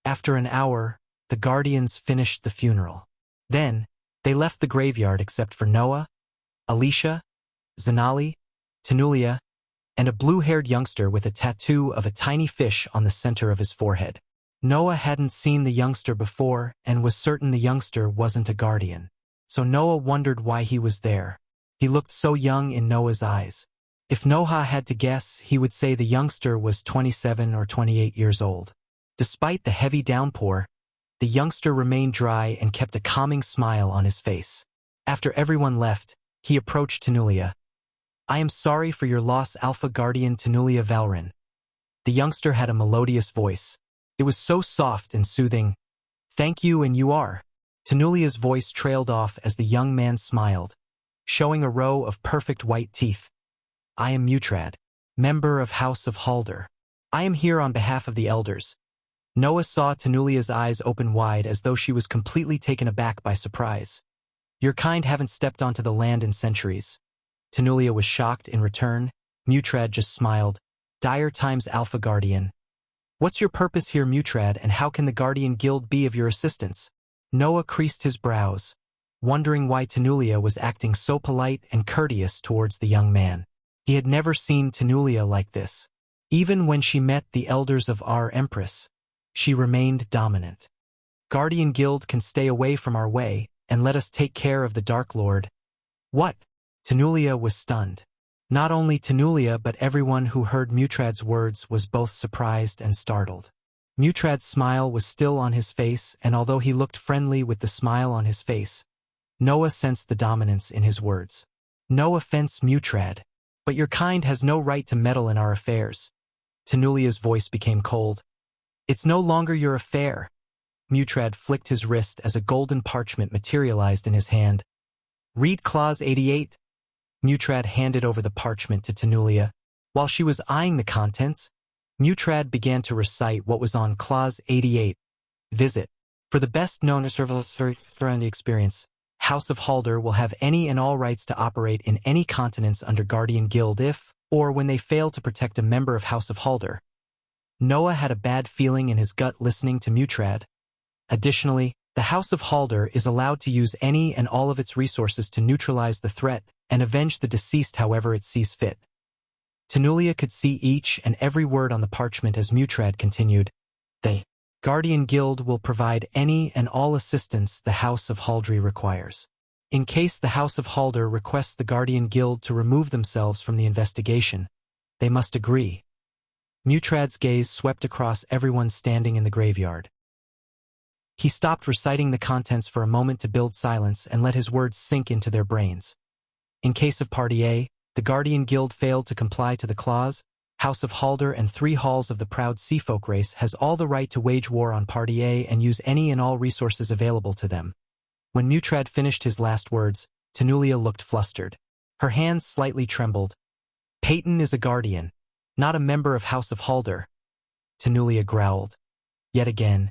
After an hour, the guardians finished the funeral. Then, they left the graveyard except for Noah, Alicia, Zanali, Tanulia, and a blue-haired youngster with a tattoo of a tiny fish on the center of his forehead. Noah hadn't seen the youngster before and was certain the youngster wasn't a guardian. So Noah wondered why he was there. He looked so young in Noah's eyes. If Noah had to guess, he would say the youngster was 27 or 28 years old. Despite the heavy downpour, the youngster remained dry and kept a calming smile on his face. After everyone left, he approached Tanulia. "I am sorry for your loss, Alpha Guardian Tanulia Valrin." The youngster had a melodious voice. It was so soft and soothing. "Thank you, and you are." Tanulia's voice trailed off as the young man smiled, showing a row of perfect white teeth. "I am Mutrad, member of House of Halder. I am here on behalf of the elders." Noah saw Tanulia's eyes open wide as though she was completely taken aback by surprise. "Your kind haven't stepped onto the land in centuries." Tanulia was shocked in return. Mutrad just smiled. "Dire times, Alpha Guardian. What's your purpose here, Mutrad, and how can the Guardian Guild be of your assistance?" Noah creased his brows, wondering why Tanulia was acting so polite and courteous towards the young man. He had never seen Tanulia like this. Even when she met the elders of our Empress, she remained dominant. "Guardian Guild can stay away from our way, and let us take care of the Dark Lord." "What?" Tanulia was stunned. Not only Tanulia but everyone who heard Mutrad's words was both surprised and startled. Mutrad's smile was still on his face, and although he looked friendly with the smile on his face, Noah sensed the dominance in his words. "No offense, Mutrad, but your kind has no right to meddle in our affairs." Tanulia's voice became cold. "It's no longer your affair." Mutrad flicked his wrist as a golden parchment materialized in his hand. "Read Clause 88. Mutrad handed over the parchment to Tanulia. While she was eyeing the contents, Mutrad began to recite what was on Clause 88. Visit. For the best known surrounding experience, House of Halder will have any and all rights to operate in any continents under Guardian Guild if, or when they fail to protect a member of House of Halder. Noah had a bad feeling in his gut listening to Mutrad. Additionally, the House of Halder is allowed to use any and all of its resources to neutralize the threat and avenge the deceased however it sees fit. Tanulia could see each and every word on the parchment as Mutrad continued. The Guardian Guild will provide any and all assistance the House of Haldry requires. In case the House of Halder requests the Guardian Guild to remove themselves from the investigation, they must agree. Mutrad's gaze swept across everyone standing in the graveyard. He stopped reciting the contents for a moment to build silence and let his words sink into their brains. In case of Party A, the Guardian Guild failed to comply to the clause, House of Halder and 3 halls of the proud Seafolk race has all the right to wage war on Party A and use any and all resources available to them. When Mutrad finished his last words, Tanulia looked flustered. Her hands slightly trembled. "Peyton is a guardian, not a member of House of Halder." Tanulia growled. Yet again,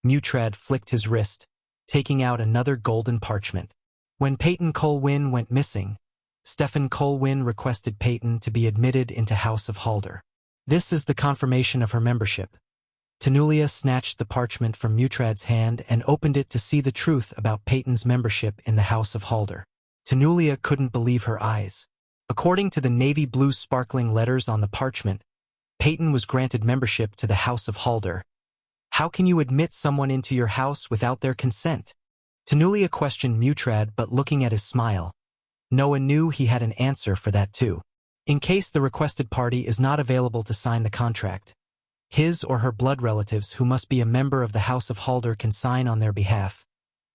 Mutrad flicked his wrist, taking out another golden parchment. When Peyton Colwyn went missing, Stefan Colwyn requested Peyton to be admitted into House of Halder. This is the confirmation of her membership. Tanulia snatched the parchment from Mutrad's hand and opened it to see the truth about Peyton's membership in the House of Halder. Tanulia couldn't believe her eyes. According to the navy blue sparkling letters on the parchment, Peyton was granted membership to the House of Halder. How can you admit someone into your house without their consent? Tanulia questioned Mutrad, but looking at his smile, Noah knew he had an answer for that too. In case the requested party is not available to sign the contract, his or her blood relatives who must be a member of the House of Halder can sign on their behalf.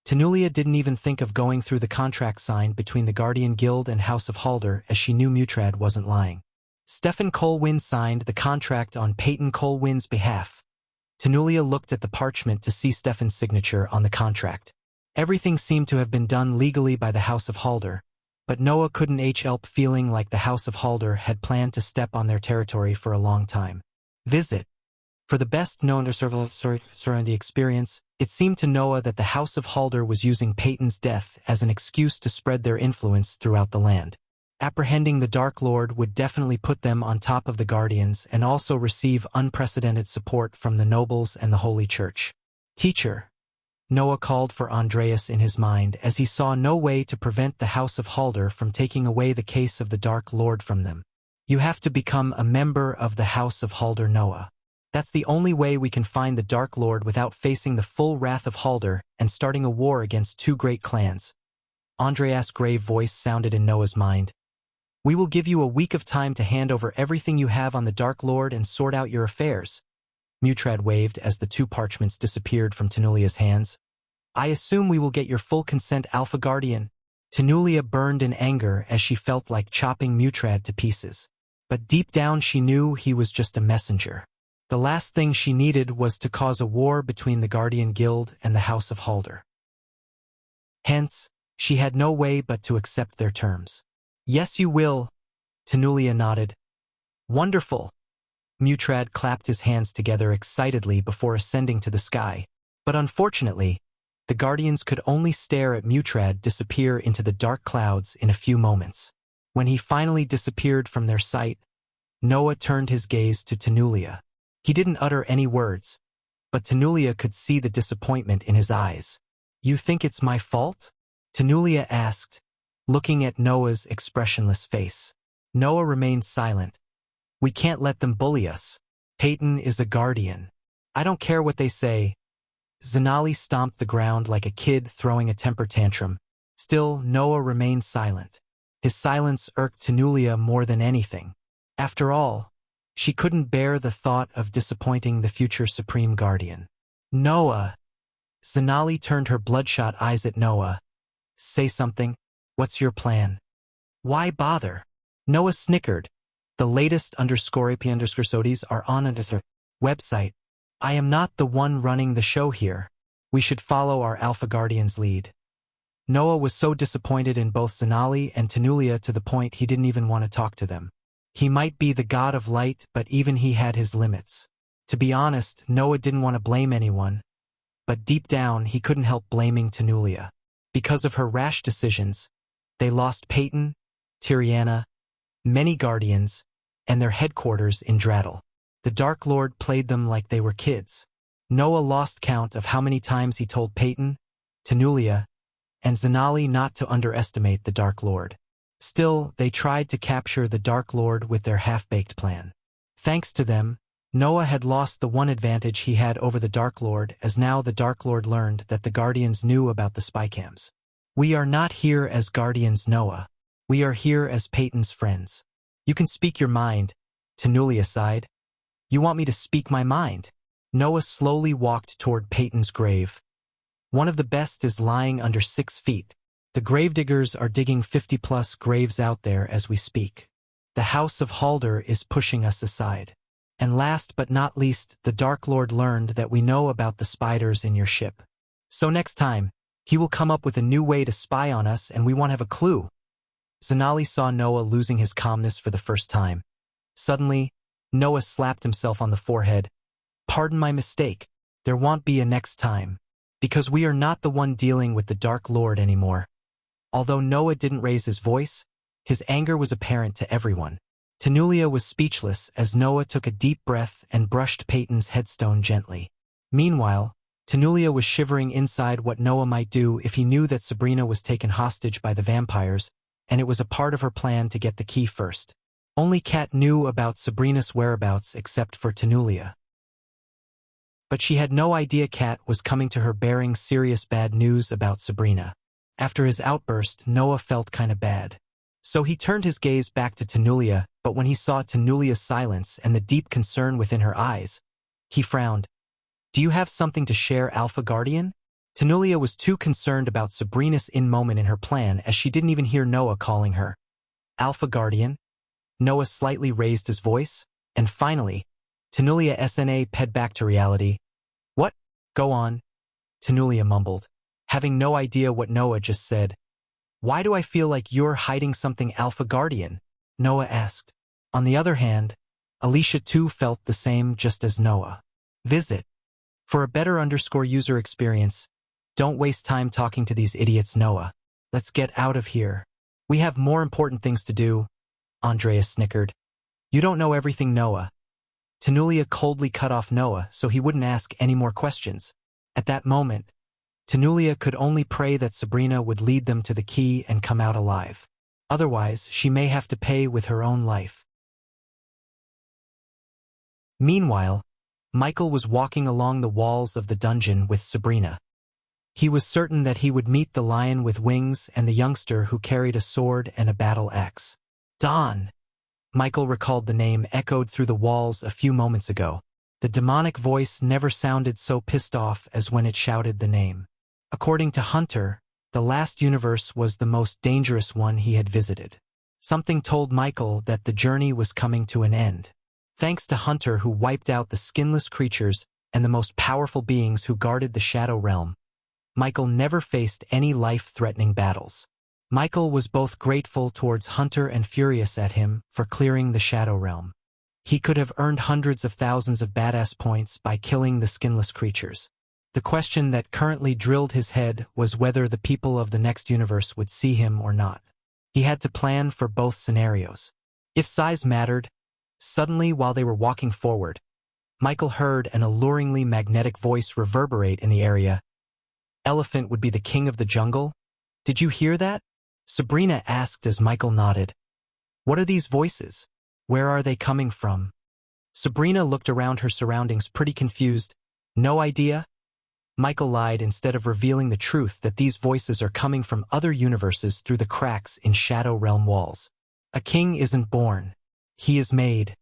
Tanulia didn't even think of going through the contract signed between the Guardian Guild and House of Halder as she knew Mutrad wasn't lying. Stefan Colwyn signed the contract on Peyton Colwyn's behalf. Tanulia looked at the parchment to see Stefan's signature on the contract. Everything seemed to have been done legally by the House of Halder, but Noah couldn't help feeling like the House of Halder had planned to step on their territory for a long time. Visit. For the best known surrounding experience, it seemed to Noah that the House of Halder was using Peyton's death as an excuse to spread their influence throughout the land. Apprehending the Dark Lord would definitely put them on top of the Guardians and also receive unprecedented support from the nobles and the Holy Church. Teacher, Noah called for Andreas in his mind as he saw no way to prevent the House of Halder from taking away the case of the Dark Lord from them. You have to become a member of the House of Halder, Noah. That's the only way we can find the Dark Lord without facing the full wrath of Halder and starting a war against two great clans. Andreas' grave voice sounded in Noah's mind. We will give you a week of time to hand over everything you have on the Dark Lord and sort out your affairs. Mutrad waved as the two parchments disappeared from Tenulia's hands. I assume we will get your full consent, Alpha Guardian. Tenulia burned in anger as she felt like chopping Mutrad to pieces. But deep down she knew he was just a messenger. The last thing she needed was to cause a war between the Guardian Guild and the House of Halder. Hence, she had no way but to accept their terms. Yes, you will, Tenulia nodded. Wonderful. Mutrad clapped his hands together excitedly before ascending to the sky. But unfortunately, the Guardians could only stare at Mutrad disappear into the dark clouds in a few moments. When he finally disappeared from their sight, Noah turned his gaze to Tenulia. He didn't utter any words, but Tenulia could see the disappointment in his eyes. You think it's my fault? Tenulia asked, looking at Noah's expressionless face. Noah remained silent. We can't let them bully us. Peyton is a guardian. I don't care what they say. Zanali stomped the ground like a kid throwing a temper tantrum. Still, Noah remained silent. His silence irked Tenulia more than anything. After all, she couldn't bear the thought of disappointing the future Supreme Guardian. Noah! Zanali turned her bloodshot eyes at Noah. Say something. What's your plan? Why bother? Noah snickered. The latest _AP_SODIs are on a website. I am not the one running the show here. We should follow our Alpha Guardian's lead. Noah was so disappointed in both Zanali and Tenulia to the point he didn't even want to talk to them. He might be the god of light, but even he had his limits. To be honest, Noah didn't want to blame anyone, but deep down he couldn't help blaming Tenulia. Because of her rash decisions, they lost Peyton, Tiriana, many guardians, and their headquarters in Draddle. The Dark Lord played them like they were kids. Noah lost count of how many times he told Peyton, Tenulia, and Zanali not to underestimate the Dark Lord. Still, they tried to capture the Dark Lord with their half-baked plan. Thanks to them, Noah had lost the one advantage he had over the Dark Lord, as now the Dark Lord learned that the Guardians knew about the spycams. We are not here as Guardians, Noah. We are here as Peyton's friends. You can speak your mind, Tenulia sighed. You want me to speak my mind? Noah slowly walked toward Peyton's grave. One of the best is lying under 6 feet. The gravediggers are digging 50+ graves out there as we speak. The House of Halder is pushing us aside. And last but not least, the Dark Lord learned that we know about the spiders in your ship. So next time, he will come up with a new way to spy on us and we won't have a clue. Zanali saw Noah losing his calmness for the first time. Suddenly, Noah slapped himself on the forehead. Pardon my mistake. There won't be a next time. Because we are not the one dealing with the Dark Lord anymore. Although Noah didn't raise his voice, his anger was apparent to everyone. Tenulia was speechless as Noah took a deep breath and brushed Peyton's headstone gently. Meanwhile, Tenulia was shivering inside what Noah might do if he knew that Sabrina was taken hostage by the vampires, and it was a part of her plan to get the key first. Only Kat knew about Sabrina's whereabouts except for Tenulia. But she had no idea Kat was coming to her bearing serious bad news about Sabrina. After his outburst, Noah felt kinda bad. So he turned his gaze back to Tenulia, but when he saw Tenulia's silence and the deep concern within her eyes, he frowned. Do you have something to share, Alpha Guardian? Tenulia was too concerned about Sabrina's in-moment in her plan as she didn't even hear Noah calling her. Alpha Guardian? Noah slightly raised his voice, and finally, Tenulia SNA ped back to reality. What? Go on. Tenulia mumbled, having no idea what Noah just said. Why do I feel like you're hiding something, Alpha Guardian? Noah asked. On the other hand, Alicia too felt the same just as Noah. Visit. For a better user experience, don't waste time talking to these idiots, Noah. Let's get out of here. We have more important things to do. Andreas snickered. You don't know everything, Noah. Tenulia coldly cut off Noah so he wouldn't ask any more questions. At that moment, Tanulia could only pray that Sabrina would lead them to the key and come out alive. Otherwise, she may have to pay with her own life. Meanwhile, Michael was walking along the walls of the dungeon with Sabrina. He was certain that he would meet the lion with wings and the youngster who carried a sword and a battle axe. Don! Michael recalled the name echoed through the walls a few moments ago. The demonic voice never sounded so pissed off as when it shouted the name. According to Hunter, the last universe was the most dangerous one he had visited. Something told Michael that the journey was coming to an end. Thanks to Hunter, who wiped out the skinless creatures and the most powerful beings who guarded the Shadow Realm, Michael never faced any life-threatening battles. Michael was both grateful towards Hunter and furious at him for clearing the Shadow Realm. He could have earned hundreds of thousands of badass points by killing the skinless creatures. The question that currently drilled his head was whether the people of the next universe would see him or not. He had to plan for both scenarios. If size mattered, suddenly while they were walking forward, Michael heard an alluringly magnetic voice reverberate in the area. Elephant would be the king of the jungle? Did you hear that? Sabrina asked as Michael nodded. What are these voices? Where are they coming from? Sabrina looked around her surroundings pretty confused. No idea? Michael lied instead of revealing the truth that these voices are coming from other universes through the cracks in Shadow Realm walls. A king isn't born. He is made.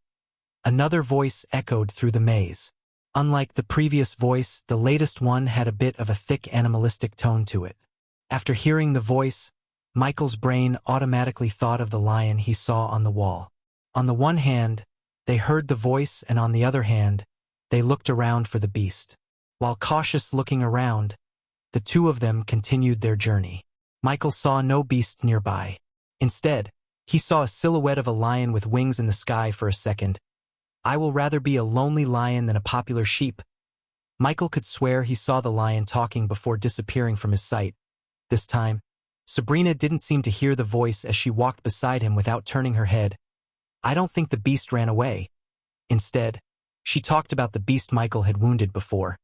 Another voice echoed through the maze. Unlike the previous voice, the latest one had a bit of a thick animalistic tone to it. After hearing the voice, Michael's brain automatically thought of the lion he saw on the wall. On the one hand, they heard the voice, and on the other hand, they looked around for the beast. While cautious looking around, the two of them continued their journey. Michael saw no beast nearby. Instead, he saw a silhouette of a lion with wings in the sky for a second. I will rather be a lonely lion than a popular sheep. Michael could swear he saw the lion talking before disappearing from his sight. This time, Sabrina didn't seem to hear the voice as she walked beside him without turning her head. I don't think the beast ran away. Instead, she talked about the beast Michael had wounded before.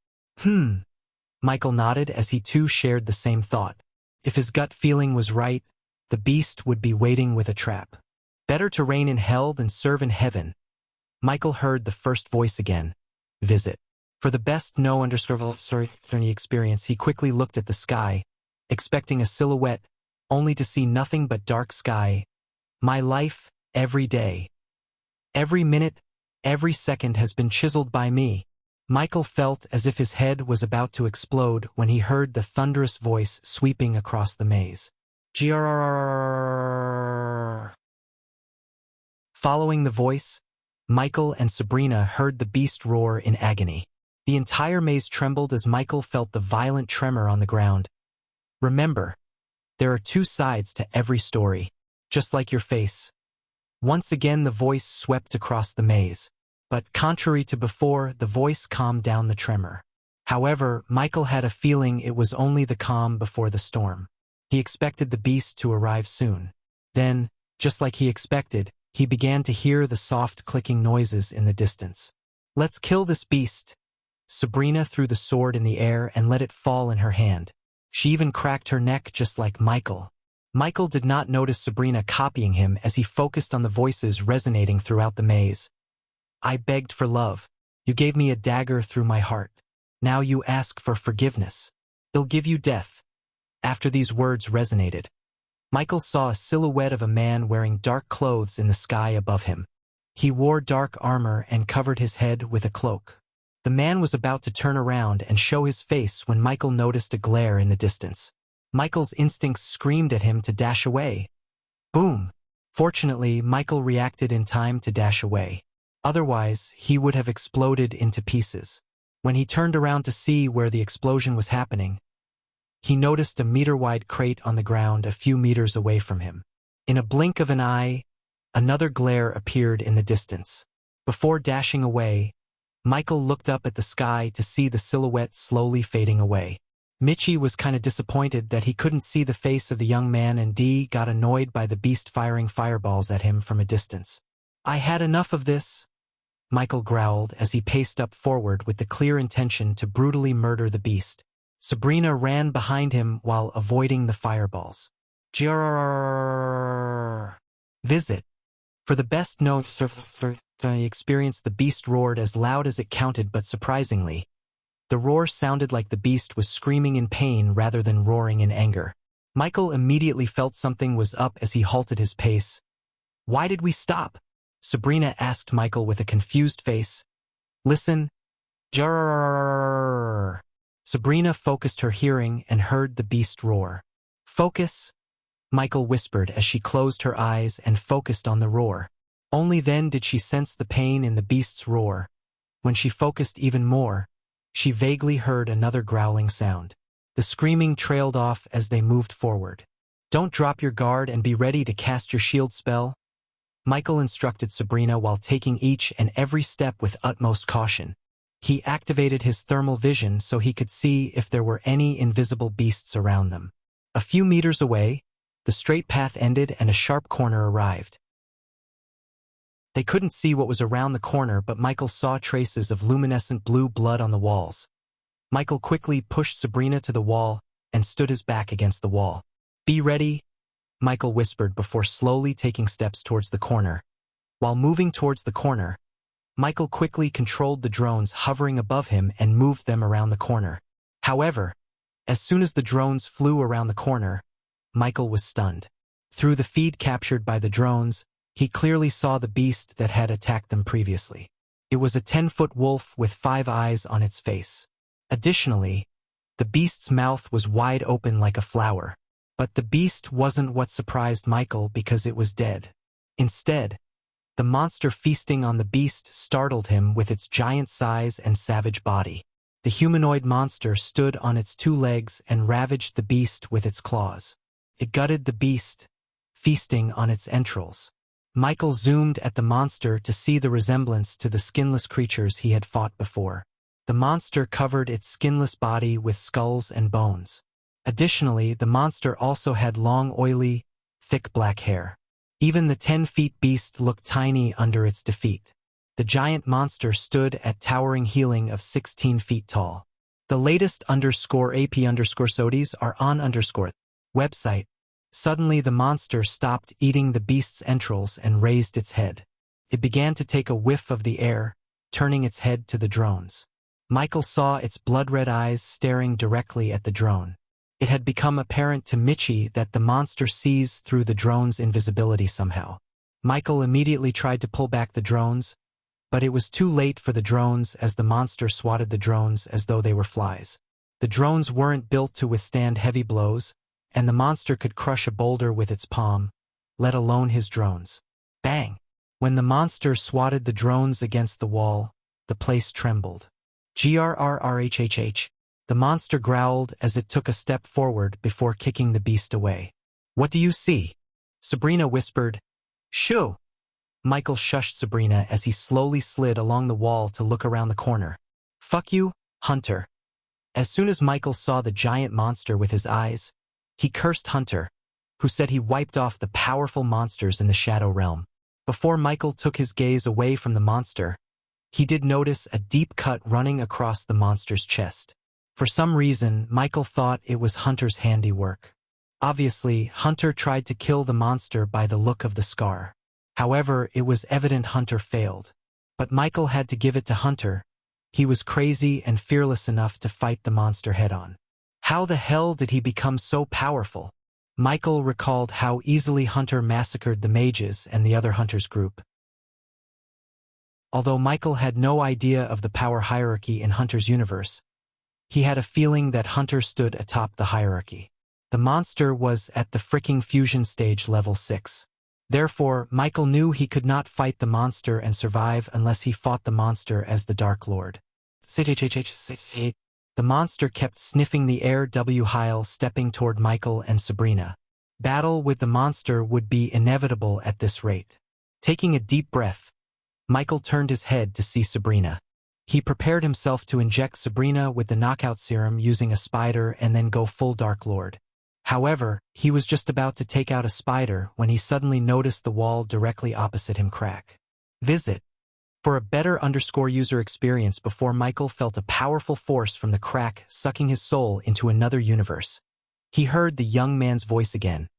Michael nodded as he too shared the same thought. If his gut feeling was right, the beast would be waiting with a trap. Better to reign in hell than serve in heaven. Michael heard the first voice again. Visit. For the best experience, he quickly looked at the sky, expecting a silhouette, only to see nothing but dark sky. My life, every day. Every minute, every second has been chiseled by me. Michael felt as if his head was about to explode when he heard the thunderous voice sweeping across the maze. Grrrr. Following the voice, Michael and Sabrina heard the beast roar in agony. The entire maze trembled as Michael felt the violent tremor on the ground. Remember, there are two sides to every story, just like your face. Once again the voice swept across the maze, but contrary to before, the voice calmed down the tremor. However, Michael had a feeling it was only the calm before the storm. He expected the beast to arrive soon. Then, just like he expected, he began to hear the soft clicking noises in the distance. Let's kill this beast. Sabrina threw the sword in the air and let it fall in her hand. She even cracked her neck just like Michael. Michael did not notice Sabrina copying him as he focused on the voices resonating throughout the maze. I begged for love. You gave me a dagger through my heart. Now you ask for forgiveness. They'll give you death. After these words resonated, Michael saw a silhouette of a man wearing dark clothes in the sky above him. He wore dark armor and covered his head with a cloak. The man was about to turn around and show his face when Michael noticed a glare in the distance. Michael's instincts screamed at him to dash away. Boom! Fortunately, Michael reacted in time to dash away. Otherwise, he would have exploded into pieces. When he turned around to see where the explosion was happening, he noticed a meter-wide crate on the ground a few meters away from him. In a blink of an eye, another glare appeared in the distance. Before dashing away, Michael looked up at the sky to see the silhouette slowly fading away. Michi was kinda disappointed that he couldn't see the face of the young man, and Dee got annoyed by the beast firing fireballs at him from a distance. I had enough of this. Michael growled as he paced up forward with the clear intention to brutally murder the beast. Sabrina ran behind him while avoiding the fireballs. Grrrr. Visit. For the best known experience, the beast roared as loud as it counted, but surprisingly, the roar sounded like the beast was screaming in pain rather than roaring in anger. Michael immediately felt something was up as he halted his pace. "Why did we stop?" Sabrina asked Michael with a confused face. "Listen." Grrrr. Sabrina focused her hearing and heard the beast roar. "Focus," Michael whispered as she closed her eyes and focused on the roar. Only then did she sense the pain in the beast's roar. When she focused even more, she vaguely heard another growling sound. The screaming trailed off as they moved forward. "Don't drop your guard and be ready to cast your shield spell," Michael instructed Sabrina while taking each and every step with utmost caution. He activated his thermal vision so he could see if there were any invisible beasts around them. A few meters away, the straight path ended and a sharp corner arrived. They couldn't see what was around the corner, but Michael saw traces of luminescent blue blood on the walls. Michael quickly pushed Sabrina to the wall and stood his back against the wall. "Be ready," Michael whispered before slowly taking steps towards the corner. While moving towards the corner, Michael quickly controlled the drones hovering above him and moved them around the corner. However, as soon as the drones flew around the corner, Michael was stunned. Through the feed captured by the drones, he clearly saw the beast that had attacked them previously. It was a 10-foot wolf with 5 eyes on its face. Additionally, the beast's mouth was wide open like a flower. But the beast wasn't what surprised Michael because it was dead. Instead, the monster feasting on the beast startled him with its giant size and savage body. The humanoid monster stood on its 2 legs and ravaged the beast with its claws. It gutted the beast, feasting on its entrails. Michael zoomed at the monster to see the resemblance to the skinless creatures he had fought before. The monster covered its skinless body with skulls and bones. Additionally, the monster also had long, oily, thick black hair. Even the 10-feet beast looked tiny under its defeat. The giant monster stood at towering healing of 16 feet tall. The latest _AP_SODIES are on website. Suddenly the monster stopped eating the beast's entrails and raised its head. It began to take a whiff of the air, turning its head to the drones. Michael saw its blood-red eyes staring directly at the drone. It had become apparent to Michi that the monster sees through the drone's invisibility somehow. Michael immediately tried to pull back the drones, but it was too late for the drones as the monster swatted the drones as though they were flies. The drones weren't built to withstand heavy blows, and the monster could crush a boulder with its palm, let alone his drones. Bang! When the monster swatted the drones against the wall, the place trembled. Grrrrhhh. The monster growled as it took a step forward before kicking the beast away. "What do you see?" Sabrina whispered. "Shoo!" Michael shushed Sabrina as he slowly slid along the wall to look around the corner. "Fuck you, Hunter." As soon as Michael saw the giant monster with his eyes, he cursed Hunter, who said he wiped off the powerful monsters in the Shadow Realm. Before Michael took his gaze away from the monster, he did notice a deep cut running across the monster's chest. For some reason, Michael thought it was Hunter's handiwork. Obviously, Hunter tried to kill the monster by the look of the scar. However, it was evident Hunter failed. But Michael had to give it to Hunter. He was crazy and fearless enough to fight the monster head-on. How the hell did he become so powerful? Michael recalled how easily Hunter massacred the mages and the other Hunters group. Although Michael had no idea of the power hierarchy in Hunter's universe, he had a feeling that Hunter stood atop the hierarchy. The monster was at the fricking fusion stage level 6. Therefore, Michael knew he could not fight the monster and survive unless he fought the monster as the Dark Lord. The monster kept sniffing the air while stepping toward Michael and Sabrina. Battle with the monster would be inevitable at this rate. Taking a deep breath, Michael turned his head to see Sabrina. He prepared himself to inject Sabrina with the knockout serum using a spider and then go full Dark Lord. However, he was just about to take out a spider when he suddenly noticed the wall directly opposite him crack. Visit. For a better user experience before Michael felt a powerful force from the crack sucking his soul into another universe. He heard the young man's voice again.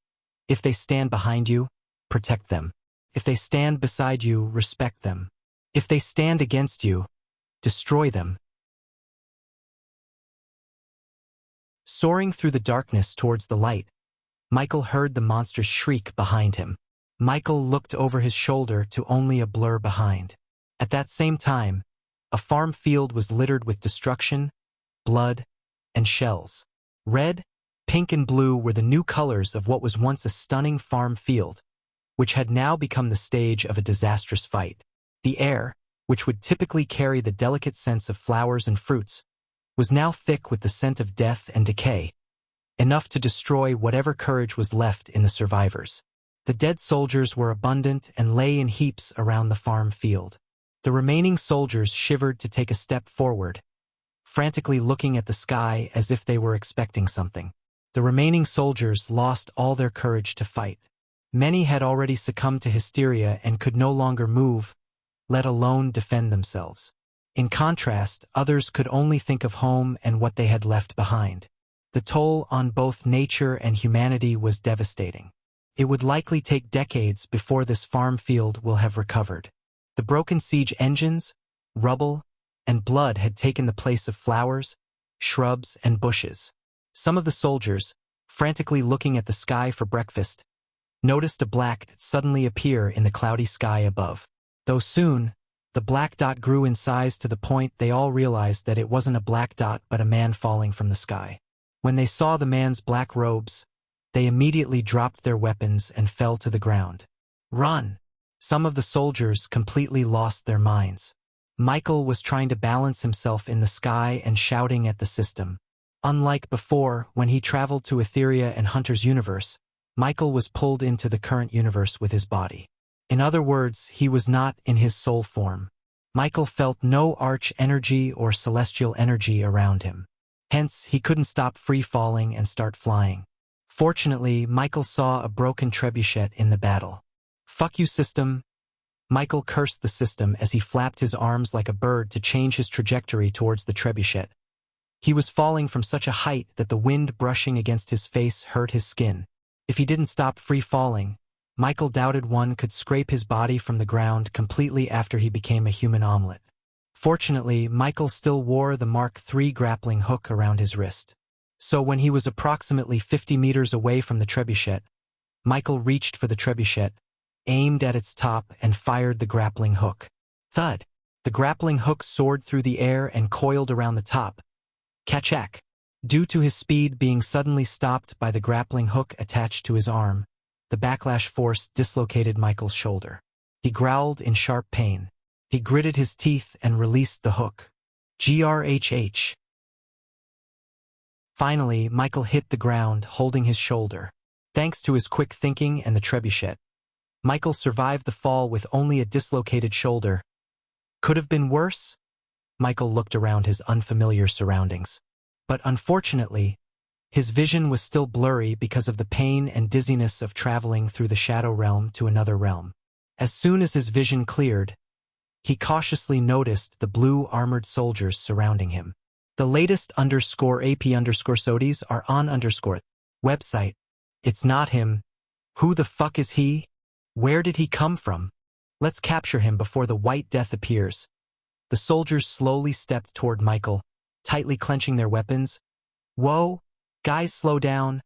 If they stand behind you, protect them. If they stand beside you, respect them. If they stand against you, destroy them. Soaring through the darkness towards the light, Michael heard the monster's shriek behind him. Michael looked over his shoulder to only a blur behind. At that same time, a farm field was littered with destruction, blood, and shells. Red, pink, and blue were the new colors of what was once a stunning farm field, which had now become the stage of a disastrous fight. The air, which would typically carry the delicate scents of flowers and fruits, was now thick with the scent of death and decay, enough to destroy whatever courage was left in the survivors. The dead soldiers were abundant and lay in heaps around the farm field. The remaining soldiers shivered to take a step forward, frantically looking at the sky as if they were expecting something. The remaining soldiers lost all their courage to fight. Many had already succumbed to hysteria and could no longer move, let alone defend themselves. In contrast, others could only think of home and what they had left behind. The toll on both nature and humanity was devastating. It would likely take decades before this farm field will have recovered. The broken siege engines, rubble, and blood had taken the place of flowers, shrubs, and bushes. Some of the soldiers, frantically looking at the sky for breakfast, noticed a black dot suddenly appear in the cloudy sky above. Though soon, the black dot grew in size to the point they all realized that it wasn't a black dot but a man falling from the sky. When they saw the man's black robes, they immediately dropped their weapons and fell to the ground. Run! Some of the soldiers completely lost their minds. Michael was trying to balance himself in the sky and shouting at the system. Unlike before, when he traveled to Etheria and Hunter's universe, Michael was pulled into the current universe with his body. In other words, he was not in his soul form. Michael felt no arch energy or celestial energy around him. Hence, he couldn't stop free-falling and start flying. Fortunately, Michael saw a broken trebuchet in the battle. "Fuck you, system." Michael cursed the system as he flapped his arms like a bird to change his trajectory towards the trebuchet. He was falling from such a height that the wind brushing against his face hurt his skin. If he didn't stop free-falling, Michael doubted one could scrape his body from the ground completely after he became a human omelet. Fortunately, Michael still wore the Mark III grappling hook around his wrist. So when he was approximately 50 meters away from the trebuchet, Michael reached for the trebuchet, aimed at its top, and fired the grappling hook. Thud! The grappling hook soared through the air and coiled around the top. Kachak! Due to his speed being suddenly stopped by the grappling hook attached to his arm, the backlash force dislocated Michael's shoulder. He growled in sharp pain. He gritted his teeth and released the hook. Grhh. Finally, Michael hit the ground, holding his shoulder. Thanks to his quick thinking and the trebuchet, Michael survived the fall with only a dislocated shoulder. Could have been worse? Michael looked around his unfamiliar surroundings. But unfortunately, his vision was still blurry because of the pain and dizziness of traveling through the shadow realm to another realm. As soon as his vision cleared, he cautiously noticed the blue armored soldiers surrounding him. The latest _AP_SODIES are on _website. It's not him. Who the fuck is he? Where did he come from? Let's capture him before the White Death appears. The soldiers slowly stepped toward Michael, tightly clenching their weapons. Whoa! Guys, slow down.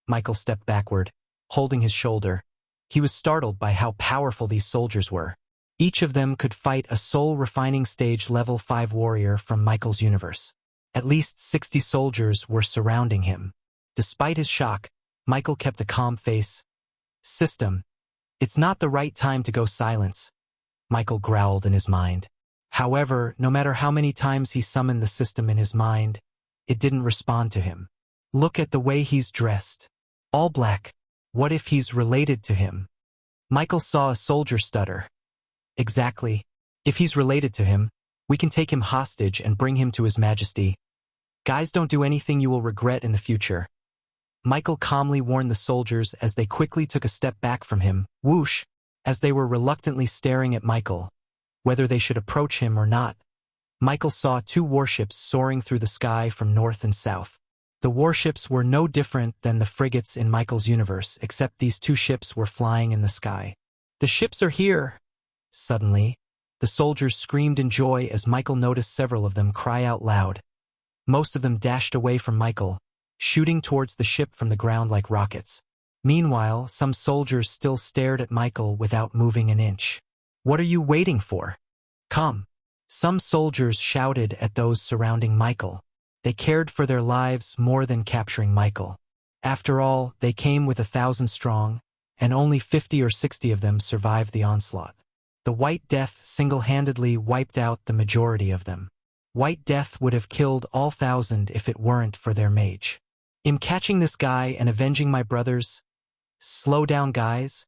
Michael stepped backward, holding his shoulder. He was startled by how powerful these soldiers were. Each of them could fight a soul-refining stage level 5 warrior from Michael's universe. At least 60 soldiers were surrounding him. Despite his shock, Michael kept a calm face. System, it's not the right time to go silence, Michael growled in his mind. However, no matter how many times he summoned the system in his mind, it didn't respond to him. Look at the way he's dressed. All black. What if he's related to him? Michael saw a soldier stutter. Exactly. If he's related to him, we can take him hostage and bring him to His Majesty. Guys, don't do anything you will regret in the future. Michael calmly warned the soldiers as they quickly took a step back from him. Whoosh! As they were reluctantly staring at Michael, whether they should approach him or not. Michael saw two warships soaring through the sky from north and south. The warships were no different than the frigates in Michael's universe, except these two ships were flying in the sky. "The ships are here!" Suddenly, the soldiers screamed in joy as Michael noticed several of them cry out loud. Most of them dashed away from Michael, shooting towards the ship from the ground like rockets. Meanwhile, some soldiers still stared at Michael without moving an inch. "What are you waiting for? Come!" Some soldiers shouted at those surrounding Michael. They cared for their lives more than capturing Michael. After all, they came with 1,000 strong, and only 50 or 60 of them survived the onslaught. The White Death single-handedly wiped out the majority of them. White Death would have killed all 1,000 if it weren't for their mage. "I'm catching this guy and avenging my brothers." "Slow down, guys."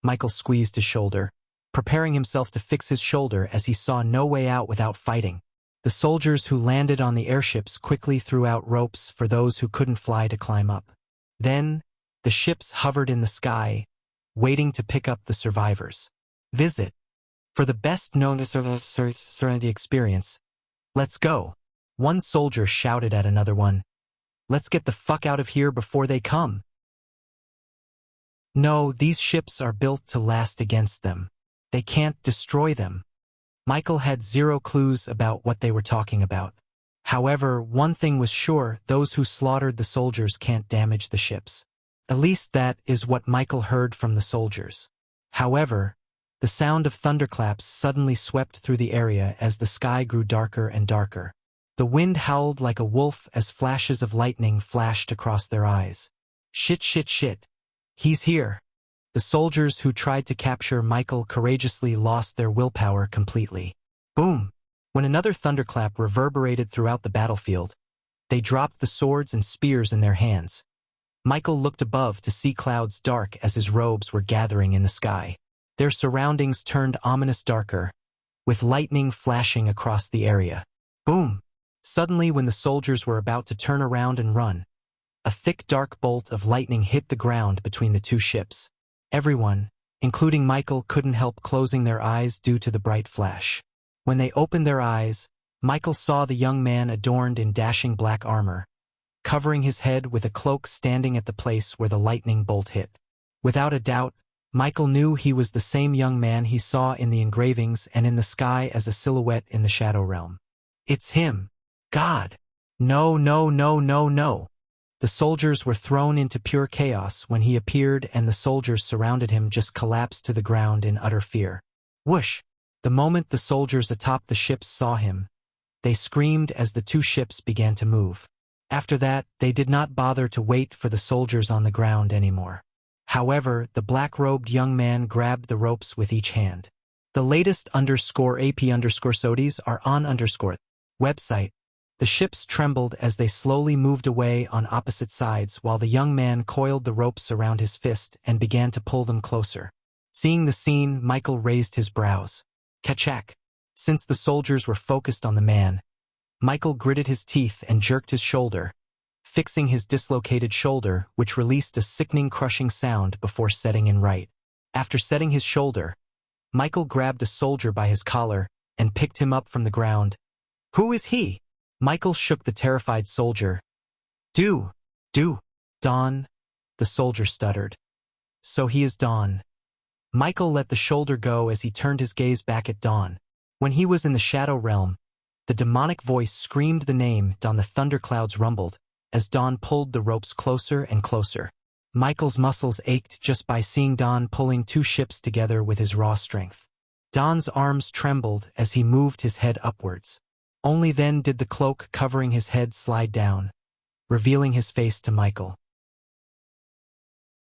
Michael squeezed his shoulder, preparing himself to fix his shoulder as he saw no way out without fighting. The soldiers who landed on the airships quickly threw out ropes for those who couldn't fly to climb up. Then, the ships hovered in the sky, waiting to pick up the survivors. Visit. For the best known serenity experience, let's go. One soldier shouted at another one. "Let's get the fuck out of here before they come." "No, these ships are built to last against them. They can't destroy them." Michael had zero clues about what they were talking about. However, one thing was sure, those who slaughtered the soldiers can't damage the ships. At least that is what Michael heard from the soldiers. However, the sound of thunderclaps suddenly swept through the area as the sky grew darker and darker. The wind howled like a wolf as flashes of lightning flashed across their eyes. "Shit, shit, shit. He's here." The soldiers who tried to capture Michael courageously lost their willpower completely. Boom! When another thunderclap reverberated throughout the battlefield, they dropped the swords and spears in their hands. Michael looked above to see clouds dark as his robes were gathering in the sky. Their surroundings turned ominous darker, with lightning flashing across the area. Boom! Suddenly, when the soldiers were about to turn around and run, a thick dark bolt of lightning hit the ground between the two ships. Everyone, including Michael, couldn't help closing their eyes due to the bright flash. When they opened their eyes, Michael saw the young man adorned in dashing black armor, covering his head with a cloak, standing at the place where the lightning bolt hit. Without a doubt, Michael knew he was the same young man he saw in the engravings and in the sky as a silhouette in the Shadow Realm. "It's him! God! No, no, no, no, no!" The soldiers were thrown into pure chaos when he appeared, and the soldiers surrounded him just collapsed to the ground in utter fear. Whoosh! The moment the soldiers atop the ships saw him, they screamed as the two ships began to move. After that, they did not bother to wait for the soldiers on the ground anymore. However, the black-robed young man grabbed the ropes with each hand. The latest _AP_SODIes are on website. The ships trembled as they slowly moved away on opposite sides while the young man coiled the ropes around his fist and began to pull them closer. Seeing the scene, Michael raised his brows. Kachak! Since the soldiers were focused on the man, Michael gritted his teeth and jerked his shoulder, fixing his dislocated shoulder, which released a sickening crushing sound before setting in right. After setting his shoulder, Michael grabbed a soldier by his collar and picked him up from the ground. "Who is he?" Michael shook the terrified soldier. Do, Don," the soldier stuttered. "So he is Don." Michael let the shoulder go as he turned his gaze back at Don. When he was in the Shadow Realm, the demonic voice screamed the name Don. The thunderclouds rumbled as Don pulled the ropes closer and closer. Michael's muscles ached just by seeing Don pulling two ships together with his raw strength. Don's arms trembled as he moved his head upwards. Only then did the cloak covering his head slide down, revealing his face to Michael.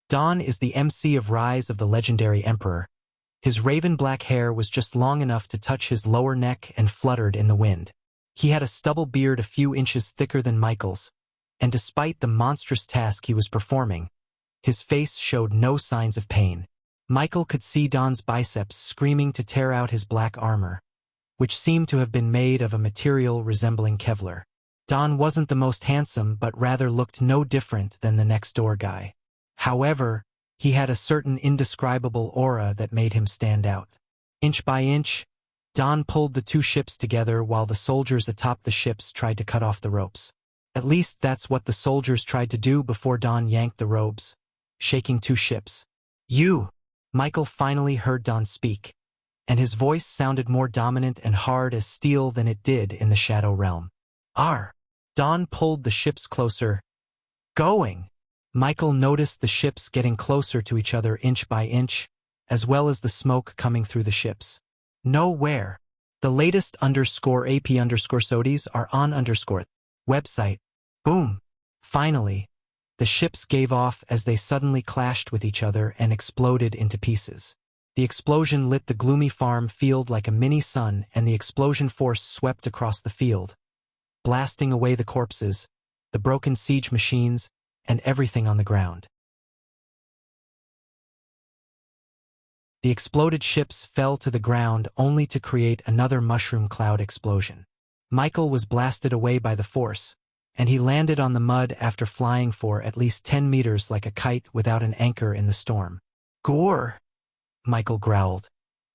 Don is the MC of Rise of the Legendary Emperor. His raven-black hair was just long enough to touch his lower neck and fluttered in the wind. He had a stubble beard a few inches thicker than Michael's, and despite the monstrous task he was performing, his face showed no signs of pain. Michael could see Don's biceps screaming to tear out his black armor, which seemed to have been made of a material resembling Kevlar. Don wasn't the most handsome but rather looked no different than the next-door guy. However, he had a certain indescribable aura that made him stand out. Inch by inch, Don pulled the two ships together while the soldiers atop the ships tried to cut off the ropes. At least that's what the soldiers tried to do before Don yanked the ropes, shaking two ships. "You!" Michael finally heard Don speak, and his voice sounded more dominant and hard as steel than it did in the Shadow Realm. "R." Don pulled the ships closer. "Going!" Michael noticed the ships getting closer to each other inch by inch, as well as the smoke coming through the ships. Nowhere. The latest _AP_SODIs are on website. Boom. Finally, the ships gave off as they suddenly clashed with each other and exploded into pieces. The explosion lit the gloomy farm field like a mini sun, and the explosion force swept across the field, blasting away the corpses, the broken siege machines, and everything on the ground. The exploded ships fell to the ground only to create another mushroom cloud explosion. Michael was blasted away by the force, and he landed on the mud after flying for at least 10 meters like a kite without an anchor in the storm. "Gore!" Michael growled,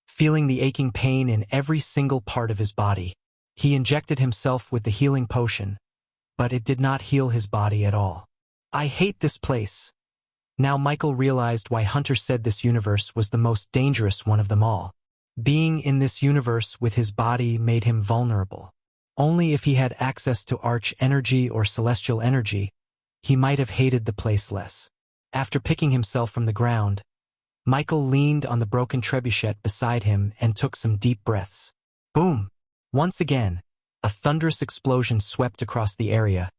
feeling the aching pain in every single part of his body. He injected himself with the healing potion, but it did not heal his body at all. "I hate this place." Now Michael realized why Hunter said this universe was the most dangerous one of them all. Being in this universe with his body made him vulnerable. Only if he had access to arch energy or celestial energy, he might have hated the place less. After picking himself from the ground, Michael leaned on the broken trebuchet beside him and took some deep breaths. Boom! Once again, a thunderous explosion swept across the area,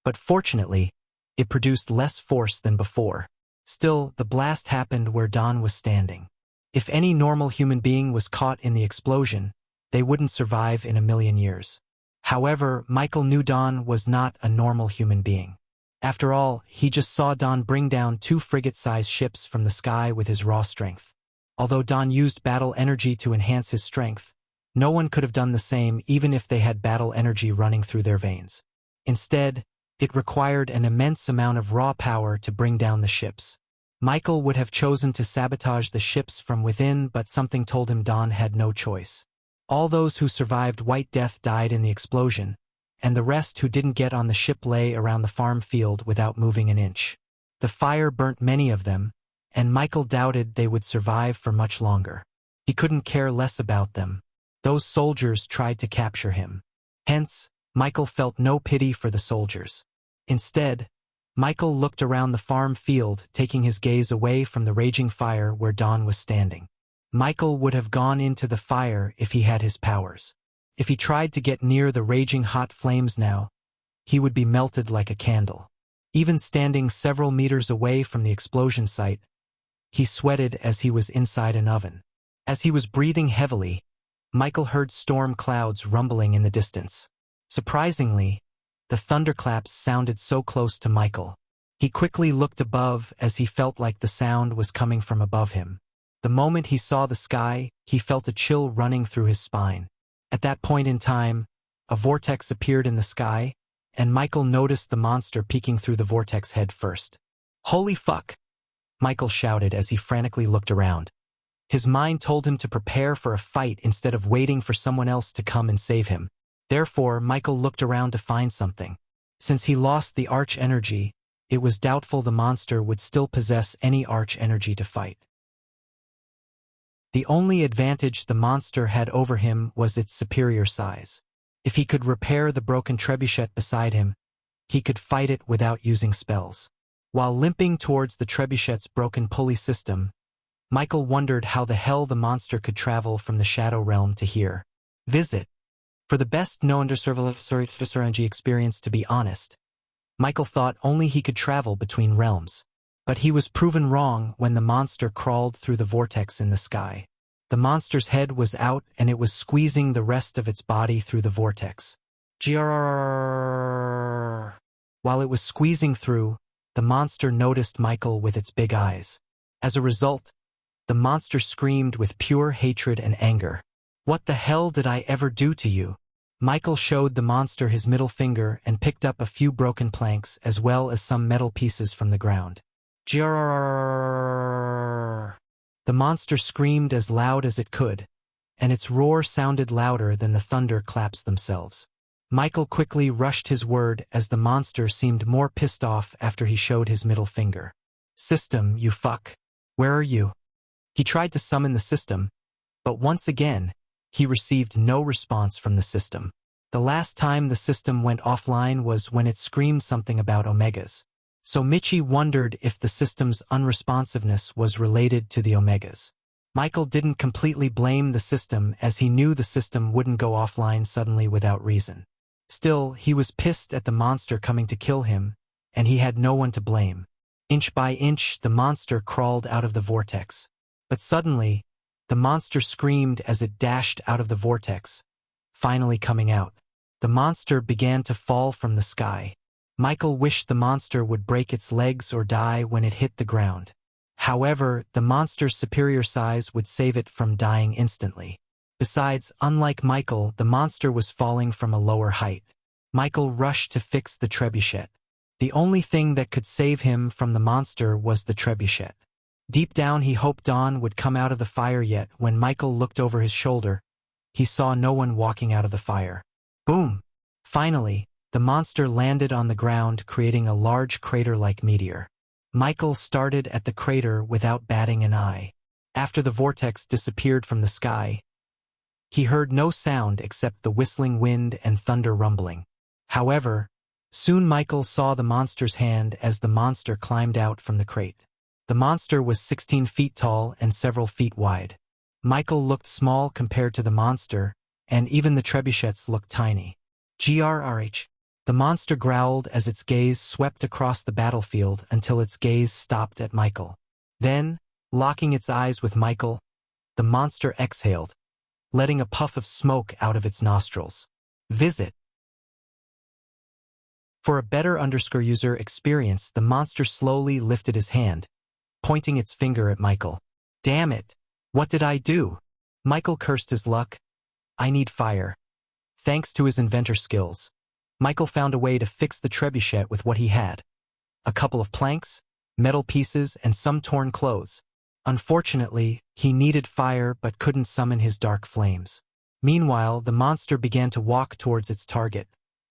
but fortunately, it produced less force than before. Still, the blast happened where Don was standing. If any normal human being was caught in the explosion, they wouldn't survive in a million years. However, Michael knew Don was not a normal human being. After all, he just saw Don bring down 2 frigate-sized ships from the sky with his raw strength. Although Don used battle energy to enhance his strength, no one could have done the same even if they had battle energy running through their veins. Instead, it required an immense amount of raw power to bring down the ships. Michael would have chosen to sabotage the ships from within, but something told him Don had no choice. All those who survived White Death died in the explosion, and the rest who didn't get on the ship lay around the farm field without moving an inch. The fire burnt many of them, and Michael doubted they would survive for much longer. He couldn't care less about them. Those soldiers tried to capture him. Hence, Michael felt no pity for the soldiers. Instead, Michael looked around the farm field, taking his gaze away from the raging fire where Don was standing. Michael would have gone into the fire if he had his powers. If he tried to get near the raging hot flames now, he would be melted like a candle. Even standing several meters away from the explosion site, he sweated as he was inside an oven. As he was breathing heavily, Michael heard storm clouds rumbling in the distance. Surprisingly, the thunderclaps sounded so close to Michael. He quickly looked above as he felt like the sound was coming from above him. The moment he saw the sky, he felt a chill running through his spine. At that point in time, a vortex appeared in the sky, and Michael noticed the monster peeking through the vortex head first. "Holy fuck!" Michael shouted as he frantically looked around. His mind told him to prepare for a fight instead of waiting for someone else to come and save him. Therefore, Michael looked around to find something. Since he lost the arch energy, it was doubtful the monster would still possess any arch energy to fight. The only advantage the monster had over him was its superior size. If he could repair the broken trebuchet beside him, he could fight it without using spells. While limping towards the trebuchet's broken pulley system, Michael wondered how the hell the monster could travel from the Shadow Realm to here. Visit. For the best no-underserved experience, to be honest, Michael thought only he could travel between realms. But he was proven wrong when the monster crawled through the vortex in the sky. The monster's head was out and it was squeezing the rest of its body through the vortex. Grrrr. While it was squeezing through, the monster noticed Michael with its big eyes. As a result, the monster screamed with pure hatred and anger. "What the hell did I ever do to you?" Michael showed the monster his middle finger and picked up a few broken planks as well as some metal pieces from the ground. Grrrr. The monster screamed as loud as it could, and its roar sounded louder than the thunder claps themselves. Michael quickly rushed his word as the monster seemed more pissed off after he showed his middle finger. "System, you fuck. Where are you?" He tried to summon the system, but once again, he received no response from the system. The last time the system went offline was when it screamed something about omegas. So Michi wondered if the system's unresponsiveness was related to the omegas. Michael didn't completely blame the system as he knew the system wouldn't go offline suddenly without reason. Still, he was pissed at the monster coming to kill him, and he had no one to blame. Inch by inch, the monster crawled out of the vortex. But suddenly, the monster screamed as it dashed out of the vortex, finally coming out. The monster began to fall from the sky. Michael wished the monster would break its legs or die when it hit the ground. However, the monster's superior size would save it from dying instantly. Besides, unlike Michael, the monster was falling from a lower height. Michael rushed to fix the trebuchet. The only thing that could save him from the monster was the trebuchet. Deep down he hoped Dawn would come out of the fire, yet when Michael looked over his shoulder, he saw no one walking out of the fire. Boom! Finally, the monster landed on the ground, creating a large crater-like meteor. Michael started at the crater without batting an eye. After the vortex disappeared from the sky, he heard no sound except the whistling wind and thunder rumbling. However, soon Michael saw the monster's hand as the monster climbed out from the crate. The monster was 16 feet tall and several feet wide. Michael looked small compared to the monster, and even the trebuchets looked tiny. Grrh. The monster growled as its gaze swept across the battlefield until its gaze stopped at Michael. Then, locking its eyes with Michael, the monster exhaled, letting a puff of smoke out of its nostrils. Visit. For a better user experience, the monster slowly lifted his hand, pointing its finger at Michael. "Damn it! What did I do?" Michael cursed his luck. "I need fire." Thanks to his inventor skills, Michael found a way to fix the trebuchet with what he had. A couple of planks, metal pieces, and some torn clothes. Unfortunately, he needed fire but couldn't summon his dark flames. Meanwhile, the monster began to walk towards its target,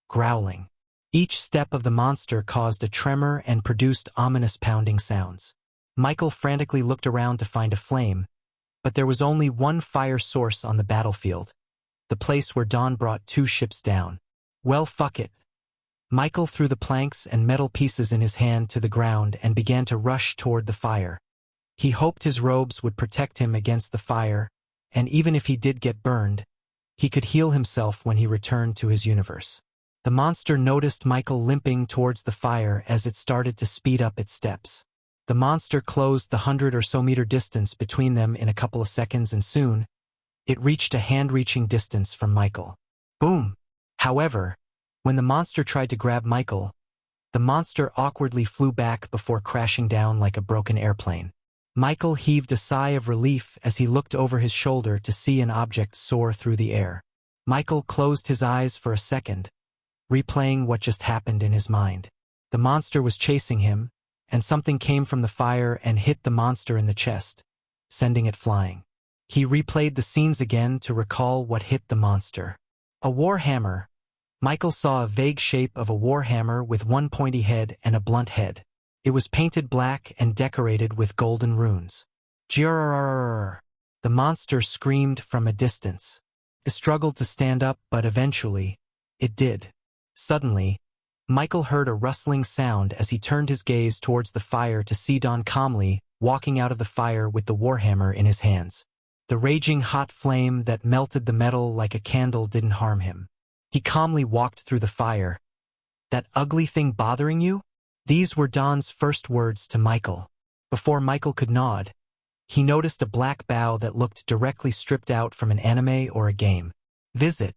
growling. Each step of the monster caused a tremor and produced ominous pounding sounds. Michael frantically looked around to find a flame, but there was only one fire source on the battlefield, the place where Dawn brought 2 ships down. Well, fuck it. Michael threw the planks and metal pieces in his hand to the ground and began to rush toward the fire. He hoped his robes would protect him against the fire, and even if he did get burned, he could heal himself when he returned to his universe. The monster noticed Michael limping towards the fire as it started to speed up its steps. The monster closed the 100 or so meter distance between them in a couple of seconds, and soon, it reached a hand-reaching distance from Michael. Boom! However, when the monster tried to grab Michael, the monster awkwardly flew back before crashing down like a broken airplane. Michael heaved a sigh of relief as he looked over his shoulder to see an object soar through the air. Michael closed his eyes for a second, replaying what just happened in his mind. The monster was chasing him, and something came from the fire and hit the monster in the chest, sending it flying. He replayed the scenes again to recall what hit the monster. A warhammer. Michael saw a vague shape of a warhammer with one pointy head and a blunt head. It was painted black and decorated with golden runes. Grrrr. The monster screamed from a distance. It struggled to stand up, but eventually, it did. Suddenly, Michael heard a rustling sound as he turned his gaze towards the fire to see Dawn calmly walking out of the fire with the warhammer in his hands. The raging hot flame that melted the metal like a candle didn't harm him. He calmly walked through the fire. "That ugly thing bothering you?" These were Dawn's first words to Michael. Before Michael could nod, he noticed a black bow that looked directly stripped out from an anime or a game. Visit.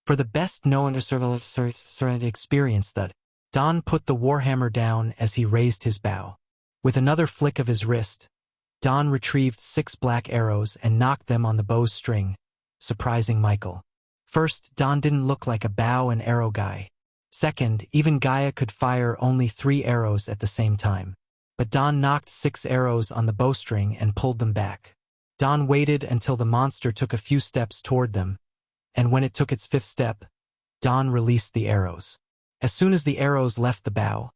For the best known experience that, Dawn put the warhammer down as he raised his bow. With another flick of his wrist, Dawn retrieved 6 black arrows and knocked them on the bow's string, surprising Michael. First, Dawn didn't look like a bow and arrow guy. Second, even Gaia could fire only 3 arrows at the same time. But Dawn knocked 6 arrows on the bowstring and pulled them back. Dawn waited until the monster took a few steps toward them, and when it took its fifth step, Dawn released the arrows. As soon as the arrows left the bow,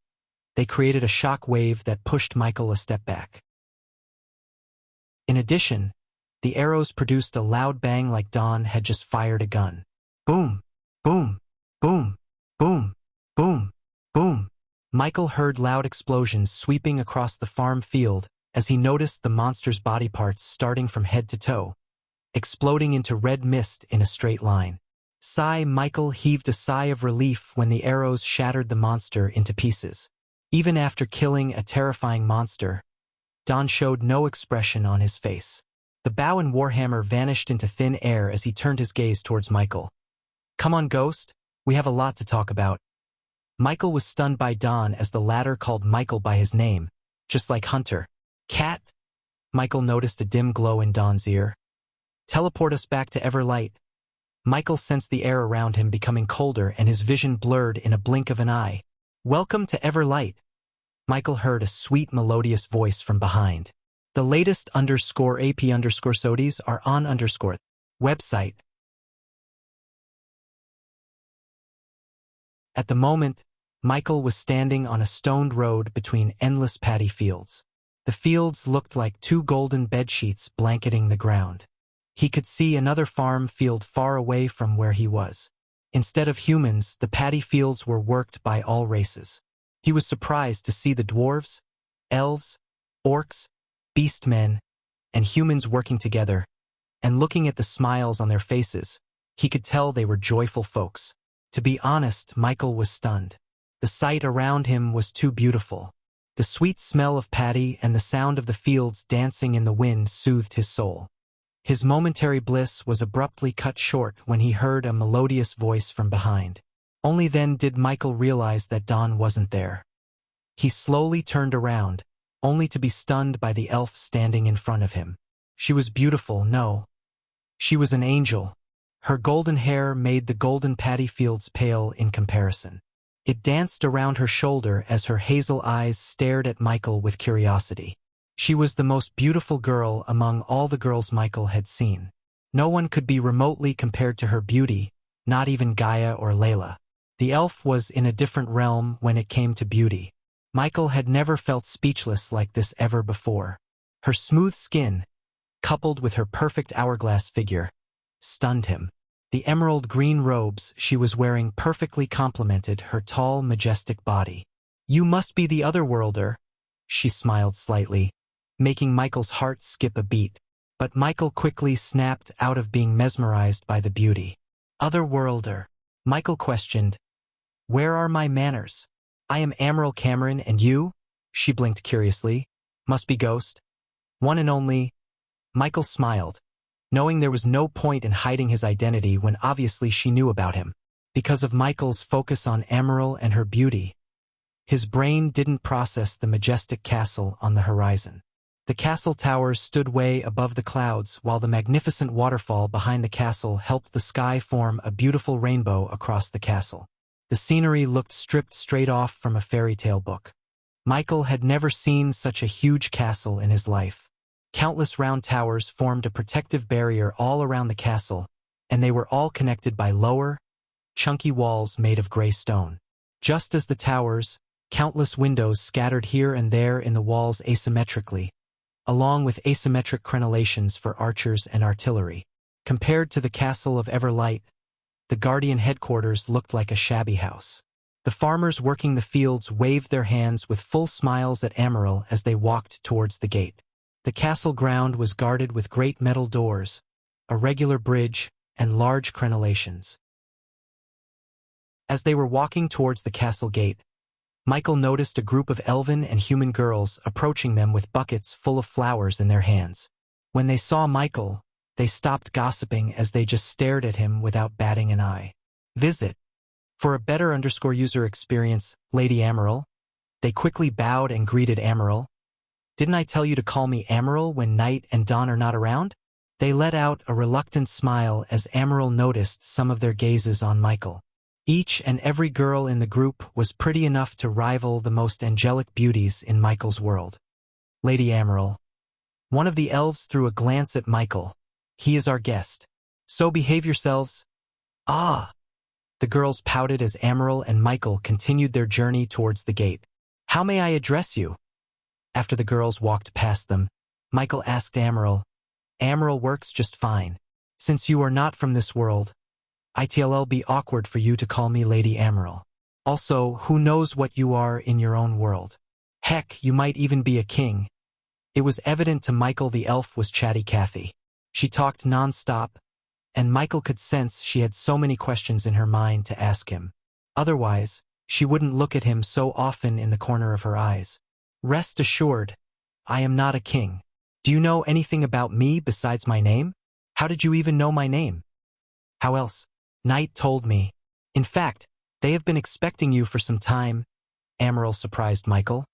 they created a shock wave that pushed Michael a step back. In addition, the arrows produced a loud bang like Dawn had just fired a gun. Boom, boom, boom, boom, boom, boom. Michael heard loud explosions sweeping across the farm field as he noticed the monster's body parts starting from head to toe, exploding into red mist in a straight line. Michael heaved a sigh of relief when the arrows shattered the monster into pieces. Even after killing a terrifying monster, Dawn showed no expression on his face. The bow and warhammer vanished into thin air as he turned his gaze towards Michael. Come on, Ghost, we have a lot to talk about. Michael was stunned by Dawn as the latter called Michael by his name, just like Hunter. Cat? Michael noticed a dim glow in Dawn's ear. Teleport us back to Everlight. Michael sensed the air around him becoming colder and his vision blurred in a blink of an eye. Welcome to Everlight. Michael heard a sweet melodious voice from behind. The latest _AP_SODIes are on website. At the moment, Michael was standing on a stoned road between endless paddy fields. The fields looked like two golden bedsheets blanketing the ground. He could see another farm field far away from where he was. Instead of humans, the paddy fields were worked by all races. He was surprised to see the dwarves, elves, orcs, beastmen, and humans working together, and looking at the smiles on their faces, he could tell they were joyful folks. To be honest, Michael was stunned. The sight around him was too beautiful. The sweet smell of paddy and the sound of the fields dancing in the wind soothed his soul. His momentary bliss was abruptly cut short when he heard a melodious voice from behind. Only then did Michael realize that Dawn wasn't there. He slowly turned around, only to be stunned by the elf standing in front of him. She was beautiful, no. She was an angel. Her golden hair made the golden paddy fields pale in comparison. It danced around her shoulder as her hazel eyes stared at Michael with curiosity. She was the most beautiful girl among all the girls Michael had seen. No one could be remotely compared to her beauty, not even Gaia or Layla. The elf was in a different realm when it came to beauty. Michael had never felt speechless like this ever before. Her smooth skin, coupled with her perfect hourglass figure, stunned him. The emerald green robes she was wearing perfectly complemented her tall, majestic body. You must be the Otherworlder, she smiled slightly, making Michael's heart skip a beat. But Michael quickly snapped out of being mesmerized by the beauty. Otherworlder, Michael questioned. Where are my manners? I am Amaryl Cameron, and you? She blinked curiously. Must be Ghost. One and only. Michael smiled, knowing there was no point in hiding his identity when obviously she knew about him. Because of Michael's focus on Amaryl and her beauty, his brain didn't process the majestic castle on the horizon. The castle towers stood way above the clouds while the magnificent waterfall behind the castle helped the sky form a beautiful rainbow across the castle. The scenery looked stripped straight off from a fairy tale book. Michael had never seen such a huge castle in his life. Countless round towers formed a protective barrier all around the castle, and they were all connected by lower, chunky walls made of gray stone. Just as the towers, countless windows scattered here and there in the walls asymmetrically, along with asymmetric crenellations for archers and artillery. Compared to the castle of Everlight, the Guardian headquarters looked like a shabby house. The farmers working the fields waved their hands with full smiles at Amaryl as they walked towards the gate. The castle ground was guarded with great metal doors, a regular bridge, and large crenellations. As they were walking towards the castle gate, Michael noticed a group of elven and human girls approaching them with buckets full of flowers in their hands. When they saw Michael, they stopped gossiping as they just stared at him without batting an eye. Visit. For a better _user experience, Lady Amaryl. They quickly bowed and greeted Amaryl. Didn't I tell you to call me Amaryl when Night and Dawn are not around? They let out a reluctant smile as Amaryl noticed some of their gazes on Michael. Each and every girl in the group was pretty enough to rival the most angelic beauties in Michael's world. Lady Amaryl, One of the elves threw a glance at Michael. He is our guest. So behave yourselves. Ah! The girls pouted as Amaral and Michael continued their journey towards the gate. How may I address you? After the girls walked past them, Michael asked Amaral. Amaral works just fine. Since you are not from this world, it'll be awkward for you to call me Lady Amaral. Also, who knows what you are in your own world? Heck, you might even be a king. It was evident to Michael the elf was chatty Cathy. She talked non-stop, and Michael could sense she had so many questions in her mind to ask him. Otherwise, she wouldn't look at him so often in the corner of her eyes. Rest assured, I am not a king. Do you know anything about me besides my name? How did you even know my name? How else? Knight told me. In fact, they have been expecting you for some time. Amaral surprised Michael.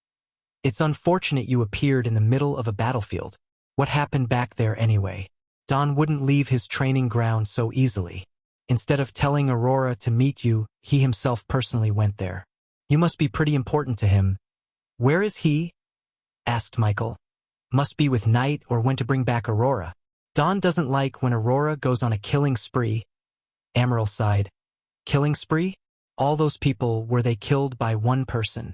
It's unfortunate you appeared in the middle of a battlefield. What happened back there anyway? Don wouldn't leave his training ground so easily. Instead of telling Aurora to meet you, he himself personally went there. You must be pretty important to him. Where is he? Asked Michael. Must be with Knight or went to bring back Aurora. Don doesn't like when Aurora goes on a killing spree. Amaral sighed. Killing spree? All those people, were they killed by one person?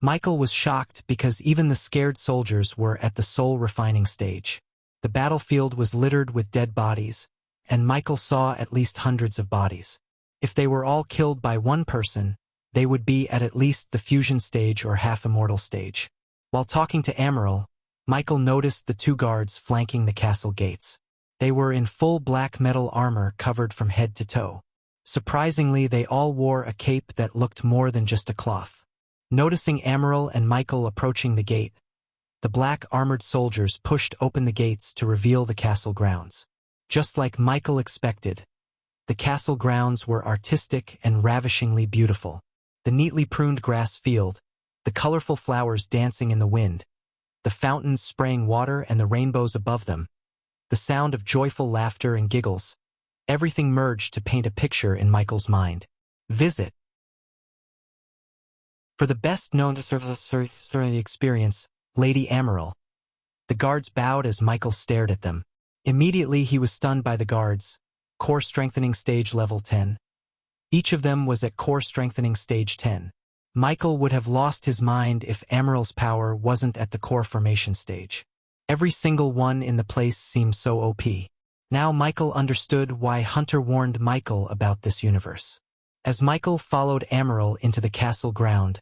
Michael was shocked because even the scared soldiers were at the soul refining stage. The battlefield was littered with dead bodies, and Michael saw at least hundreds of bodies. If they were all killed by one person, they would be at least the fusion stage or half-immortal stage. While talking to Amaral, Michael noticed the two guards flanking the castle gates. They were in full black metal armor covered from head to toe. Surprisingly, they all wore a cape that looked more than just a cloth. Noticing Amaral and Michael approaching the gate, the black armored soldiers pushed open the gates to reveal the castle grounds. Just like Michael expected, the castle grounds were artistic and ravishingly beautiful. The neatly pruned grass field, the colorful flowers dancing in the wind, the fountains spraying water and the rainbows above them, the sound of joyful laughter and giggles, everything merged to paint a picture in Michael's mind. Visit. For the best-known experience, Lady Amaral. The guards bowed as Michael stared at them. Immediately he was stunned by the guards. Core Strengthening Stage Level 10. Each of them was at Core Strengthening Stage 10. Michael would have lost his mind if Amaral's power wasn't at the Core Formation stage. Every single one in the place seemed so OP. Now Michael understood why Hunter warned Michael about this universe. As Michael followed Amaral into the castle ground,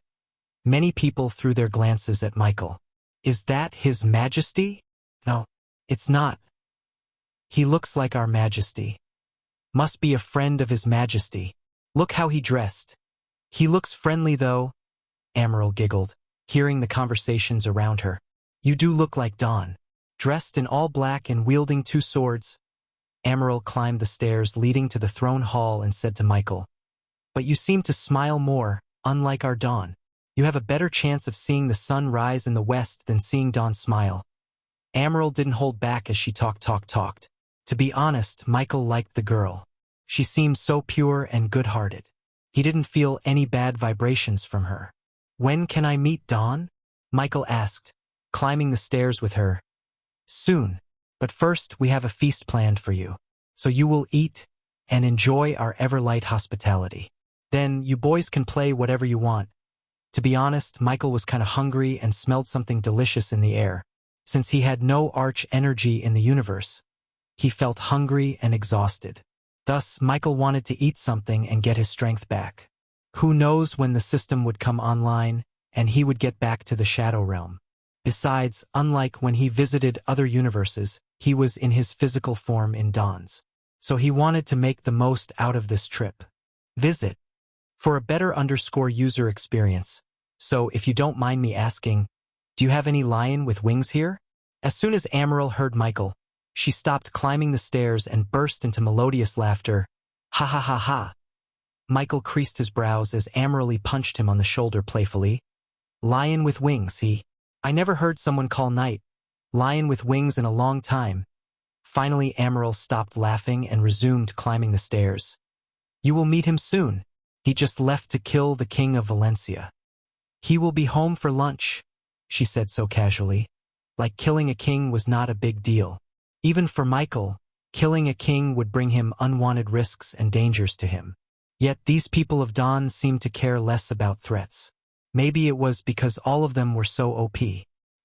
many people threw their glances at Michael. Is that His Majesty? No, it's not. He looks like our Majesty. Must be a friend of His Majesty. Look how he dressed. He looks friendly though. Amaral giggled, hearing the conversations around her. You do look like Dawn. Dressed in all black and wielding two swords. Amaral climbed the stairs leading to the throne hall and said to Michael, but you seem to smile more, unlike our Dawn. You have a better chance of seeing the sun rise in the west than seeing Dawn smile. Amaral didn't hold back as she talked. To be honest, Michael liked the girl. She seemed so pure and good-hearted. He didn't feel any bad vibrations from her. When can I meet Dawn? Michael asked, climbing the stairs with her. Soon, but first we have a feast planned for you. So you will eat and enjoy our ever-light hospitality. Then you boys can play whatever you want. To be honest, Michael was kind of hungry and smelled something delicious in the air. Since he had no arch energy in the universe, he felt hungry and exhausted. Thus, Michael wanted to eat something and get his strength back. Who knows when the system would come online and he would get back to the Shadow Realm. Besides, unlike when he visited other universes, he was in his physical form in Dawn's. So he wanted to make the most out of this trip. Visit. For a better user experience. So, if you don't mind me asking, do you have any lion with wings here? As soon as Amaral heard Michael, she stopped climbing the stairs and burst into melodious laughter. Ha ha ha ha. Michael creased his brows as Amaral punched him on the shoulder playfully. Lion with wings, I never heard someone call Knight lion with wings in a long time. Finally, Amaral stopped laughing and resumed climbing the stairs. You will meet him soon. He just left to kill the king of Valencia. He will be home for lunch, she said so casually. like killing a king was not a big deal. Even for Michael, killing a king would bring him unwanted risks and dangers to him. Yet these people of Dawn seemed to care less about threats. Maybe it was because all of them were so OP.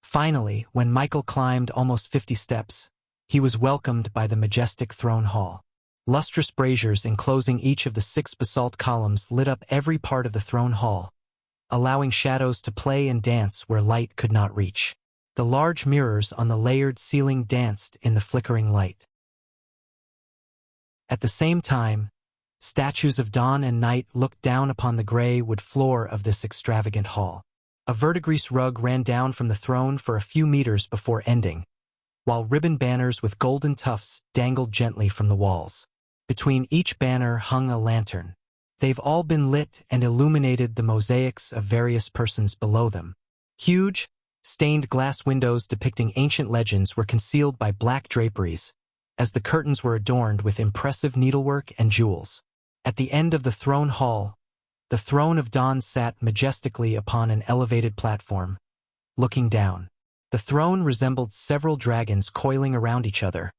Finally, when Michael climbed almost 50 steps, he was welcomed by the majestic throne hall. Lustrous braziers enclosing each of the 6 basalt columns lit up every part of the throne hall, allowing shadows to play and dance where light could not reach. The large mirrors on the layered ceiling danced in the flickering light. At the same time, statues of dawn and night looked down upon the gray wood floor of this extravagant hall. A verdigris rug ran down from the throne for a few meters before ending, while ribbon banners with golden tufts dangled gently from the walls. Between each banner hung a lantern. They've all been lit and illuminated the mosaics of various persons below them. Huge, stained glass windows depicting ancient legends were concealed by black draperies, as the curtains were adorned with impressive needlework and jewels. At the end of the throne hall, the throne of dawn sat majestically upon an elevated platform, looking down. The throne resembled several dragons coiling around each other,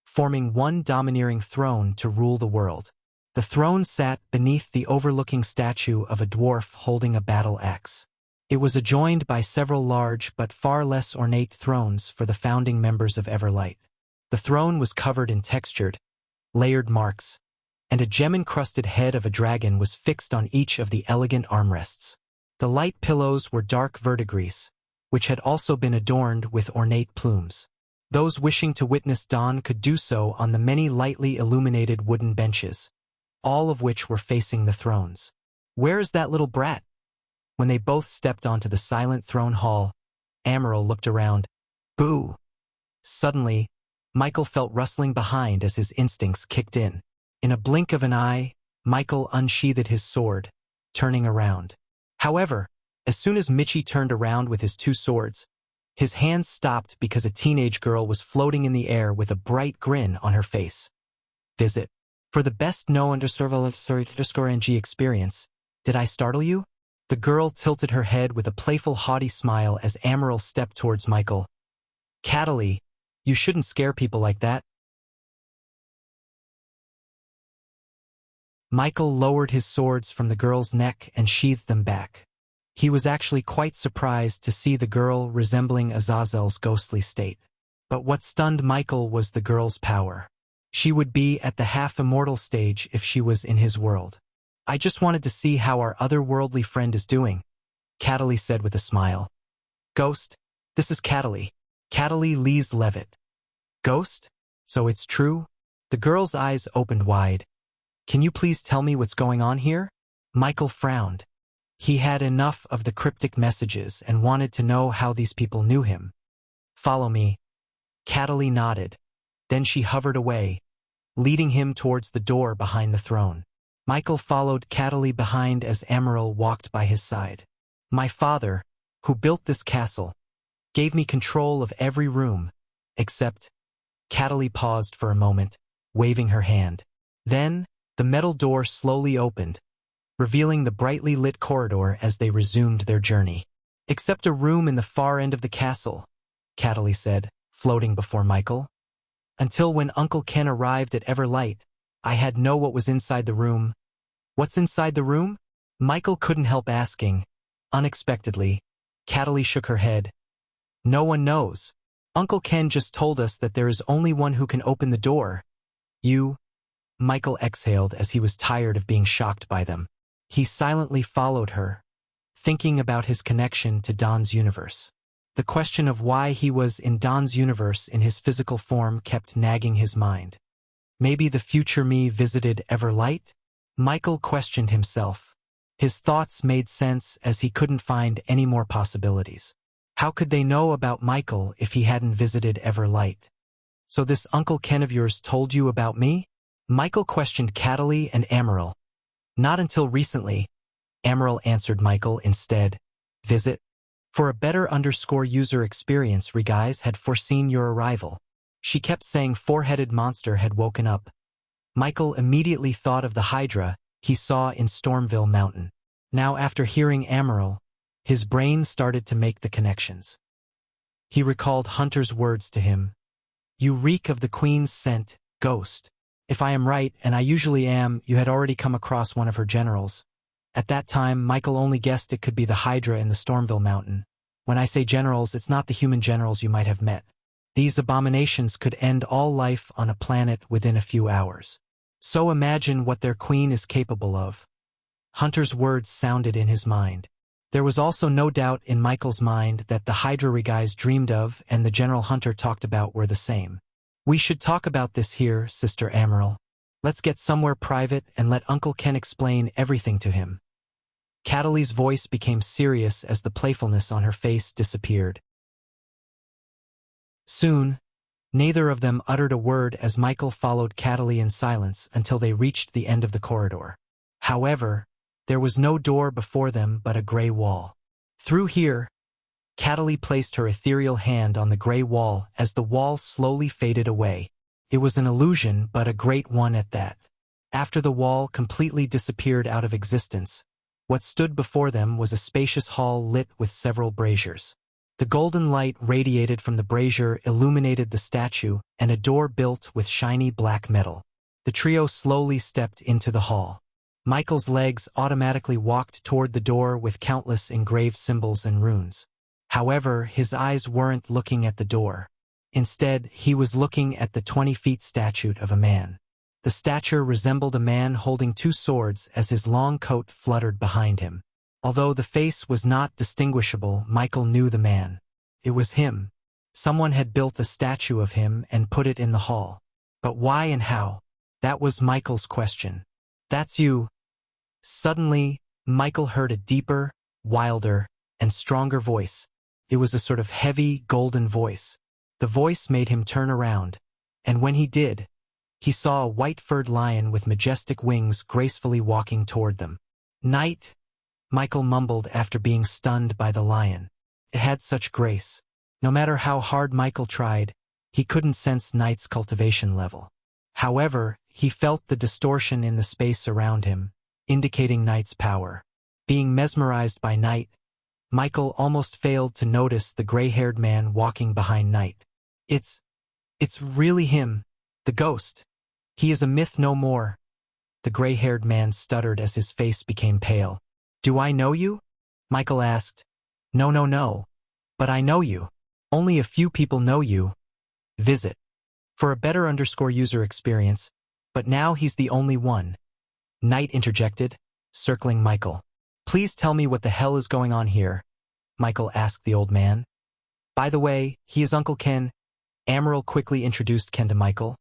forming one domineering throne to rule the world. The throne sat beneath the overlooking statue of a dwarf holding a battle axe. It was adjoined by several large but far less ornate thrones for the founding members of Everlight. The throne was covered in textured, layered marks, and a gem-encrusted head of a dragon was fixed on each of the elegant armrests. The light pillows were dark verdigris, which had also been adorned with ornate plumes. Those wishing to witness dawn could do so on the many lightly illuminated wooden benches, all of which were facing the thrones. "Where is that little brat?" When they both stepped onto the silent throne hall, Amaral looked around. Boo! Suddenly, Michael felt rustling behind as his instincts kicked in. In a blink of an eye, Michael unsheathed his sword, turning around. However, as soon as Michi turned around with his 2 swords, his hands stopped because a teenage girl was floating in the air with a bright grin on her face. Visit. For the best no_NG experience, did I startle you? The girl tilted her head with a playful haughty smile as Amaral stepped towards Michael. Cataly, you shouldn't scare people like that. Michael lowered his swords from the girl's neck and sheathed them back. He was actually quite surprised to see the girl resembling Azazel's ghostly state. But what stunned Michael was the girl's power. She would be at the half-immortal stage if she was in his world. "I just wanted to see how our otherworldly friend is doing," Cataly said with a smile. "Ghost, this is Cataly. Cataly Lees Levitt." "Ghost? So it's true?" The girl's eyes opened wide. "Can you please tell me what's going on here?" Michael frowned. He had enough of the cryptic messages and wanted to know how these people knew him. "Follow me." Cataly nodded. Then she hovered away, leading him towards the door behind the throne. Michael followed Cataly behind as Amaral walked by his side. "My father, who built this castle, gave me control of every room, except—" Cataly paused for a moment, waving her hand. Then, the metal door slowly opened, revealing the brightly lit corridor as they resumed their journey. "Except a room in the far end of the castle," Cataly said, floating before Michael. "Until when Uncle Ken arrived at Everlight, I had know what was inside the room." "What's inside the room?" Michael couldn't help asking. Unexpectedly, Cataly shook her head. "No one knows. Uncle Ken just told us that there is only one who can open the door. You." Michael exhaled as he was tired of being shocked by them. He silently followed her, thinking about his connection to Don's universe. The question of why he was in Don's universe in his physical form kept nagging his mind. Maybe the future me visited Everlight? Michael questioned himself. His thoughts made sense as he couldn't find any more possibilities. How could they know about Michael if he hadn't visited Everlight? "So this Uncle Ken of yours told you about me?" Michael questioned Cataly and Amaral. "Not until recently," Amaral answered Michael instead. "Visit. For a better user experience, Regis had foreseen your arrival." She kept saying four-headed monster had woken up. Michael immediately thought of the Hydra he saw in Stormville Mountain. Now after hearing Amaral, his brain started to make the connections. He recalled Hunter's words to him. "You reek of the Queen's scent, Ghost. If I am right, and I usually am, you had already come across one of her generals." At that time, Michael only guessed it could be the Hydra in the Stormville Mountain. When I say generals, it's not the human generals you might have met. These abominations could end all life on a planet within a few hours. So imagine what their queen is capable of. Hunter's words sounded in his mind. There was also no doubt in Michael's mind that the Hydra guys dreamed of and the General Hunter talked about were the same. "We should talk about this here, Sister Amaral. Let's get somewhere private and let Uncle Ken explain everything to him." Cataly's voice became serious as the playfulness on her face disappeared. Soon, neither of them uttered a word as Michael followed Cataly in silence until they reached the end of the corridor. However, there was no door before them but a gray wall. Through here, Cataly placed her ethereal hand on the gray wall as the wall slowly faded away. It was an illusion, but a great one at that. After the wall completely disappeared out of existence, what stood before them was a spacious hall lit with several braziers. The golden light radiated from the brazier illuminated the statue and a door built with shiny black metal. The trio slowly stepped into the hall. Michael's legs automatically walked toward the door with countless engraved symbols and runes. However, his eyes weren't looking at the door. Instead, he was looking at the 20-feet statue of a man. The stature resembled a man holding two swords as his long coat fluttered behind him. Although the face was not distinguishable, Michael knew the man. It was him. Someone had built a statue of him and put it in the hall. But why and how? That was Michael's question. "That's you." Suddenly, Michael heard a deeper, wilder, and stronger voice. It was a sort of heavy, golden voice. The voice made him turn around, and when he did, he saw a white-furred lion with majestic wings gracefully walking toward them. "Knight," Michael mumbled after being stunned by the lion. It had such grace. No matter how hard Michael tried, he couldn't sense Knight's cultivation level. However, he felt the distortion in the space around him, indicating Knight's power. Being mesmerized by Knight, Michael almost failed to notice the gray-haired man walking behind Knight. It's really him, the ghost. He is a myth no more." The gray-haired man stuttered as his face became pale. "Do I know you?" Michael asked. No. But I know you. Only a few people know you. Visit. For a better user experience, but now he's the only one." Knight interjected, circling Michael. "Please tell me what the hell is going on here," Michael asked the old man. "By the way, he is Uncle Ken." Amaral quickly introduced Ken to Michael.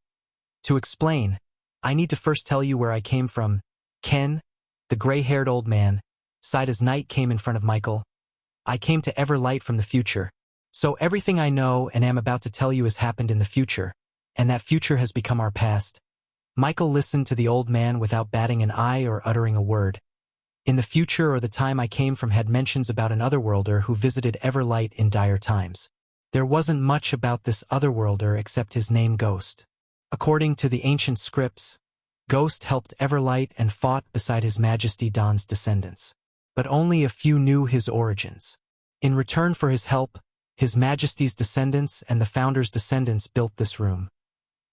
"To explain, I need to first tell you where I came from." Ken, the gray-haired old man, sighed as Knight came in front of Michael. "I came to Everlight from the future. So everything I know and am about to tell you has happened in the future, and that future has become our past." Michael listened to the old man without batting an eye or uttering a word. In the future or the time I came from had mentions about an otherworlder who visited Everlight in dire times. There wasn't much about this otherworlder except his name Ghost. According to the ancient scripts, Ghost helped Everlight and fought beside His Majesty Don's descendants. But only a few knew his origins. In return for his help, His Majesty's descendants and the Founder's descendants built this room.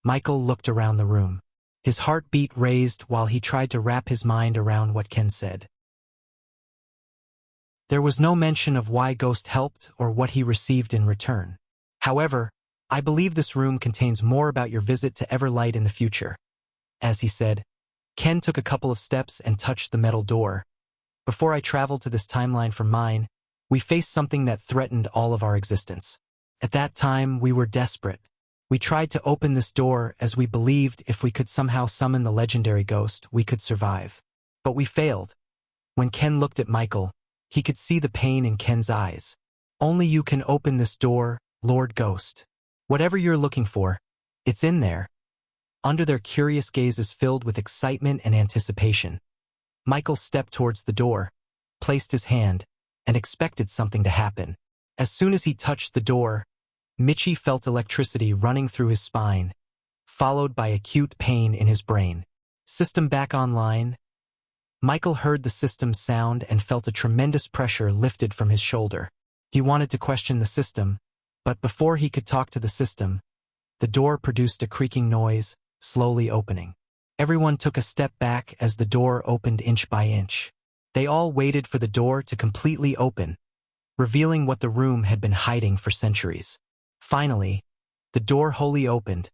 Michael looked around the room. His heartbeat raised while he tried to wrap his mind around what Ken said. There was no mention of why Ghost helped or what he received in return. However, I believe this room contains more about your visit to Everlight in the future. As he said, Ken took a couple of steps and touched the metal door. Before I traveled to this timeline from mine, we faced something that threatened all of our existence. At that time, we were desperate. We tried to open this door as we believed if we could somehow summon the legendary ghost, we could survive. But we failed. When Ken looked at Michael, he could see the pain in Ken's eyes. Only you can open this door, Lord Ghost. Whatever you're looking for, it's in there. Under their curious gazes filled with excitement and anticipation, Michael stepped towards the door, placed his hand, and expected something to happen. As soon as he touched the door, Mitchie felt electricity running through his spine, followed by acute pain in his brain. System back online. Michael heard the system's sound and felt a tremendous pressure lifted from his shoulder. He wanted to question the system, But before he could talk to the system, the door produced a creaking noise, slowly opening. Everyone took a step back as the door opened inch by inch. They all waited for the door to completely open, revealing what the room had been hiding for centuries. Finally, the door wholly opened,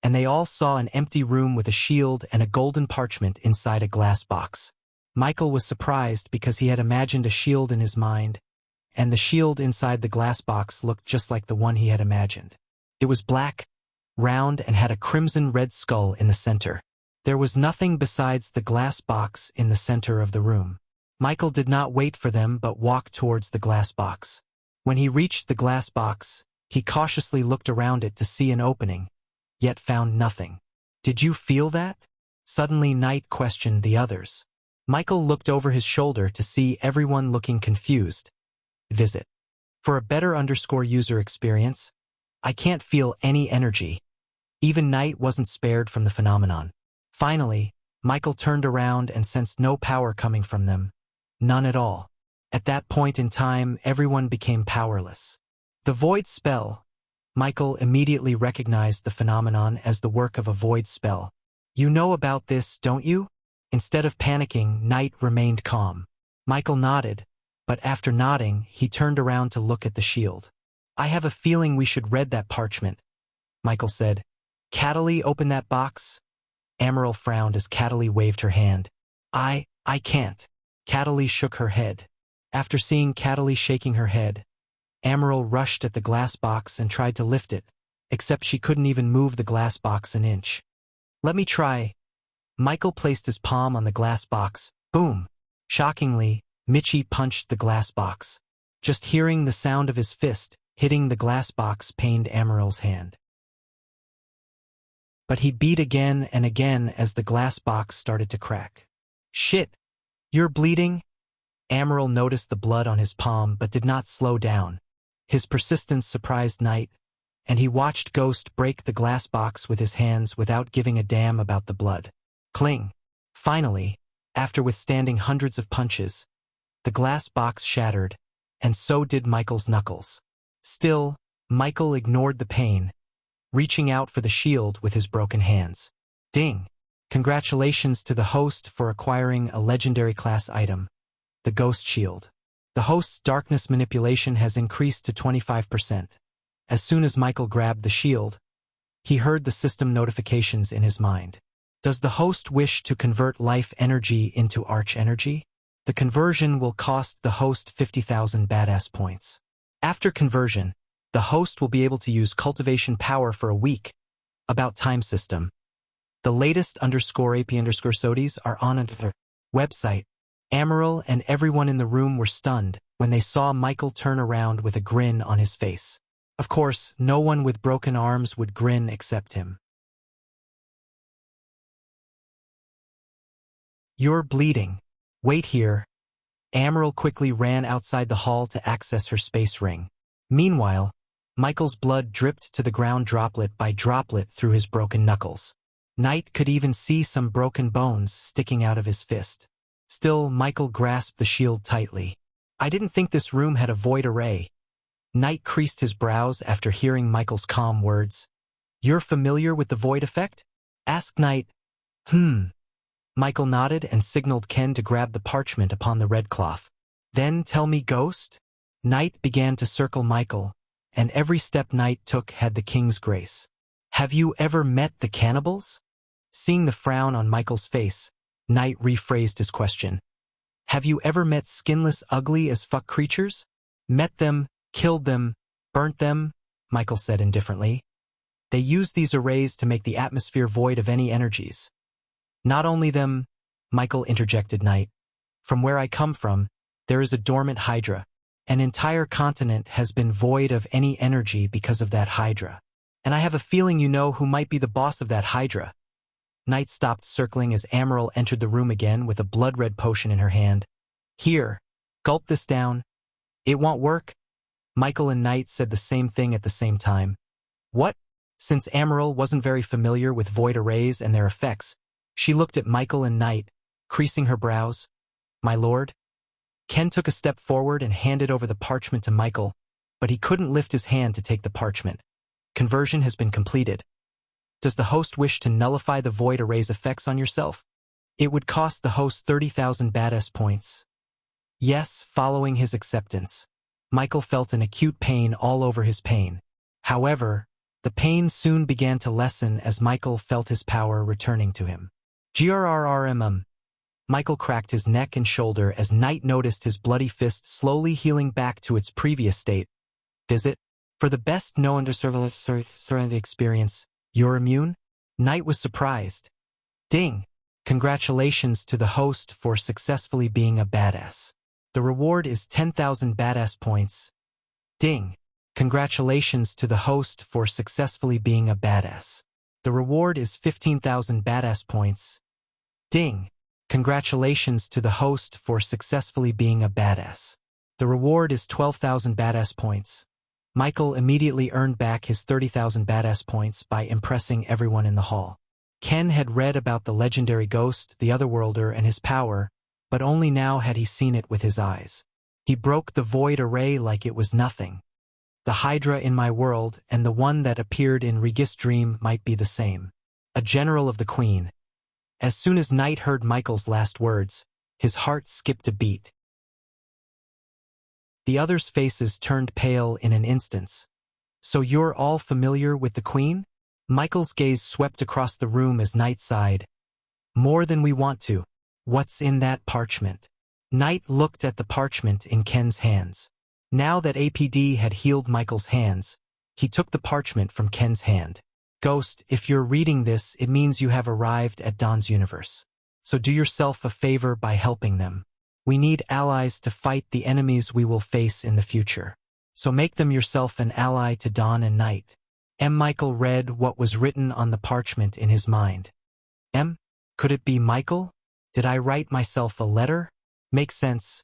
and they all saw an empty room with a shield and a golden parchment inside a glass box. Michael was surprised because he had imagined a shield in his mind, and the shield inside the glass box looked just like the one he had imagined. It was black, round, and had a crimson-red skull in the center. There was nothing besides the glass box in the center of the room. Michael did not wait for them but walked towards the glass box. When he reached the glass box, he cautiously looked around it to see an opening, yet found nothing. "Did you feel that?" Suddenly Knight questioned the others. Michael looked over his shoulder to see everyone looking confused. Visit. For a better user experience, I can't feel any energy. Even Knight wasn't spared from the phenomenon. Finally, Michael turned around and sensed no power coming from them. None at all. At that point in time, everyone became powerless. The void spell. Michael immediately recognized the phenomenon as the work of a void spell. "You know about this, don't you?" Instead of panicking, Knight remained calm. Michael nodded, but after nodding, he turned around to look at the shield. "I have a feeling we should read that parchment," Michael said. "Catelli, open that box." Amaryl frowned as Catelli waved her hand. I can't." Catelli shook her head. After seeing Catelli shaking her head, Amaryl rushed at the glass box and tried to lift it, except she couldn't even move the glass box an inch. "Let me try." Michael placed his palm on the glass box. Boom! Shockingly, Mitchie punched the glass box. Just hearing the sound of his fist hitting the glass box pained Amaryl's hand. But he beat again and again as the glass box started to crack. "Shit! You're bleeding?" Amaryl noticed the blood on his palm but did not slow down. His persistence surprised Knight, and he watched Ghost break the glass box with his hands without giving a damn about the blood. Cling! Finally, after withstanding hundreds of punches, the glass box shattered, and so did Michael's knuckles. Still, Michael ignored the pain, reaching out for the shield with his broken hands. Ding! Congratulations to the host for acquiring a legendary class item, the Ghost Shield. The host's darkness manipulation has increased to 25%. As soon as Michael grabbed the shield, he heard the system notifications in his mind. Does the host wish to convert life energy into arch energy? The conversion will cost the host 50,000 badass points. After conversion, the host will be able to use cultivation power for a week. About time system. The latest _AP_SODIes are on their website. Amaryl and everyone in the room were stunned when they saw Michael turn around with a grin on his face. Of course, no one with broken arms would grin except him. "You're bleeding. Wait here." Amaryl quickly ran outside the hall to access her space ring. Meanwhile, Michael's blood dripped to the ground droplet by droplet through his broken knuckles. Knight could even see some broken bones sticking out of his fist. Still, Michael grasped the shield tightly. "I didn't think this room had a void array." Knight creased his brows after hearing Michael's calm words. "You're familiar with the void effect?" asked Knight. Michael nodded and signaled Ken to grab the parchment upon the red cloth. "Then tell me, Ghost?" Knight began to circle Michael, and every step Knight took had the king's grace. "Have you ever met the cannibals?" Seeing the frown on Michael's face, Knight rephrased his question. "Have you ever met skinless, ugly as fuck creatures?" "Met them, killed them, burnt them," Michael said indifferently. "They use these arrays to make the atmosphere void of any energies." "Not only them," Michael interjected Knight. "From where I come from, there is a dormant hydra. An entire continent has been void of any energy because of that hydra. And I have a feeling you know who might be the boss of that hydra." Knight stopped circling as Amaryl entered the room again with a blood-red potion in her hand. "Here, gulp this down." "It won't work." Michael and Knight said the same thing at the same time. "What?" Since Amaryl wasn't very familiar with void arrays and their effects, she looked at Michael and Knight, creasing her brows. "My lord?" Ken took a step forward and handed over the parchment to Michael. but he couldn't lift his hand to take the parchment. Conversion has been completed. Does the host wish to nullify the void erase effects on yourself? It would cost the host 30,000 badass points. Yes, following his acceptance. Michael felt an acute pain all over his pain. However, the pain soon began to lessen as Michael felt his power returning to him. Grrrmm. Michael cracked his neck and shoulder as Knight noticed his bloody fist slowly healing back to its previous state. Visit. For the best known to survive experience, you're immune? Knight was surprised. Ding! Congratulations to the host for successfully being a badass. The reward is 10,000 badass points. Ding! Congratulations to the host for successfully being a badass. The reward is 15,000 badass points. Ding! Congratulations to the host for successfully being a badass. The reward is 12,000 badass points. Michael immediately earned back his 30,000 badass points by impressing everyone in the hall. Ken had read about the legendary ghost, the Otherworlder, and his power, but only now had he seen it with his eyes. He broke the void array like it was nothing. The Hydra in my world and the one that appeared in Regis' dream might be the same. A general of the Queen. As soon as Knight heard Michael's last words, his heart skipped a beat. The others' faces turned pale in an instant. So you're all familiar with the Queen? Michael's gaze swept across the room as Knight sighed. More than we want to. What's in that parchment? Knight looked at the parchment in Ken's hands. Now that APD had healed Michael's hands, he took the parchment from Ken's hand. Ghost, if you're reading this, it means you have arrived at Dawn's universe. So do yourself a favor by helping them. We need allies to fight the enemies we will face in the future. So make them yourself an ally to Dawn and Knight. Michael read what was written on the parchment in his mind. Could it be Michael? Did I write myself a letter? Makes sense.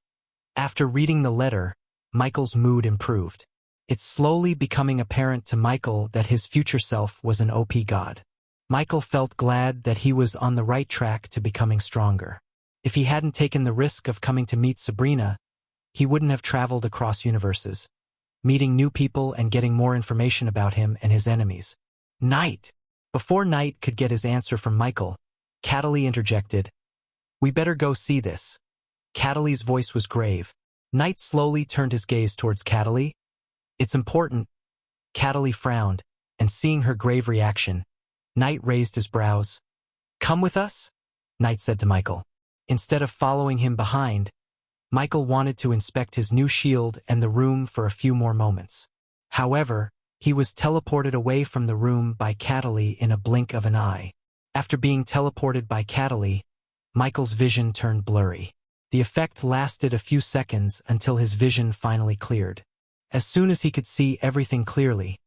After reading the letter, Michael's mood improved. It's slowly becoming apparent to Michael that his future self was an OP god. Michael felt glad that he was on the right track to becoming stronger. If he hadn't taken the risk of coming to meet Sabrina, he wouldn't have traveled across universes, meeting new people and getting more information about him and his enemies. Knight! Before Knight could get his answer from Michael, Cataly interjected. We better go see this. Cataly's voice was grave. Knight slowly turned his gaze towards Cataly. It's important. Cataly frowned, and seeing her grave reaction, Knight raised his brows. Come with us? Knight said to Michael. Instead of following him behind, Michael wanted to inspect his new shield and the room for a few more moments. However, he was teleported away from the room by Cataly in a blink of an eye. After being teleported by Cataly, Michael's vision turned blurry. The effect lasted a few seconds until his vision finally cleared. As soon as he could see everything clearly,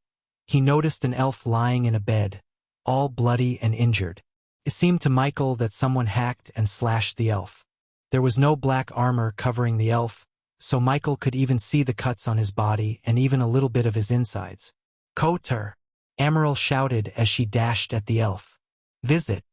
he noticed an elf lying in a bed, all bloody and injured. It seemed to Michael that someone hacked and slashed the elf. There was no black armor covering the elf, so Michael could even see the cuts on his body and even a little bit of his insides. Koter! Amaryl shouted as she dashed at the elf. Visit!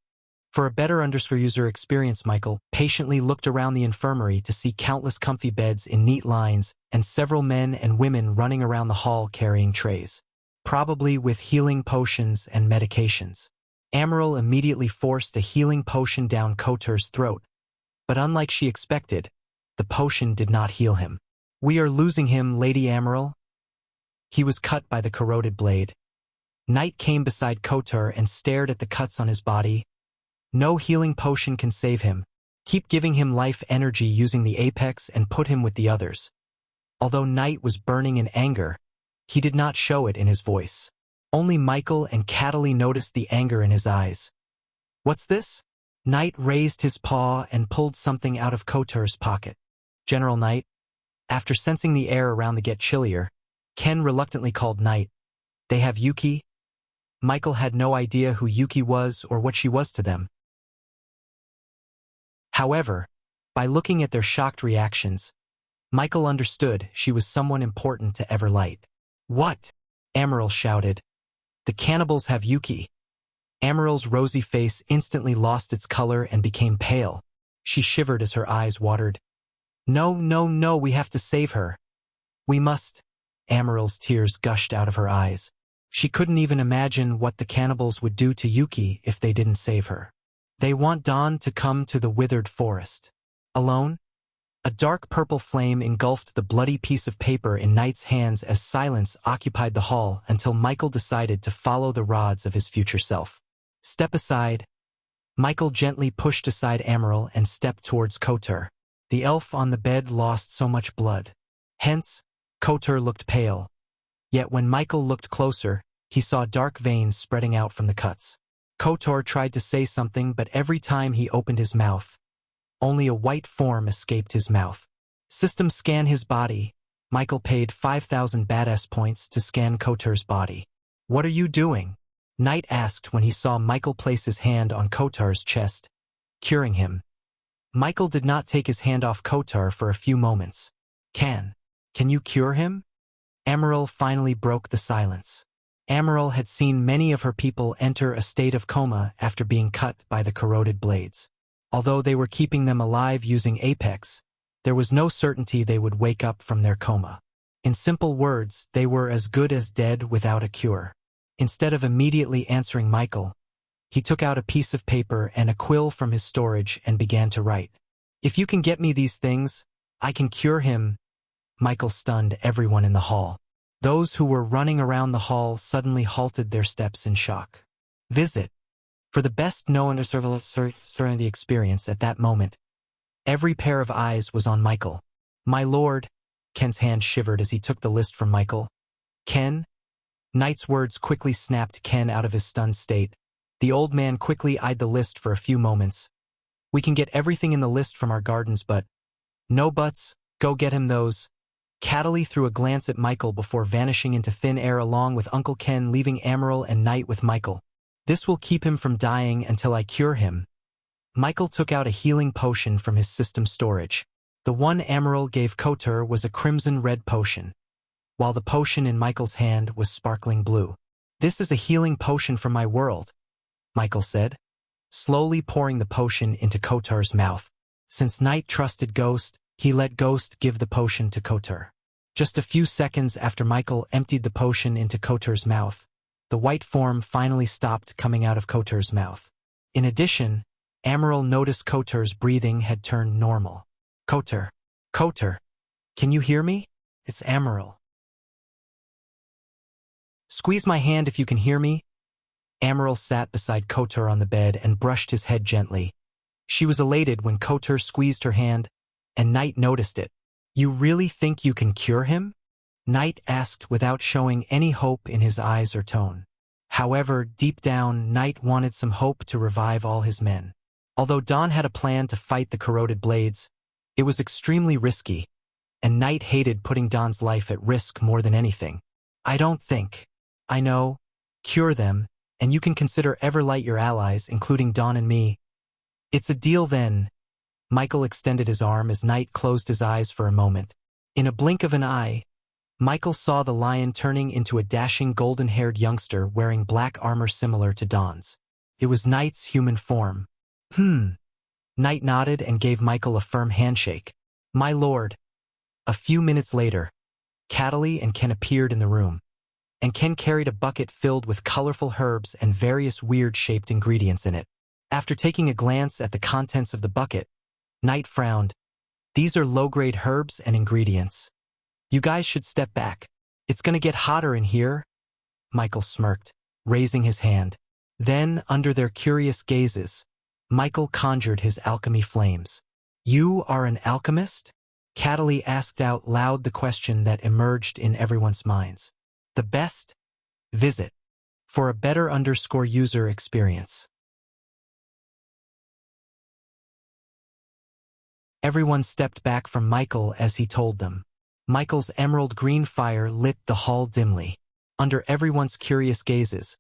For a better user experience, Michael patiently looked around the infirmary to see countless comfy beds in neat lines and several men and women running around the hall carrying trays, probably with healing potions and medications. Amaryl immediately forced a healing potion down Koter's throat, but unlike she expected, the potion did not heal him. We are losing him, Lady Amaryl. He was cut by the corroded blade. Knight came beside Koter and stared at the cuts on his body. No healing potion can save him. Keep giving him life energy using the apex and put him with the others. Although Knight was burning in anger, he did not show it in his voice. Only Michael and Cataly noticed the anger in his eyes. What's this? Knight raised his paw and pulled something out of Koter's pocket. General Knight. After sensing the air around the get chillier, Ken reluctantly called Knight. They have Yuki? Michael had no idea who Yuki was or what she was to them. However, by looking at their shocked reactions, Michael understood she was someone important to Everlight. What? Amaryl shouted. The cannibals have Yuki. Amaryl's rosy face instantly lost its color and became pale. She shivered as her eyes watered. No, we have to save her. We must. Amaryl's tears gushed out of her eyes. She couldn't even imagine what the cannibals would do to Yuki if they didn't save her. They want Dawn to come to the withered forest. Alone? A dark purple flame engulfed the bloody piece of paper in Knight's hands as silence occupied the hall until Michael decided to follow the rods of his future self. Step aside. Michael gently pushed aside Amaryl and stepped towards Kotur. The elf on the bed lost so much blood. Hence, Kotur looked pale. Yet when Michael looked closer, he saw dark veins spreading out from the cuts. Kotur tried to say something, but every time he opened his mouth, only a white form escaped his mouth. System scan his body. Michael paid 5,000 badass points to scan Kotur's body. What are you doing? Knight asked when he saw Michael place his hand on Kotur's chest, curing him. Michael did not take his hand off Kotur for a few moments. Can you cure him? Amaryl finally broke the silence. Amaryl had seen many of her people enter a state of coma after being cut by the corroded blades. Although they were keeping them alive using Apex, there was no certainty they would wake up from their coma. In simple words, they were as good as dead without a cure. Instead of immediately answering Michael, he took out a piece of paper and a quill from his storage and began to write. If you can get me these things, I can cure him. Michael stunned everyone in the hall. Those who were running around the hall suddenly halted their steps in shock. Visit. For the best known serenity experience at that moment, every pair of eyes was on Michael. My lord, Ken's hand shivered as he took the list from Michael. Ken? Knight's words quickly snapped Ken out of his stunned state. The old man quickly eyed the list for a few moments. We can get everything in the list from our gardens, but... No buts, go get him those. Cataly threw a glance at Michael before vanishing into thin air along with Uncle Ken, leaving Amaryl and Knight with Michael. This will keep him from dying until I cure him. Michael took out a healing potion from his system storage. The one Amaryl gave Kotur was a crimson-red potion, while the potion in Michael's hand was sparkling blue. This is a healing potion from my world, Michael said, slowly pouring the potion into Kotur's mouth. Since Knight trusted Ghost, he let Ghost give the potion to Kotur. Just a few seconds after Michael emptied the potion into Kotur's mouth, the white form finally stopped coming out of Kotur's mouth. In addition, Amaryl noticed Kotur's breathing had turned normal. Kotur, can you hear me? It's Amaryl. Squeeze my hand if you can hear me. Amaryl sat beside Kotur on the bed and brushed his head gently. She was elated when Kotur squeezed her hand, and Knight noticed it. You really think you can cure him? Knight asked without showing any hope in his eyes or tone. However, deep down, Knight wanted some hope to revive all his men. Although Dawn had a plan to fight the corroded blades, it was extremely risky, and Knight hated putting Dawn's life at risk more than anything. I don't think. I know. Cure them, and you can consider Everlight your allies, including Dawn and me. It's a deal then. Michael extended his arm as Knight closed his eyes for a moment. In a blink of an eye, Michael saw the lion turning into a dashing golden-haired youngster wearing black armor similar to Dawn's. It was Knight's human form. Knight nodded and gave Michael a firm handshake. My lord. A few minutes later, Cataly and Ken appeared in the room, and Ken carried a bucket filled with colorful herbs and various weird-shaped ingredients in it. After taking a glance at the contents of the bucket, Knight frowned. These are low-grade herbs and ingredients. You guys should step back. It's gonna get hotter in here. Michael smirked, raising his hand. Then, under their curious gazes, Michael conjured his alchemy flames. You are an alchemist? Cataly asked out loud the question that emerged in everyone's minds. The best? Visit. For a better user experience. Everyone stepped back from Michael as he told them. Michael's emerald green fire lit the hall dimly. Under everyone's curious gazes,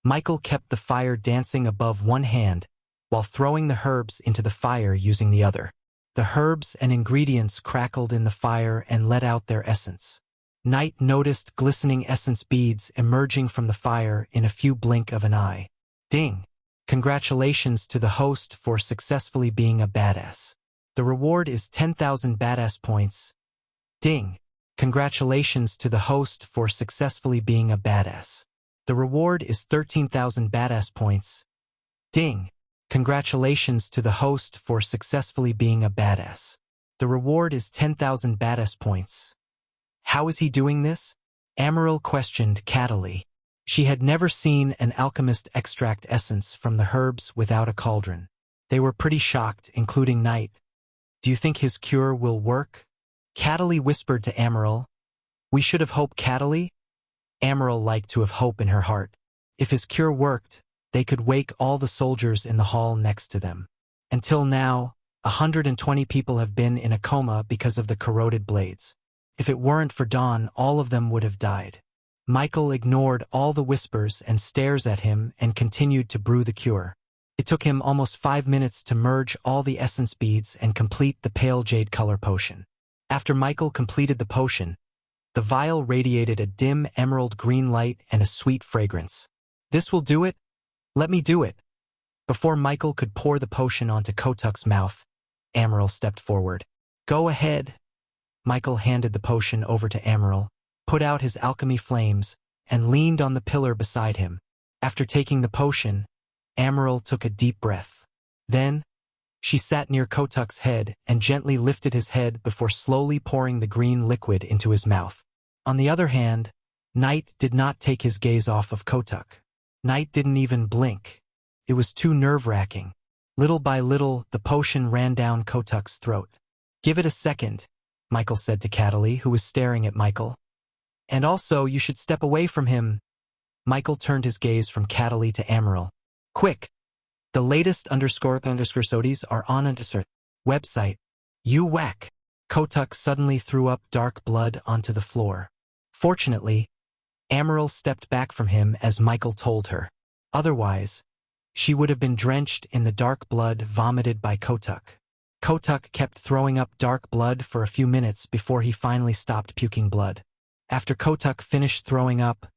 Michael kept the fire dancing above one hand, while throwing the herbs into the fire using the other. The herbs and ingredients crackled in the fire and let out their essence. Knight noticed glistening essence beads emerging from the fire in a few blink of an eye. Ding! Congratulations to the host for successfully being a badass. The reward is 10,000 badass points. Ding! Congratulations to the host for successfully being a badass. The reward is 13,000 badass points. Ding! Congratulations to the host for successfully being a badass. The reward is 10,000 badass points. How is he doing this? Amaryl questioned cattily. She had never seen an alchemist extract essence from the herbs without a cauldron. They were pretty shocked, including Knight. Do you think his cure will work? Cattily whispered to Amaryl. We should have hope, Cattily. Amaryl liked to have hope in her heart. If his cure worked, they could wake all the soldiers in the hall next to them. Until now, 120 people have been in a coma because of the corroded blades. If it weren't for Dawn, all of them would have died. Michael ignored all the whispers and stares at him and continued to brew the cure. It took him almost 5 minutes to merge all the essence beads and complete the pale jade color potion. After Michael completed the potion, the vial radiated a dim emerald green light and a sweet fragrance. This will do it? Let me do it. Before Michael could pour the potion onto Kotuk's mouth, Amaryl stepped forward. Go ahead. Michael handed the potion over to Amaryl, put out his alchemy flames, and leaned on the pillar beside him. After taking the potion, Amaryl took a deep breath. Then, she sat near Kotuk's head and gently lifted his head before slowly pouring the green liquid into his mouth. On the other hand, Knight did not take his gaze off of Kotuk. Knight didn't even blink. It was too nerve-wracking. Little by little, the potion ran down Kotuk's throat. Give it a second, Michael said to Cattily, who was staring at Michael. And also, you should step away from him. Michael turned his gaze from Cattily to Amaryl. Quick! The latest _sodies are on website. You whack! Kotuk suddenly threw up dark blood onto the floor. Fortunately, Amaryl stepped back from him as Michael told her. Otherwise, she would have been drenched in the dark blood vomited by Kotuk. Kotuk kept throwing up dark blood for a few minutes before he finally stopped puking blood. After Kotuk finished throwing up,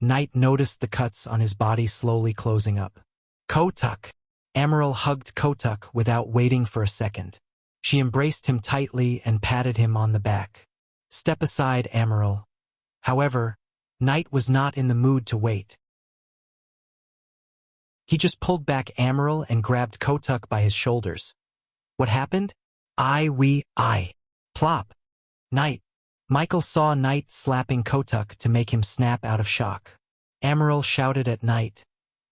Knight noticed the cuts on his body slowly closing up. Kotuk! Amaryl hugged Kotuk without waiting for a second. She embraced him tightly and patted him on the back. Step aside, Amaryl. However, Knight was not in the mood to wait. He just pulled back Amaryl and grabbed Kotuk by his shoulders. What happened? I. Plop. Knight. Michael saw Knight slapping Kotuk to make him snap out of shock. Amaryl shouted at Knight,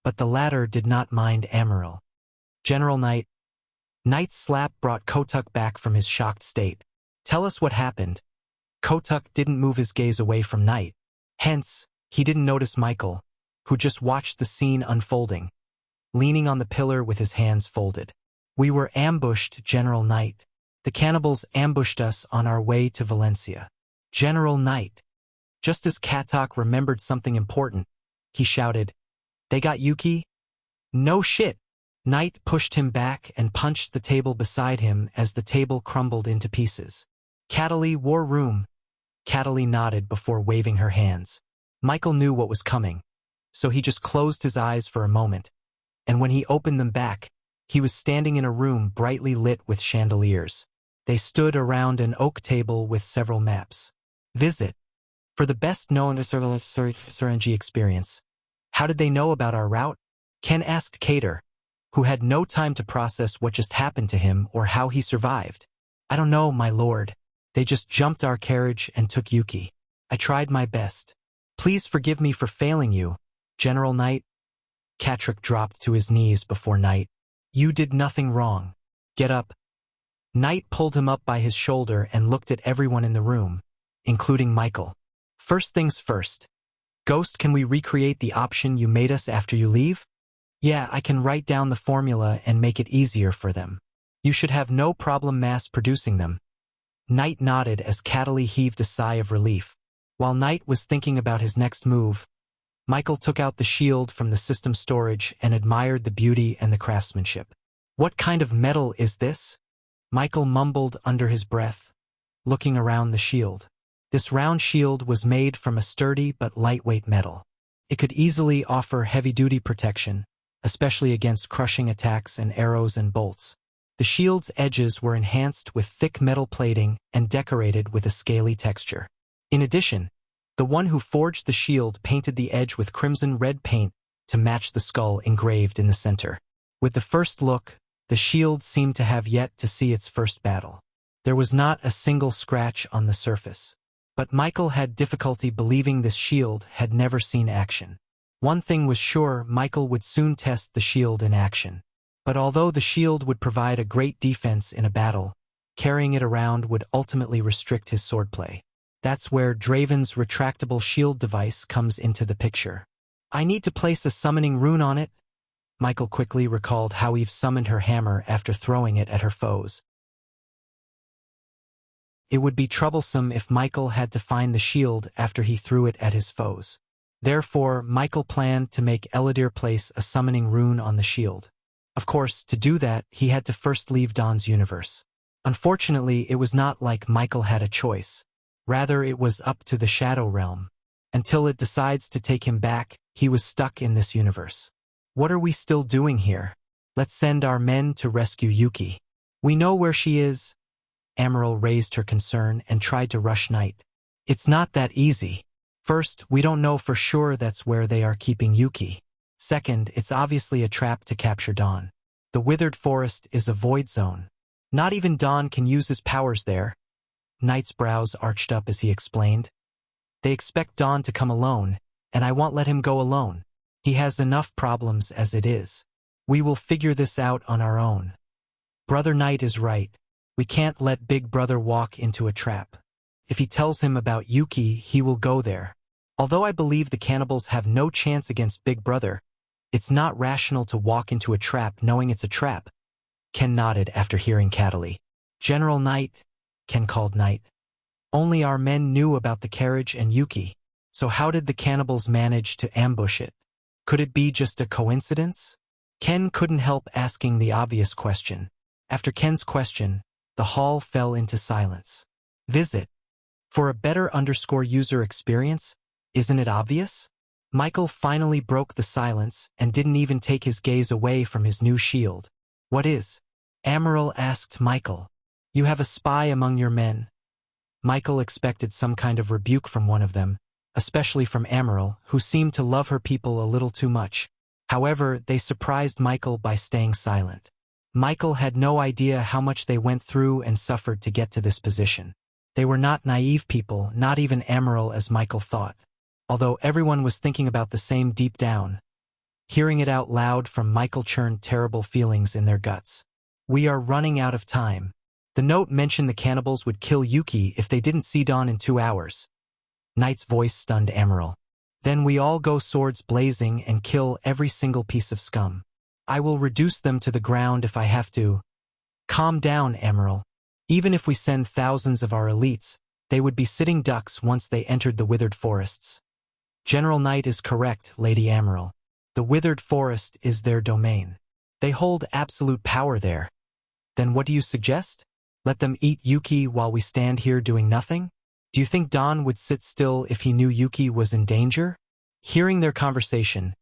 but the latter did not mind Amaryl. General Knight. Knight's slap brought Kotuk back from his shocked state. Tell us what happened. Kotuk didn't move his gaze away from Knight. Hence, he didn't notice Michael, who just watched the scene unfolding, leaning on the pillar with his hands folded. We were ambushed, General Knight. The cannibals ambushed us on our way to Valencia. General Knight. Just as Kotuk remembered something important, he shouted, They got Yuki? No shit. Knight pushed him back and punched the table beside him as the table crumbled into pieces. Cattily, war room. Cattily nodded before waving her hands. Michael knew what was coming, so he just closed his eyes for a moment, and when he opened them back, he was standing in a room brightly lit with chandeliers. They stood around an oak table with several maps. Visit. For the best-known SRNG experience. How did they know about our route? Ken asked Cater, who had no time to process what just happened to him or how he survived. I don't know, my lord. They just jumped our carriage and took Yuki. I tried my best. Please forgive me for failing you, General Knight. Catrick dropped to his knees before Knight. You did nothing wrong. Get up. Knight pulled him up by his shoulder and looked at everyone in the room, including Michael. First things first. Ghost, can we recreate the option you made us after you leave? Yeah, I can write down the formula and make it easier for them. You should have no problem mass-producing them. Knight nodded as Cattily heaved a sigh of relief. While Knight was thinking about his next move, Michael took out the shield from the system storage and admired the beauty and the craftsmanship. What kind of metal is this? Michael mumbled under his breath, looking around the shield. This round shield was made from a sturdy but lightweight metal. It could easily offer heavy-duty protection, especially against crushing attacks and arrows and bolts. The shield's edges were enhanced with thick metal plating and decorated with a scaly texture. In addition, the one who forged the shield painted the edge with crimson-red paint to match the skull engraved in the center. With the first look, the shield seemed to have yet to see its first battle. There was not a single scratch on the surface. But Michael had difficulty believing this shield had never seen action. One thing was sure, Michael would soon test the shield in action. But although the shield would provide a great defense in a battle, carrying it around would ultimately restrict his swordplay. That's where Draven's retractable shield device comes into the picture. I need to place a summoning rune on it. Michael quickly recalled how Eve summoned her hammer after throwing it at her foes. It would be troublesome if Michael had to find the shield after he threw it at his foes. Therefore, Michael planned to make Eladir place a summoning rune on the shield. Of course, to do that, he had to first leave Dawn's universe. Unfortunately, it was not like Michael had a choice. Rather, it was up to the Shadow Realm. Until it decides to take him back, he was stuck in this universe. What are we still doing here? Let's send our men to rescue Yuki. We know where she is. Amaryl raised her concern and tried to rush Knight. It's not that easy. First, we don't know for sure that's where they are keeping Yuki. Second, it's obviously a trap to capture Dawn. The Withered Forest is a void zone. Not even Dawn can use his powers there. Knight's brows arched up as he explained. They expect Dawn to come alone, and I won't let him go alone. He has enough problems as it is. We will figure this out on our own. Brother Knight is right. We can't let Big Brother walk into a trap. If he tells him about Yuki, he will go there. Although I believe the cannibals have no chance against Big Brother, it's not rational to walk into a trap knowing it's a trap. Ken nodded after hearing Cataly. General Knight, Ken called Knight. Only our men knew about the carriage and Yuki. So how did the cannibals manage to ambush it? Could it be just a coincidence? Ken couldn't help asking the obvious question. After Ken's question, the hall fell into silence. Visit. For a better user experience, isn't it obvious? Michael finally broke the silence and didn't even take his gaze away from his new shield. What is? Amaryl asked Michael. You have a spy among your men. Michael expected some kind of rebuke from one of them, especially from Amaryl, who seemed to love her people a little too much. However, they surprised Michael by staying silent. Michael had no idea how much they went through and suffered to get to this position. They were not naive people, not even Amaryl as Michael thought. Although everyone was thinking about the same deep down. Hearing it out loud from Michael churned terrible feelings in their guts. We are running out of time. The note mentioned the cannibals would kill Yuki if they didn't see Dawn in 2 hours. Knight's voice stunned Amaryl. Then we all go swords blazing and kill every single piece of scum. I will reduce them to the ground if I have to. Calm down, Amaryl. Even if we send thousands of our elites, they would be sitting ducks once they entered the withered forests. General Knight is correct, Lady Amaryl. The withered forest is their domain. They hold absolute power there. Then what do you suggest? Let them eat Yuki while we stand here doing nothing? Do you think Dawn would sit still if he knew Yuki was in danger? Hearing their conversation,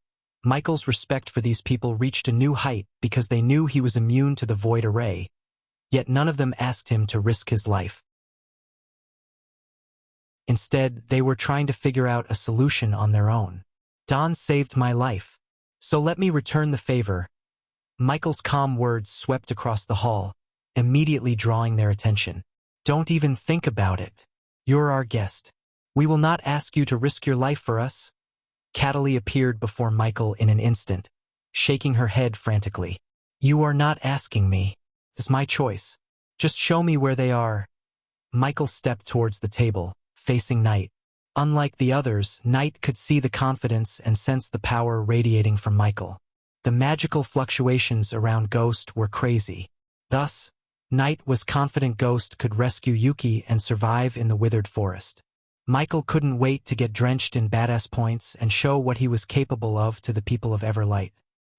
Michael's respect for these people reached a new height because they knew he was immune to the void array, yet none of them asked him to risk his life. Instead, they were trying to figure out a solution on their own. Dawn saved my life, so let me return the favor. Michael's calm words swept across the hall, immediately drawing their attention. Don't even think about it. You're our guest. We will not ask you to risk your life for us. Cataly appeared before Michael in an instant, shaking her head frantically. You are not asking me. It's my choice. Just show me where they are. Michael stepped towards the table, facing Knight. Unlike the others, Knight could see the confidence and sense the power radiating from Michael. The magical fluctuations around Ghost were crazy. Thus, Knight was confident Ghost could rescue Yuki and survive in the withered forest. Michael couldn't wait to get drenched in badass points and show what he was capable of to the people of Everlight.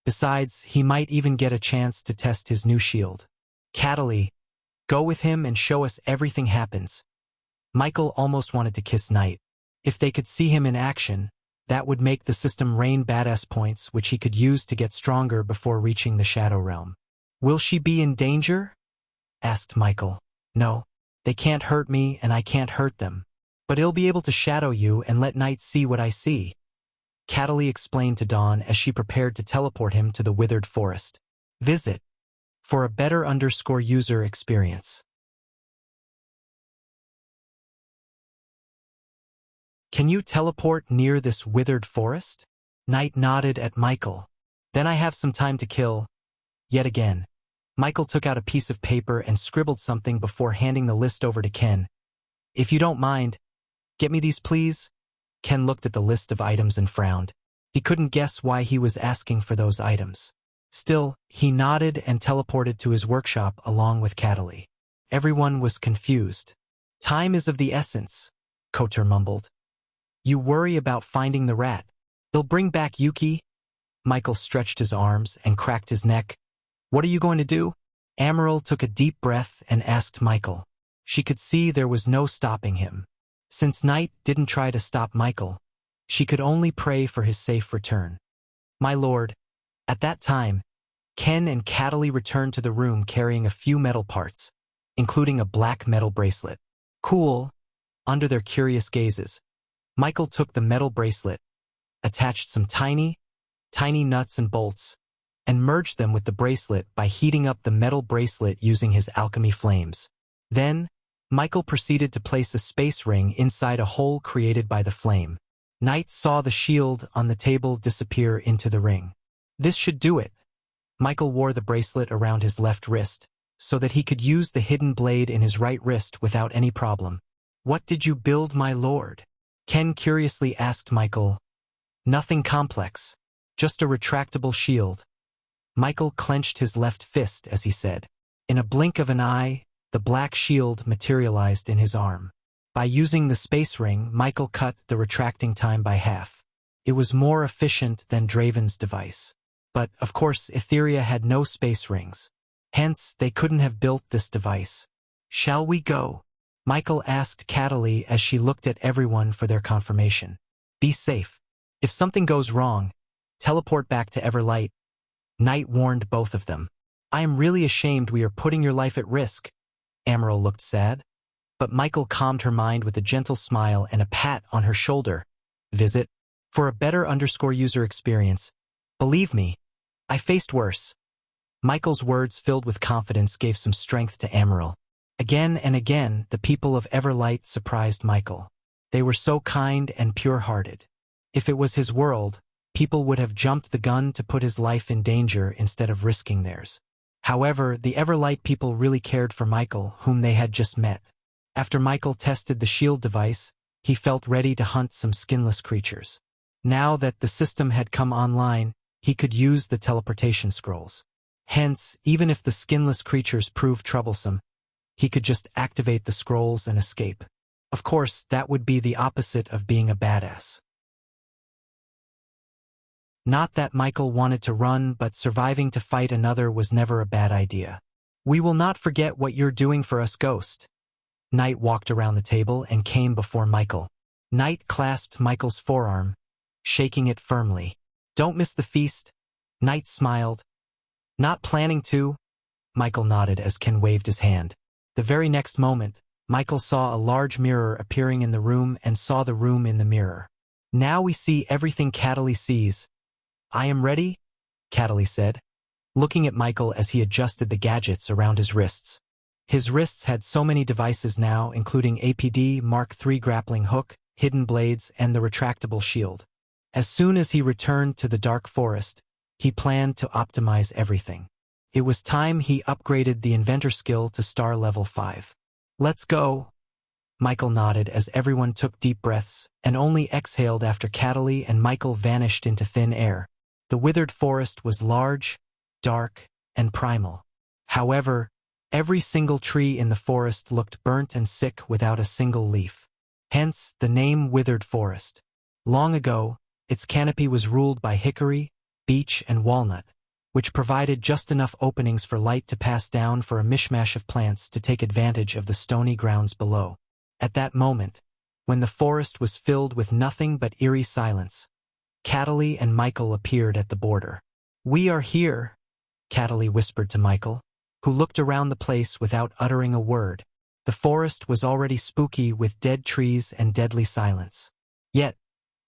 Besides, he might even get a chance to test his new shield. Cataly, go with him and show us everything happens. Michael almost wanted to kiss Knight. If they could see him in action, that would make the system rain badass points which he could use to get stronger before reaching the Shadow Realm. Will she be in danger? Asked Michael. No, they can't hurt me and I can't hurt them. But he'll be able to shadow you and let Night see what I see, Catelli explained to Dawn as she prepared to teleport him to the withered forest. Visit for a better user experience. Can you teleport near this withered forest? Night nodded at Michael. Then I have some time to kill. Yet again. Michael took out a piece of paper and scribbled something before handing the list over to Ken. If you don't mind, get me these please? Ken looked at the list of items and frowned. He couldn't guess why he was asking for those items. Still, he nodded and teleported to his workshop along with Catelli. Everyone was confused. Time is of the essence, Koter mumbled. You worry about finding the rat. They'll bring back Yuki? Michael stretched his arms and cracked his neck. What are you going to do? Amaryl took a deep breath and asked Michael. She could see there was no stopping him. Since Night didn't try to stop Michael, she could only pray for his safe return. My lord. At that time, Ken and Catelli returned to the room carrying a few metal parts, including a black metal bracelet. Cool. Under their curious gazes, Michael took the metal bracelet, attached some tiny nuts and bolts, and merged them with the bracelet by heating up the metal bracelet using his alchemy flames. Then, Michael proceeded to place a space ring inside a hole created by the flame. Knight saw the shield on the table disappear into the ring. This should do it. Michael wore the bracelet around his left wrist, so that he could use the hidden blade in his right wrist without any problem. What did you build, my lord? Ken curiously asked Michael. Nothing complex, just a retractable shield. Michael clenched his left fist as he said. In a blink of an eye, the black shield materialized in his arm. By using the space ring, Michael cut the retracting time by half. It was more efficient than Draven's device. But, of course, Etheria had no space rings. Hence, they couldn't have built this device. Shall we go? Michael asked Catelli as she looked at everyone for their confirmation. Be safe. If something goes wrong, teleport back to Everlight. Night warned both of them. I am really ashamed we are putting your life at risk. Amaryl looked sad. But Michael calmed her mind with a gentle smile and a pat on her shoulder. Visit for a better user experience. Believe me, I faced worse. Michael's words filled with confidence gave some strength to Amaryl. Again and again, the people of Everlight surprised Michael. They were so kind and pure-hearted. If it was his world, people would have jumped the gun to put his life in danger instead of risking theirs. However, the Everlight people really cared for Michael, whom they had just met. After Michael tested the shield device, he felt ready to hunt some skinless creatures. Now that the system had come online, he could use the teleportation scrolls. Hence, even if the skinless creatures proved troublesome, he could just activate the scrolls and escape. Of course, that would be the opposite of being a badass. Not that Michael wanted to run, but surviving to fight another was never a bad idea. We will not forget what you're doing for us, Ghost. Knight walked around the table and came before Michael. Knight clasped Michael's forearm, shaking it firmly. Don't miss the feast. Knight smiled. Not planning to? Michael nodded as Ken waved his hand. The very next moment, Michael saw a large mirror appearing in the room and saw the room in the mirror. Now we see everything Catelli sees. I am ready, Catelli said, looking at Michael as he adjusted the gadgets around his wrists. His wrists had so many devices now, including APD, Mark III grappling hook, hidden blades, and the retractable shield. As soon as he returned to the dark forest, he planned to optimize everything. It was time he upgraded the inventor skill to star level 5. Let's go. Michael nodded as everyone took deep breaths and only exhaled after Catelli and Michael vanished into thin air. The withered forest was large, dark, and primal. However, every single tree in the forest looked burnt and sick without a single leaf. Hence, the name Withered Forest. Long ago, its canopy was ruled by hickory, beech, and walnut, which provided just enough openings for light to pass down for a mishmash of plants to take advantage of the stony grounds below. At that moment, when the forest was filled with nothing but eerie silence, Catelli and Michael appeared at the border. We are here, Catelli whispered to Michael, who looked around the place without uttering a word. The forest was already spooky with dead trees and deadly silence. Yet,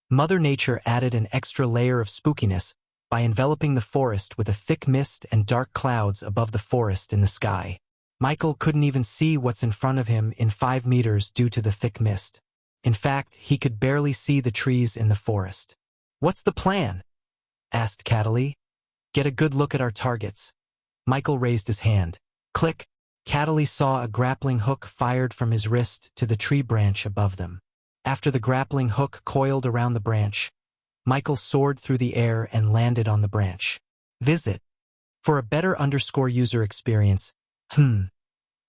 Mother Nature added an extra layer of spookiness by enveloping the forest with a thick mist and dark clouds above the forest in the sky. Michael couldn't even see what's in front of him in 5 meters due to the thick mist. In fact, he could barely see the trees in the forest. "What's the plan?" asked Cataly. "Get a good look at our targets." Michael raised his hand. Click! Cataly saw a grappling hook fired from his wrist to the tree branch above them. After the grappling hook coiled around the branch, Michael soared through the air and landed on the branch. Visit. For a better user experience,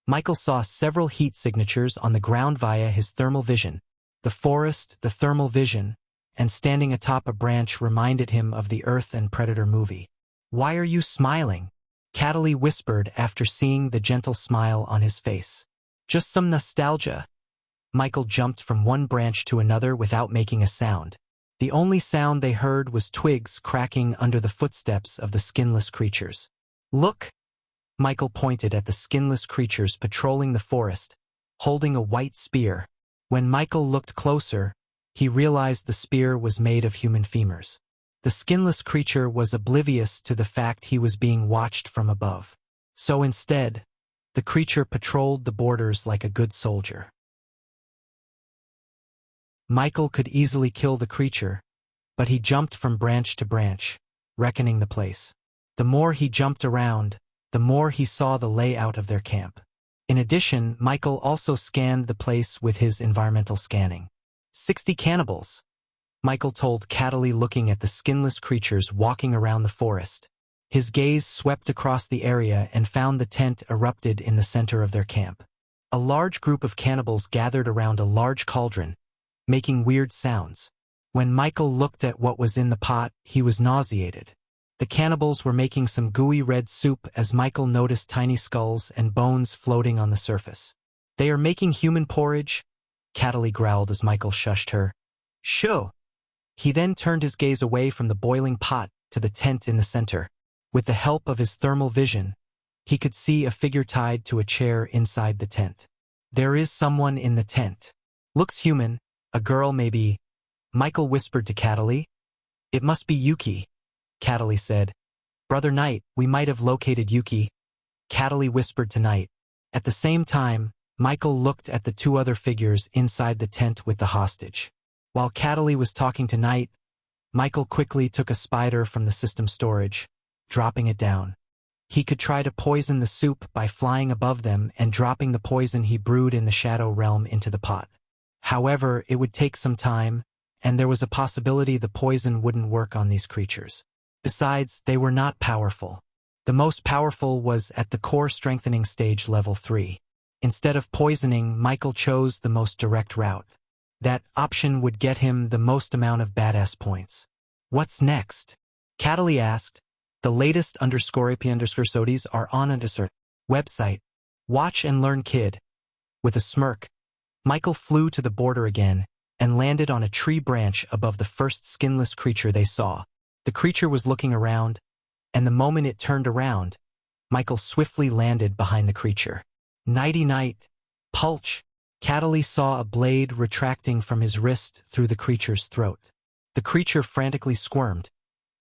Michael saw several heat signatures on the ground via his thermal vision. The forest, the thermal vision, and standing atop a branch reminded him of the Earth and Predator movie. "Why are you smiling?" Cataly whispered after seeing the gentle smile on his face. "Just some nostalgia." Michael jumped from one branch to another without making a sound. The only sound they heard was twigs cracking under the footsteps of the skinless creatures. "Look!" Michael pointed at the skinless creatures patrolling the forest, holding a white spear. When Michael looked closer, he realized the spear was made of human femurs. The skinless creature was oblivious to the fact he was being watched from above. So instead, the creature patrolled the borders like a good soldier. Michael could easily kill the creature, but he jumped from branch to branch, reckoning the place. The more he jumped around, the more he saw the layout of their camp. In addition, Michael also scanned the place with his environmental scanning. 60 cannibals, Michael told Cataly, looking at the skinless creatures walking around the forest. His gaze swept across the area and found the tent erupted in the center of their camp. A large group of cannibals gathered around a large cauldron, making weird sounds. When Michael looked at what was in the pot, he was nauseated. The cannibals were making some gooey red soup as Michael noticed tiny skulls and bones floating on the surface. "They are making human porridge?" Cataly growled as Michael shushed her. "Shoo!" He then turned his gaze away from the boiling pot to the tent in the center. With the help of his thermal vision, he could see a figure tied to a chair inside the tent. "There is someone in the tent. Looks human, a girl maybe," Michael whispered to Cataly. "It must be Yuki," Cataly said. "Brother Knight, we might have located Yuki," Cataly whispered to Knight. At the same time, Michael looked at the 2 other figures inside the tent with the hostage. While Cataly was talking to Knight, Michael quickly took a spider from the system storage, dropping it down. He could try to poison the soup by flying above them and dropping the poison he brewed in the Shadow Realm into the pot. However, it would take some time, and there was a possibility the poison wouldn't work on these creatures. Besides, they were not powerful. The most powerful was at the core strengthening stage level 3. Instead of poisoning, Michael chose the most direct route. That option would get him the most amount of badass points. "What's next?" Cataly asked. The latest _AP_SODIes are on website. Watch and learn, kid. With a smirk, Michael flew to the border again and landed on a tree branch above the first skinless creature they saw. The creature was looking around, and the moment it turned around, Michael swiftly landed behind the creature. "Nighty-night, Pulch." Cataly saw a blade retracting from his wrist through the creature's throat. The creature frantically squirmed,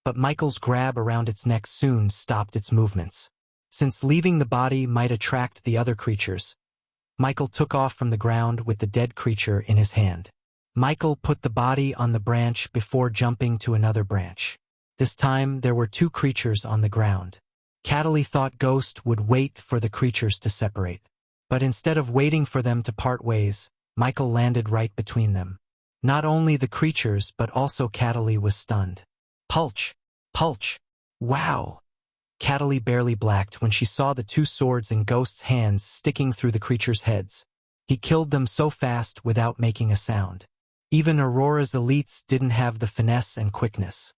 but Michael's grab around its neck soon stopped its movements. Since leaving the body might attract the other creatures, Michael took off from the ground with the dead creature in his hand. Michael put the body on the branch before jumping to another branch. This time, there were 2 creatures on the ground. Cataly thought Ghost would wait for the creatures to separate. But instead of waiting for them to part ways, Michael landed right between them. Not only the creatures, but also Cataly was stunned. "Pulch! Pulch! Wow!" Cataly barely blacked when she saw the 2 swords in Ghost's hands sticking through the creatures' heads. He killed them so fast without making a sound. Even Aurora's elites didn't have the finesse and quickness.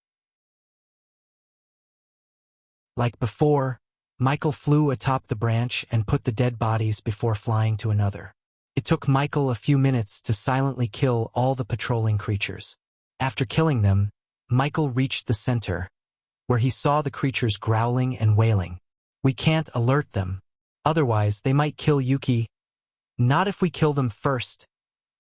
Like before, Michael flew atop the branch and put the dead bodies before flying to another. It took Michael a few minutes to silently kill all the patrolling creatures. After killing them, Michael reached the center, where he saw the creatures growling and wailing. "We can't alert them. Otherwise, they might kill Yuki," Not if we kill them first,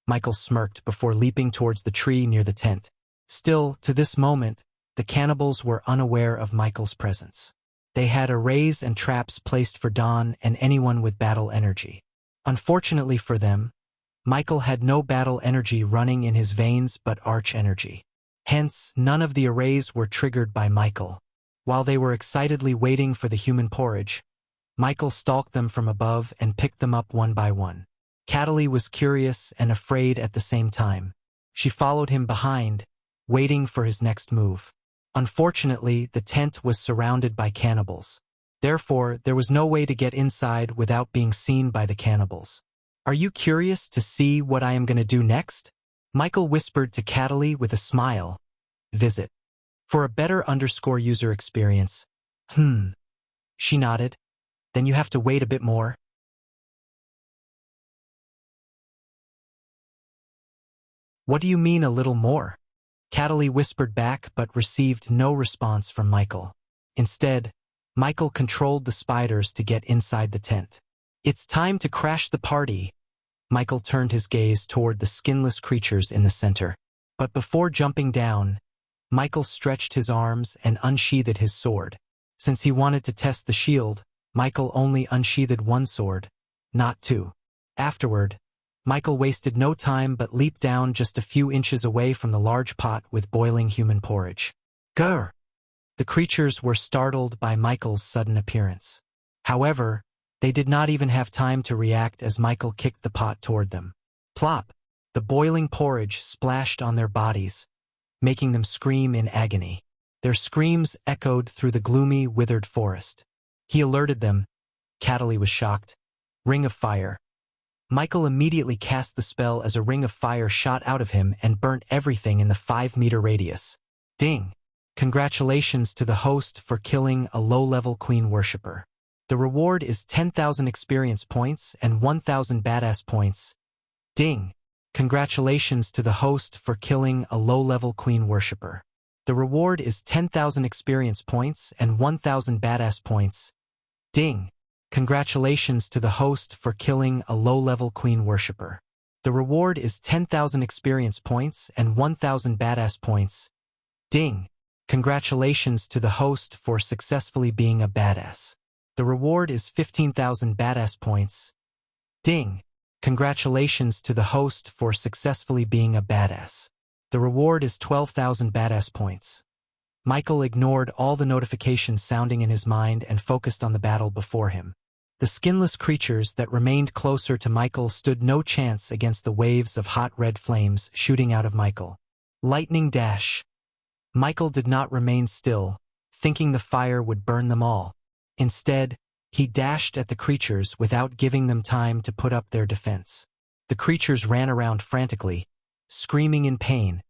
Michael smirked before leaping towards the tree near the tent. Still, to this moment, the cannibals were unaware of Michael's presence. They had arrays and traps placed for Dawn and anyone with battle energy. Unfortunately for them, Michael had no battle energy running in his veins but arch energy. Hence, none of the arrays were triggered by Michael. While they were excitedly waiting for the human porridge, Michael stalked them from above and picked them up one by one. Cataly was curious and afraid at the same time. She followed him behind, waiting for his next move. Unfortunately, the tent was surrounded by cannibals. Therefore, there was no way to get inside without being seen by the cannibals. "Are you curious to see what I am going to do next?" Michael whispered to Cataly with a smile. "Visit. For a better user experience." She nodded. "Then you have to wait a bit more." "What do you mean a little more?" Cataly whispered back but received no response from Michael. Instead, Michael controlled the spiders to get inside the tent. "It's time to crash the party." Michael turned his gaze toward the skinless creatures in the center. But before jumping down, Michael stretched his arms and unsheathed his sword. Since he wanted to test the shield, Michael only unsheathed one sword, not two. Afterward, Michael wasted no time but leaped down just a few inches away from the large pot with boiling human porridge. Grr! The creatures were startled by Michael's sudden appearance. However, they did not even have time to react as Michael kicked the pot toward them. Plop! The boiling porridge splashed on their bodies, making them scream in agony. Their screams echoed through the gloomy, withered forest. He alerted them. Cataly was shocked. Ring of fire. Michael immediately cast the spell as a ring of fire shot out of him and burnt everything in the 5-meter radius. Ding! Congratulations to the host for killing a low-level queen worshipper. The reward is 10,000 experience points and 1,000 badass points. Ding! Congratulations to the host for killing a low-level queen worshipper. The reward is 10,000 experience points and 1,000 badass points. Ding! Congratulations to the host for killing a low-level queen worshipper. The reward is 10,000 experience points and 1,000 badass points. Ding! Congratulations to the host for successfully being a badass. The reward is 15,000 badass points. Ding! Congratulations to the host for successfully being a badass. The reward is 12,000 badass points. Michael ignored all the notifications sounding in his mind and focused on the battle before him. The skinless creatures that remained closer to Michael stood no chance against the waves of hot red flames shooting out of Michael. Lightning dash. Michael did not remain still, thinking the fire would burn them all. Instead, he dashed at the creatures without giving them time to put up their defense. The creatures ran around frantically, screaming in pain,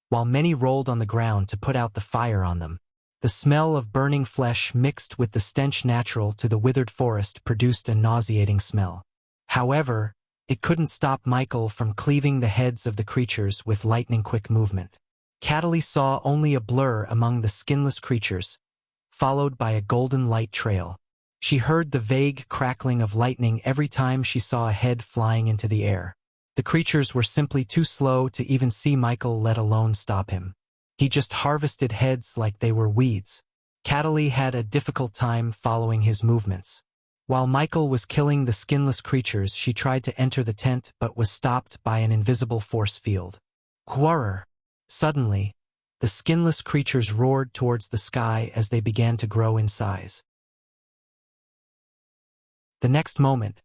while many rolled on the ground to put out the fire on them. The smell of burning flesh mixed with the stench natural to the withered forest produced a nauseating smell. However, it couldn't stop Michael from cleaving the heads of the creatures with lightning-quick movement. Cataly saw only a blur among the skinless creatures, followed by a golden light trail. She heard the vague crackling of lightning every time she saw a head flying into the air. The creatures were simply too slow to even see Michael, let alone stop him. He just harvested heads like they were weeds. Cataly had a difficult time following his movements. While Michael was killing the skinless creatures, she tried to enter the tent but was stopped by an invisible force field. Whirr! Suddenly, the skinless creatures roared towards the sky as they began to grow in size. The next moment,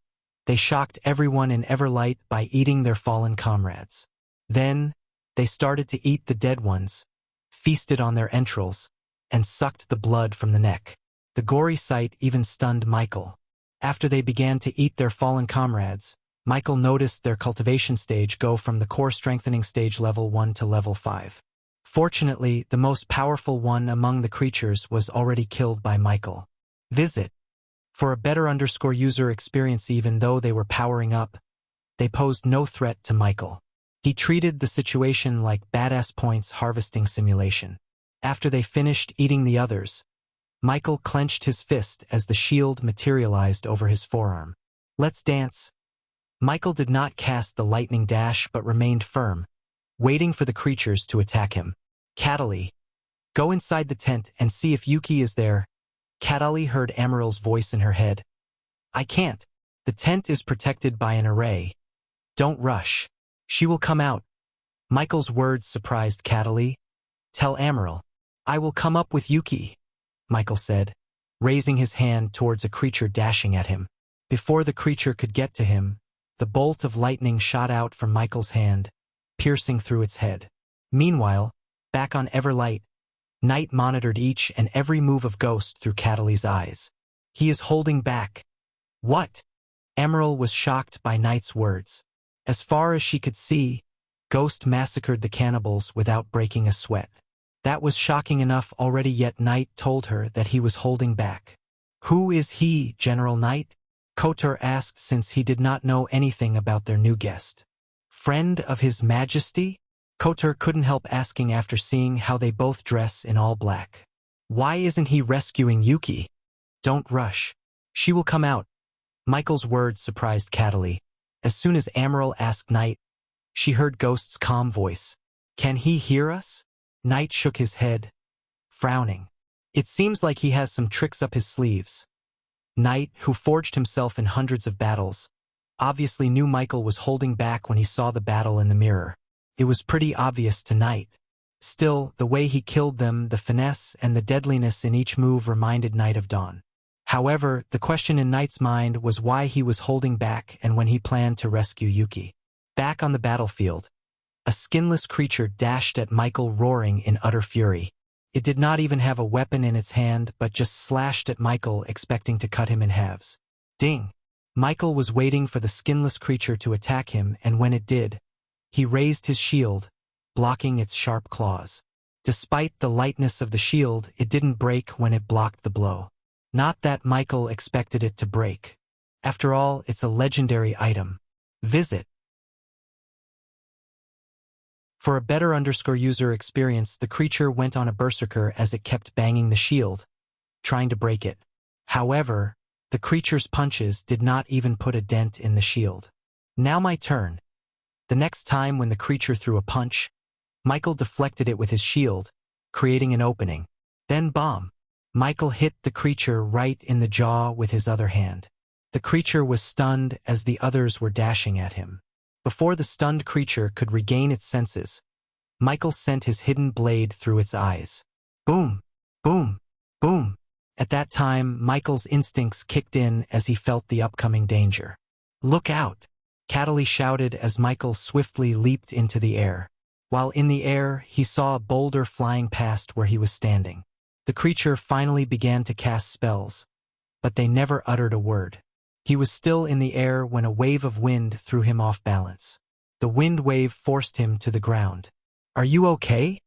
they shocked everyone in Everlight by eating their fallen comrades. Then, they started to eat the dead ones, feasted on their entrails, and sucked the blood from the neck. The gory sight even stunned Michael. After they began to eat their fallen comrades, Michael noticed their cultivation stage go from the core strengthening stage level 1 to level 5. Fortunately, the most powerful one among the creatures was already killed by Michael. Visit. For a better user experience, even though they were powering up, they posed no threat to Michael. He treated the situation like badass points harvesting simulation. After they finished eating the others, Michael clenched his fist as the shield materialized over his forearm. Let's dance. Michael did not cast the lightning dash but remained firm, waiting for the creatures to attack him. Cataly, go inside the tent and see if Yuki is there. Cataly heard Amaril's voice in her head. I can't. The tent is protected by an array. Don't rush. She will come out. Michael's words surprised Cataly. Tell Amaril. I will come up with Yuki, Michael said, raising his hand towards a creature dashing at him. Before the creature could get to him, the bolt of lightning shot out from Michael's hand, piercing through its head. Meanwhile, back on Everlight, Knight monitored each and every move of Ghost through Cataly's eyes. He is holding back. What? Amaril was shocked by Knight's words. As far as she could see, Ghost massacred the cannibals without breaking a sweat. That was shocking enough already, yet Knight told her that he was holding back. Who is he, General Knight? Kotor asked, since he did not know anything about their new guest. Friend of His Majesty? Kotor couldn't help asking after seeing how they both dress in all black. Why isn't he rescuing Yuki? Don't rush. She will come out. Michael's words surprised Cataly. As soon as Amaril asked Knight, she heard Ghost's calm voice. Can he hear us? Knight shook his head, frowning. It seems like he has some tricks up his sleeves. Knight, who forged himself in hundreds of battles, obviously knew Michael was holding back when he saw the battle in the mirror. It was pretty obvious to Knight. Still, the way he killed them, the finesse and the deadliness in each move reminded Knight of Dawn. However, the question in Knight's mind was why he was holding back and when he planned to rescue Yuki. Back on the battlefield, a skinless creature dashed at Michael, roaring in utter fury. It did not even have a weapon in its hand but just slashed at Michael, expecting to cut him in halves. Ding! Michael was waiting for the skinless creature to attack him, and when it did, he raised his shield, blocking its sharp claws. Despite the lightness of the shield, it didn't break when it blocked the blow. Not that Michael expected it to break. After all, it's a legendary item. Visit. For a better user experience, the creature went on a berserker as it kept banging the shield, trying to break it. However, the creature's punches did not even put a dent in the shield. Now my turn. The next time when the creature threw a punch, Michael deflected it with his shield, creating an opening. Then bomb! Michael hit the creature right in the jaw with his other hand. The creature was stunned as the others were dashing at him. Before the stunned creature could regain its senses, Michael sent his hidden blade through its eyes. Boom! Boom! Boom! At that time, Michael's instincts kicked in as he felt the upcoming danger. Look out! Cataly shouted as Michael swiftly leaped into the air. While in the air, he saw a boulder flying past where he was standing. The creature finally began to cast spells, but they never uttered a word. He was still in the air when a wave of wind threw him off balance. The wind wave forced him to the ground. Are you okay?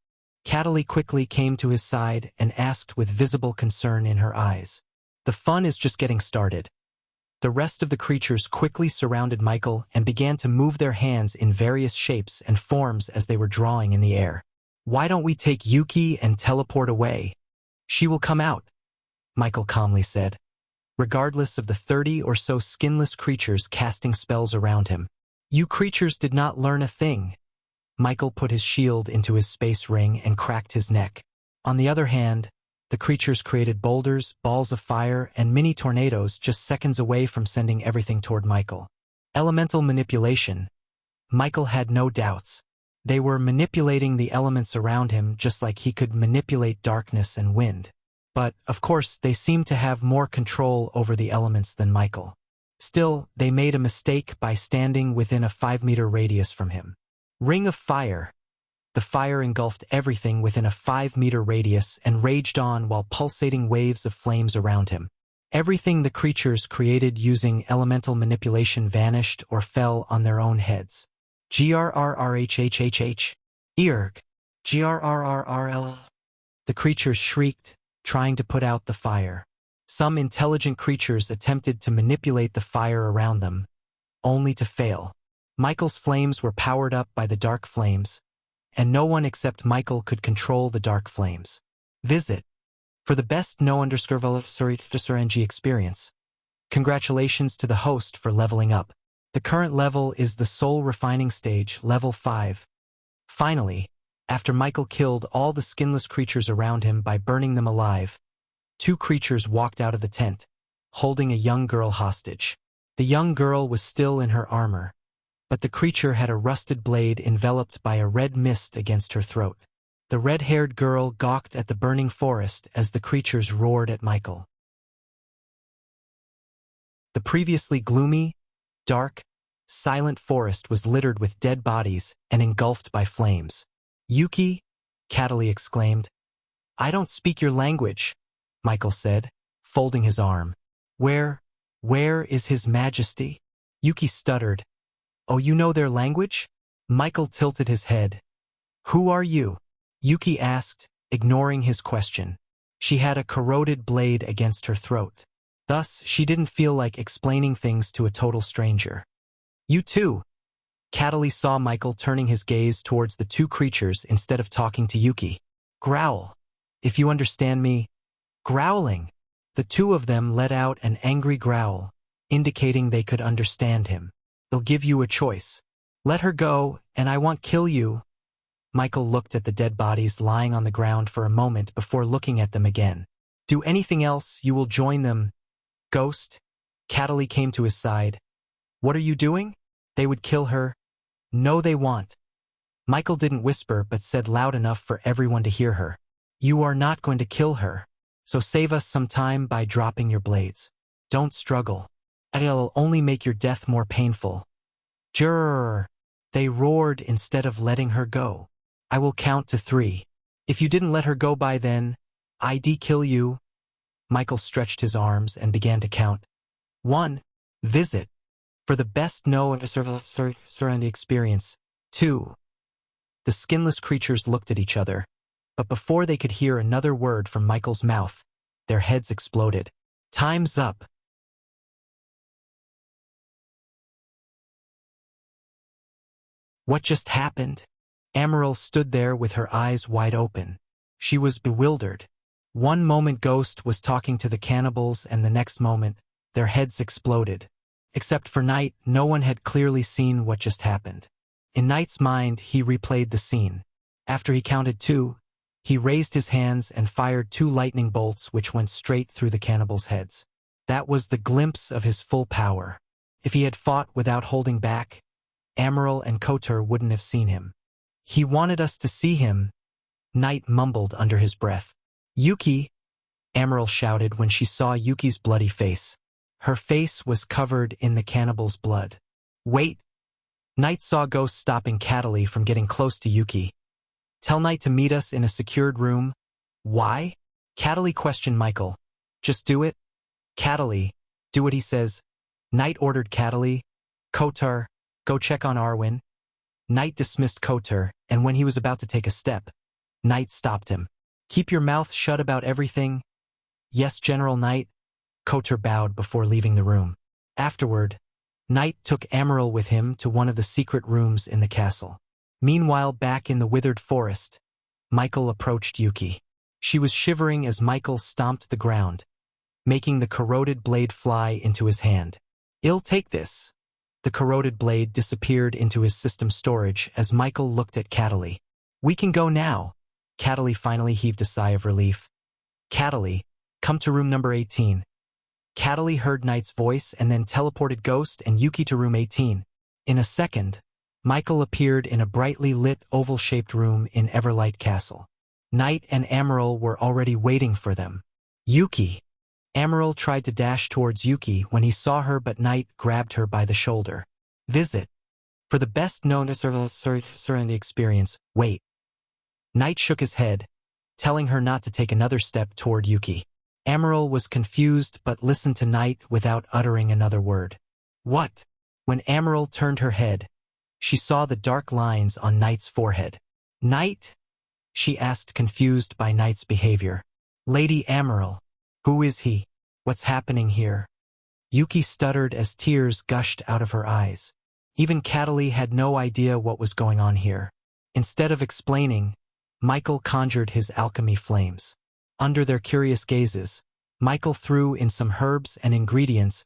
Cataly quickly came to his side and asked with visible concern in her eyes. The fun is just getting started. The rest of the creatures quickly surrounded Michael and began to move their hands in various shapes and forms as they were drawing in the air. Why don't we take Yuki and teleport away? She will come out, Michael calmly said. Regardless of the 30 or so skinless creatures casting spells around him. You creatures did not learn a thing. Michael put his shield into his space ring and cracked his neck. On the other hand, the creatures created boulders, balls of fire, and mini tornadoes just seconds away from sending everything toward Michael. Elemental manipulation. Michael had no doubts. They were manipulating the elements around him just like he could manipulate darkness and wind. But, of course, they seemed to have more control over the elements than Michael. Still, they made a mistake by standing within a 5-meter radius from him. Ring of Fire. The fire engulfed everything within a 5-meter radius and raged on while pulsating waves of flames around him. Everything the creatures created using elemental manipulation vanished or fell on their own heads. Grrrrhhhh. Erg. Grrrrrll. The creatures shrieked, trying to put out the fire. Some intelligent creatures attempted to manipulate the fire around them, only to fail. Michael's flames were powered up by the dark flames, and no one except Michael could control the dark flames. Visit. For the best no_NG experience. Congratulations to the host for leveling up. The current level is the soul refining stage, level 5. Finally, after Michael killed all the skinless creatures around him by burning them alive, 2 creatures walked out of the tent, holding a young girl hostage. The young girl was still in her armor, but the creature had a rusted blade enveloped by a red mist against her throat. The red-haired girl gawked at the burning forest as the creatures roared at Michael. The previously gloomy, dark, silent forest was littered with dead bodies and engulfed by flames. "Yuki," Cataly exclaimed. "I don't speak your language," Michael said, folding his arm. Where is His Majesty?" Yuki stuttered. "Oh, you know their language?" Michael tilted his head. "Who are you?" Yuki asked, ignoring his question. She had a corroded blade against her throat. Thus, she didn't feel like explaining things to a total stranger. "You too." Cataly saw Michael turning his gaze towards the 2 creatures instead of talking to Yuki. "Growl. If you understand me." Growling. The 2 of them let out an angry growl, indicating they could understand him. "They'll give you a choice. Let her go, and I won't kill you." Michael looked at the dead bodies lying on the ground for a moment before looking at them again. "Do anything else, you will join them." "Ghost?" Cataly came to his side. "What are you doing?" "They would kill her." "No, they won't." Michael didn't whisper but said loud enough for everyone to hear her. "You are not going to kill her. So save us some time by dropping your blades. Don't struggle. It'll only make your death more painful." "Jurr!" They roared instead of letting her go. "I will count to 3. If you didn't let her go by then, I'd kill you." Michael stretched his arms and began to count. 1. Visit. For the best know and surrounding experience. 2. The skinless creatures looked at each other, but before they could hear another word from Michael's mouth, their heads exploded. "Time's up." What just happened? Amaryl stood there with her eyes wide open. She was bewildered. One moment Ghost was talking to the cannibals and the next moment, their heads exploded. Except for Knight, no one had clearly seen what just happened. In Knight's mind, he replayed the scene. After he counted 2, he raised his hands and fired 2 lightning bolts which went straight through the cannibals' heads. That was the glimpse of his full power. If he had fought without holding back, Amaryl and Kotar wouldn't have seen him. "He wanted us to see him," Knight mumbled under his breath. "Yuki!" Amaryl shouted when she saw Yuki's bloody face. Her face was covered in the cannibal's blood. "Wait!" Knight saw Ghost stopping Cataly from getting close to Yuki. "Tell Knight to meet us in a secured room." "Why?" Cataly questioned Michael. "Just do it." "Cataly, do what he says." Knight ordered Cataly. "Kotar, go check on Arwen." Knight dismissed Kotar, and when he was about to take a step, Knight stopped him. "Keep your mouth shut about everything." "Yes, General Knight." Kotar bowed before leaving the room. Afterward, Knight took Amaryl with him to one of the secret rooms in the castle. Meanwhile, back in the withered forest, Michael approached Yuki. She was shivering as Michael stomped the ground, making the corroded blade fly into his hand. "I'll take this." The corroded blade disappeared into his system storage as Michael looked at Cataly. "We can go now." Cataly finally heaved a sigh of relief. "Cataly, come to room number 18. Cataly heard Knight's voice and then teleported Ghost and Yuki to room 18. In a second, Michael appeared in a brightly lit oval-shaped room in Everlight Castle. Knight and Amaryl were already waiting for them. "Yuki!" Amaryl tried to dash towards Yuki when he saw her, but Knight grabbed her by the shoulder. "Visit. For the best known surrounding experience, wait." Knight shook his head, telling her not to take another step toward Yuki. Amaryl was confused but listened to Knight without uttering another word. "What?" When Amaryl turned her head, she saw the dark lines on Knight's forehead. "Knight?" she asked, confused by Knight's behavior. "Lady Amaryl. Who is he? What's happening here?" Yuki stuttered as tears gushed out of her eyes. Even Cataly had no idea what was going on here. Instead of explaining, Michael conjured his alchemy flames. Under their curious gazes, Michael threw in some herbs and ingredients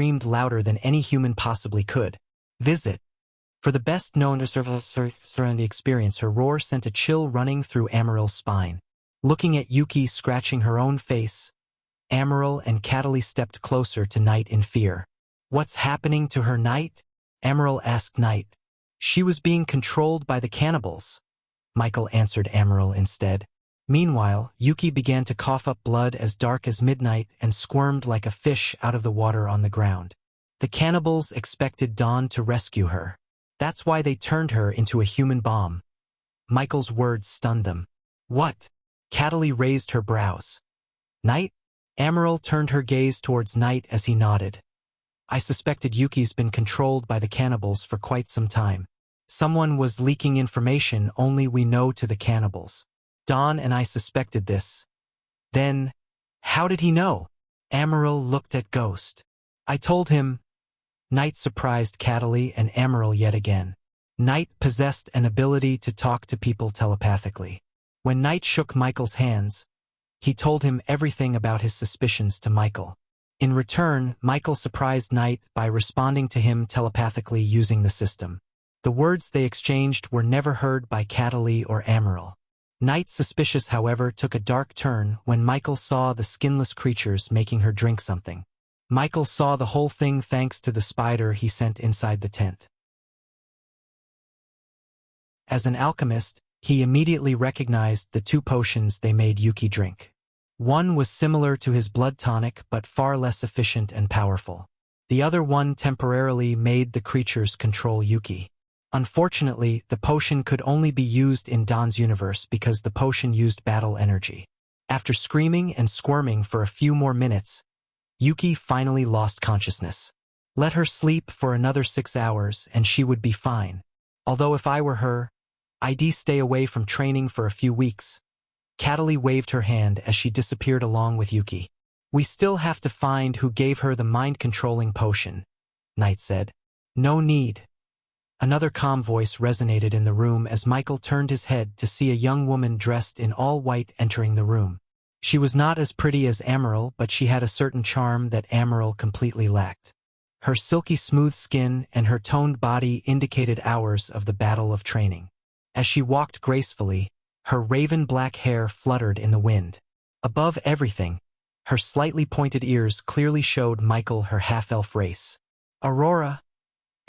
screamed louder than any human possibly could. Visit. For the best known to surround the experience, her roar sent a chill running through Amaril's spine. Looking at Yuki scratching her own face, Amaryl and Cataly stepped closer to Knight in fear. What's happening to her, Knight? Amaryl asked Knight. She was being controlled by the cannibals. Michael answered Amaryl instead. Meanwhile, Yuki began to cough up blood as dark as midnight and squirmed like a fish out of the water on the ground. The cannibals expected Dawn to rescue her. That's why they turned her into a human bomb. Michael's words stunned them. What? Cataly raised her brows. Knight? Amaryl turned her gaze towards Knight as he nodded. I suspected Yuki's been controlled by the cannibals for quite some time. Someone was leaking information only we know to the cannibals. Dawn and I suspected this. Then, how did he know? Amaryl looked at Ghost. I told him. Knight surprised Cataly and Amaryl yet again. Knight possessed an ability to talk to people telepathically. When Knight shook Michael's hands, he told him everything about his suspicions to Michael. In return, Michael surprised Knight by responding to him telepathically using the system. The words they exchanged were never heard by Cataly or Amaryl. Knight's suspicious, however, took a dark turn when Michael saw the skinless creatures making her drink something. Michael saw the whole thing thanks to the spider he sent inside the tent. As an alchemist, he immediately recognized the two potions they made Yuki drink. One was similar to his blood tonic but far less efficient and powerful. The other one temporarily made the creatures control Yuki. Unfortunately, the potion could only be used in Dawn's universe because the potion used battle energy. After screaming and squirming for a few more minutes, Yuki finally lost consciousness. Let her sleep for another 6 hours and she would be fine. Although if I were her, I'd stay away from training for a few weeks. Cataly waved her hand as she disappeared along with Yuki. We still have to find who gave her the mind-controlling potion, Knight said. No need. Another calm voice resonated in the room as Michael turned his head to see a young woman dressed in all white entering the room. She was not as pretty as Amaryl, but she had a certain charm that Amaryl completely lacked. Her silky smooth skin and her toned body indicated hours of the battle of training. As she walked gracefully, her raven-black hair fluttered in the wind. Above everything, her slightly pointed ears clearly showed Michael her half-elf race. Aurora.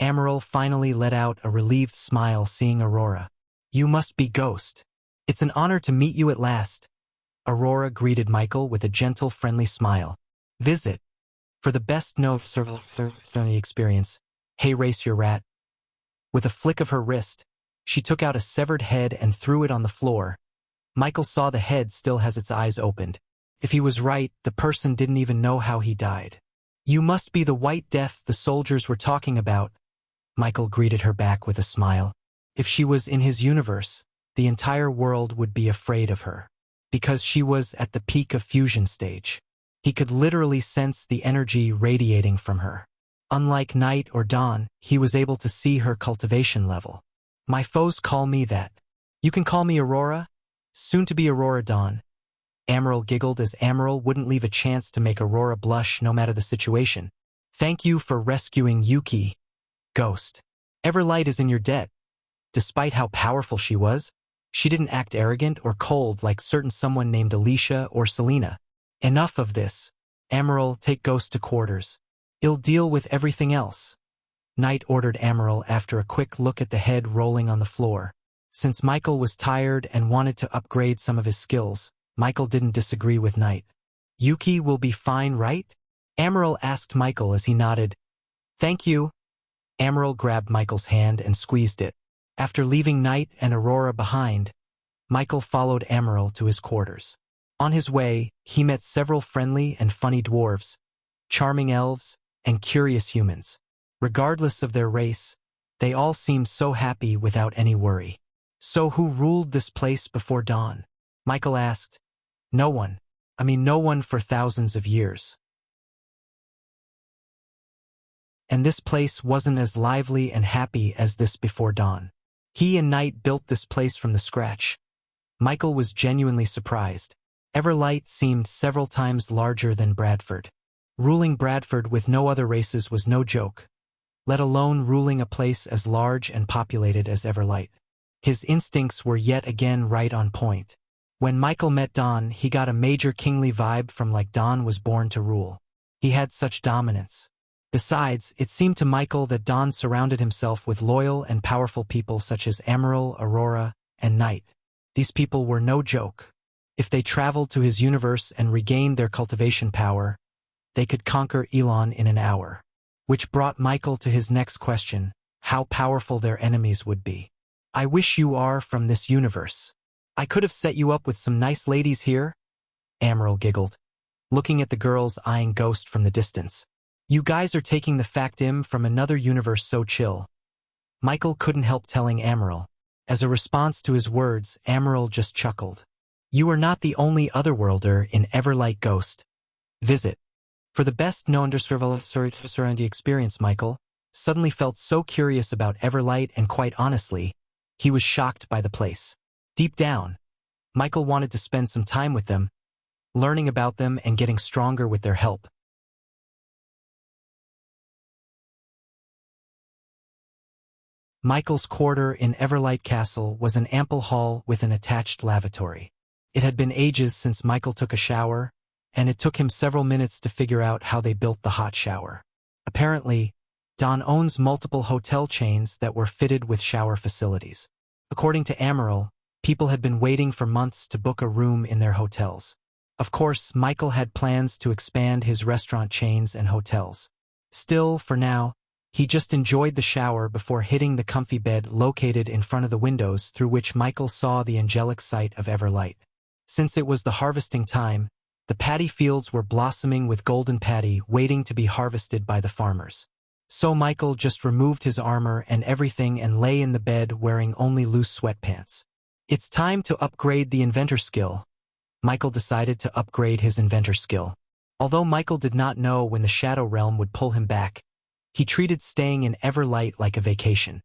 Amaryl finally let out a relieved smile seeing Aurora. You must be Ghost. It's an honor to meet you at last. Aurora greeted Michael with a gentle, friendly smile. Visit. For the best no-survey experience, hey race your rat. With a flick of her wrist, she took out a severed head and threw it on the floor. Michael saw the head still has its eyes opened. If he was right, the person didn't even know how he died. You must be the White Death the soldiers were talking about. Michael greeted her back with a smile. If she was in his universe, the entire world would be afraid of her. Because she was at the peak of fusion stage. He could literally sense the energy radiating from her. Unlike night or dawn, he was able to see her cultivation level. My foes call me that. You can call me Aurora, soon to be Aurora Dawn. Amaryl giggled as Amaryl wouldn't leave a chance to make Aurora blush no matter the situation. Thank you for rescuing Yuki, Ghost. Everlight is in your debt. Despite how powerful she was, she didn't act arrogant or cold like certain someone named Alicia or Selena. Enough of this. Amaryl, take Ghost to quarters. I'll deal with everything else. Knight ordered Amaryl after a quick look at the head rolling on the floor. Since Michael was tired and wanted to upgrade some of his skills, Michael didn't disagree with Knight. Yuki will be fine, right? Amaryl asked Michael as he nodded. Thank you. Amaryl grabbed Michael's hand and squeezed it. After leaving Knight and Aurora behind, Michael followed Amaryl to his quarters. On his way, he met several friendly and funny dwarves, charming elves, and curious humans. Regardless of their race, they all seemed so happy without any worry. So who ruled this place before dawn? Michael asked. No one. No one for thousands of years. And this place wasn't as lively and happy as this before dawn. He and Knight built this place from the scratch. Michael was genuinely surprised. Everlight seemed several times larger than Bradford. Ruling Bradford with no other races was no joke, let alone ruling a place as large and populated as Everlight. His instincts were yet again right on point. When Michael met Dawn, he got a major kingly vibe from like Dawn was born to rule. He had such dominance. Besides, it seemed to Michael that Dawn surrounded himself with loyal and powerful people such as Amaryl, Aurora, and Knight. These people were no joke. If they traveled to his universe and regained their cultivation power, they could conquer Elon in an hour. Which brought Michael to his next question, how powerful their enemies would be. I wish you are from this universe. I could have set you up with some nice ladies here. Amaryl giggled, looking at the girls eyeing Ghost from the distance. You guys are taking the fact-im from another universe so chill. Michael couldn't help telling Amaryl. As a response to his words, Amaryl just chuckled. You are not the only otherworlder in Everlight, Ghost. Visit. For the best no-surrounding experience, Michael suddenly felt so curious about Everlight, and quite honestly, he was shocked by the place. Deep down, Michael wanted to spend some time with them, learning about them and getting stronger with their help. Michael's quarter in Everlight Castle was an ample hall with an attached lavatory. It had been ages since Michael took a shower, and it took him several minutes to figure out how they built the hot shower. Apparently, Dawn owns multiple hotel chains that were fitted with shower facilities. According to Amaryl, people had been waiting for months to book a room in their hotels. Of course, Michael had plans to expand his restaurant chains and hotels. Still, for now, he just enjoyed the shower before hitting the comfy bed located in front of the windows through which Michael saw the angelic sight of Everlight. Since it was the harvesting time, the paddy fields were blossoming with golden paddy waiting to be harvested by the farmers. So Michael just removed his armor and everything and lay in the bed wearing only loose sweatpants. It's time to upgrade the inventor skill. Michael decided to upgrade his inventor skill. Although Michael did not know when the Shadow Realm would pull him back, he treated staying in Everlight like a vacation.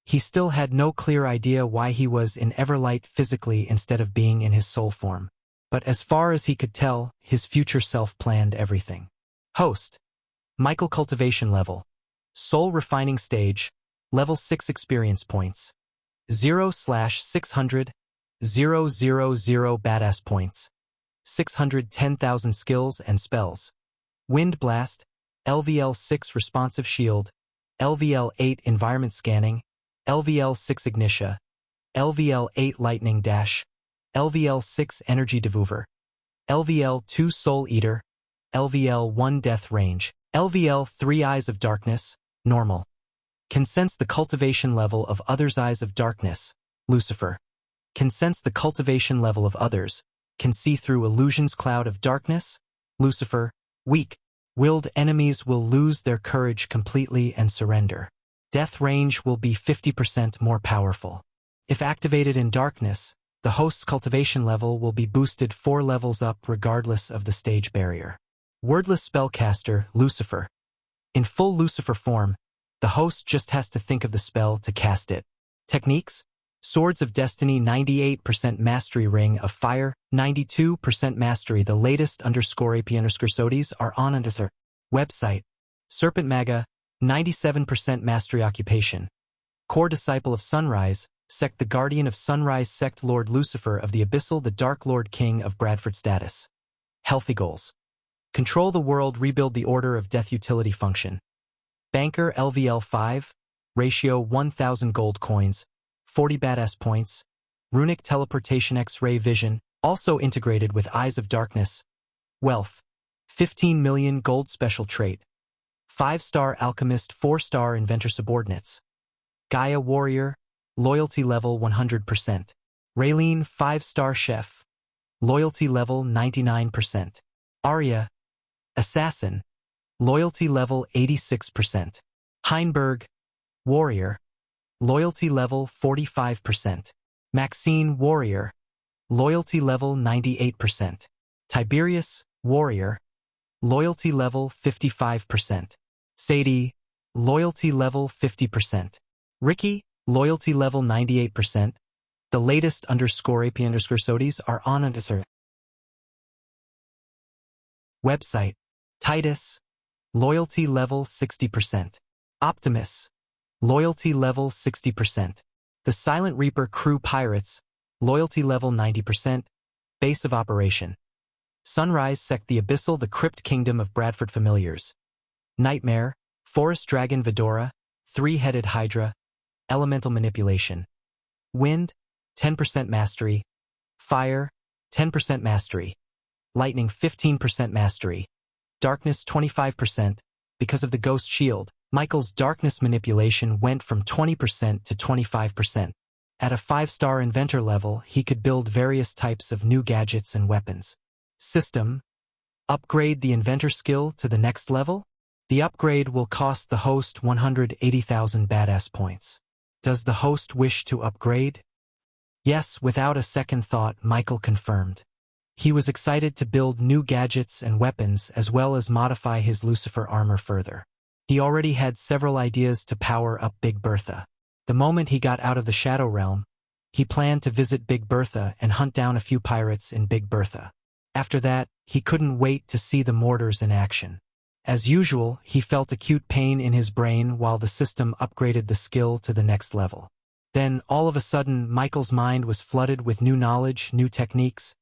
He still had no clear idea why he was in Everlight physically instead of being in his soul form. But as far as he could tell, his future self planned everything. Host. Michael cultivation level. Soul refining stage. Level 6 experience points. 0/600. 000 badass points. 610,000 skills and spells. Wind Blast. LVL 6 responsive shield. LVL 8 environment scanning. LVL 6 ignitia. LVL 8 lightning dash. LVL 6 energy devuver. LVL-2 Soul Eater, LVL-1 Death Range, LVL-3 Eyes of Darkness, Normal. Can sense the cultivation level of others' Eyes of Darkness, Lucifer. Can sense the cultivation level of others, can see through illusions cloud of darkness, Lucifer. Weak, willed enemies will lose their courage completely and surrender. Death range will be 50% more powerful. If activated in darkness, the host's cultivation level will be boosted 4 levels up regardless of the stage barrier. Wordless spellcaster, Lucifer. In full Lucifer form, the host just has to think of the spell to cast it. Techniques: Swords of Destiny 98% Mastery, Ring of Fire 92% Mastery. The latest _AP_SODIs are on under their website. Serpent Maga 97% Mastery Occupation. Core Disciple of Sunrise, Sect the Guardian of Sunrise, Sect Lord Lucifer of the Abyssal, the Dark Lord King of Bradford status. Healthy goals: Control the world, rebuild the Order of Death. Utility function: Banker LVL5, ratio 1000 gold coins, 40 badass points, runic teleportation, X-ray vision, also integrated with Eyes of Darkness. Wealth: 15 million gold. Special trait: 5-star alchemist, 4-star inventor. Subordinates: Gaia warrior, loyalty level 100%. Raylene 5-star chef, loyalty level 99%. Arya, assassin, loyalty level 86%. Heinberg, warrior, loyalty level 45%. Maxine, warrior, loyalty level 98%. Tiberius, warrior, loyalty level 55%. Sadie, loyalty level 50%. Ricky, loyalty level 98%. The latest _AP_SODIs are on under their website. Titus, loyalty level 60%. Optimus, loyalty level 60%. The Silent Reaper crew pirates, loyalty level 90%. Base of operation: Sunrise Sect, the Abyssal, the Crypt Kingdom of Bradford familiars. Nightmare, Forest Dragon Vidora, 3-headed Hydra, elemental manipulation. Wind, 10% mastery. Fire, 10% mastery. Lightning, 15% mastery. Darkness, 25%. Because of the Ghost Shield, Michael's darkness manipulation went from 20% to 25%. At a 5-star inventor level, he could build various types of new gadgets and weapons. System: Upgrade the inventor skill to the next level? The upgrade will cost the host 180,000 badass points. Does the host wish to upgrade? Yes, without a second thought, Michael confirmed. He was excited to build new gadgets and weapons as well as modify his Lucifer armor further. He already had several ideas to power up Big Bertha. The moment he got out of the Shadow Realm, he planned to visit Big Bertha and hunt down a few pirates in Big Bertha. After that, he couldn't wait to see the mortars in action. As usual, he felt acute pain in his brain while the system upgraded the skill to the next level. Then, all of a sudden, Michael's mind was flooded with new knowledge, new techniques,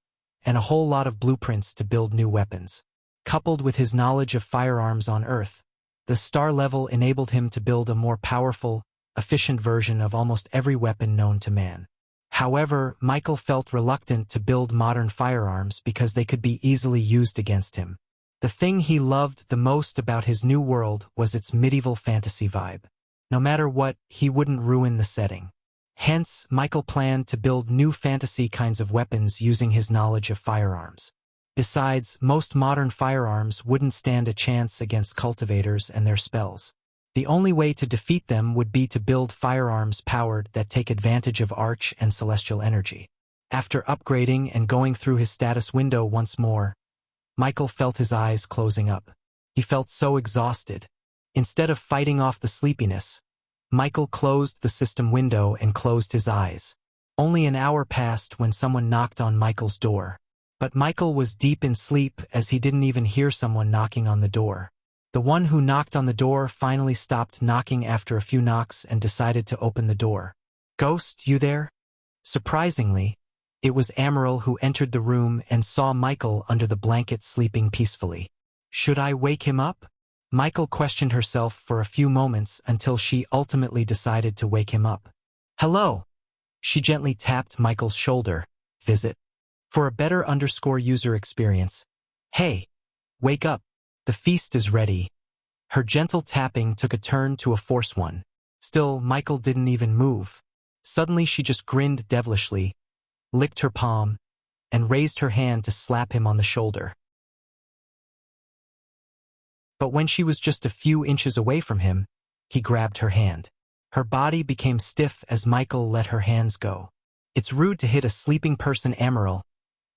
and a whole lot of blueprints to build new weapons. Coupled with his knowledge of firearms on Earth, the star level enabled him to build a more powerful, efficient version of almost every weapon known to man. However, Michael felt reluctant to build modern firearms because they could be easily used against him. The thing he loved the most about his new world was its medieval fantasy vibe. No matter what, he wouldn't ruin the setting. Hence, Michael planned to build new fantasy kinds of weapons using his knowledge of firearms. Besides, most modern firearms wouldn't stand a chance against cultivators and their spells. The only way to defeat them would be to build firearms powered that take advantage of arch and celestial energy. After upgrading and going through his status window once more, Michael felt his eyes closing up. He felt so exhausted. Instead of fighting off the sleepiness, Michael closed the system window and closed his eyes. Only an hour passed when someone knocked on Michael's door. But Michael was deep in sleep as he didn't even hear someone knocking on the door. The one who knocked on the door finally stopped knocking after a few knocks and decided to open the door. "Ghost, you there?" Surprisingly, it was Amaryl who entered the room and saw Michael under the blanket sleeping peacefully. "Should I wake him up?" Michael questioned herself for a few moments until she ultimately decided to wake him up. "Hello." She gently tapped Michael's shoulder. "Visit?" For a better user experience, hey, wake up, the feast is ready. Her gentle tapping took a turn to a forced one. Still, Michael didn't even move. Suddenly she just grinned devilishly, licked her palm, and raised her hand to slap him on the shoulder. But when she was just a few inches away from him, he grabbed her hand. Her body became stiff as Michael let her hands go. It's rude to hit a sleeping person, Amaral.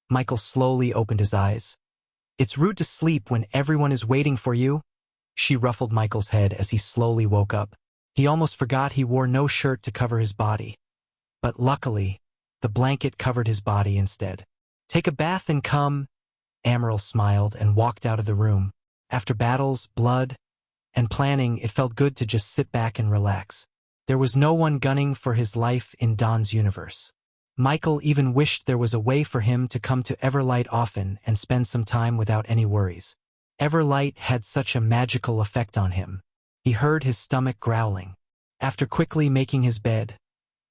Michael slowly opened his eyes. It's rude to sleep when everyone is waiting for you. She ruffled Michael's head as he slowly woke up. He almost forgot he wore no shirt to cover his body. But luckily, the blanket covered his body instead. Take a bath and come. Amaral smiled and walked out of the room. After battles, blood, and planning, it felt good to just sit back and relax. There was no one gunning for his life in Don's universe. Michael even wished there was a way for him to come to Everlight often and spend some time without any worries. Everlight had such a magical effect on him. He heard his stomach growling. After quickly making his bed,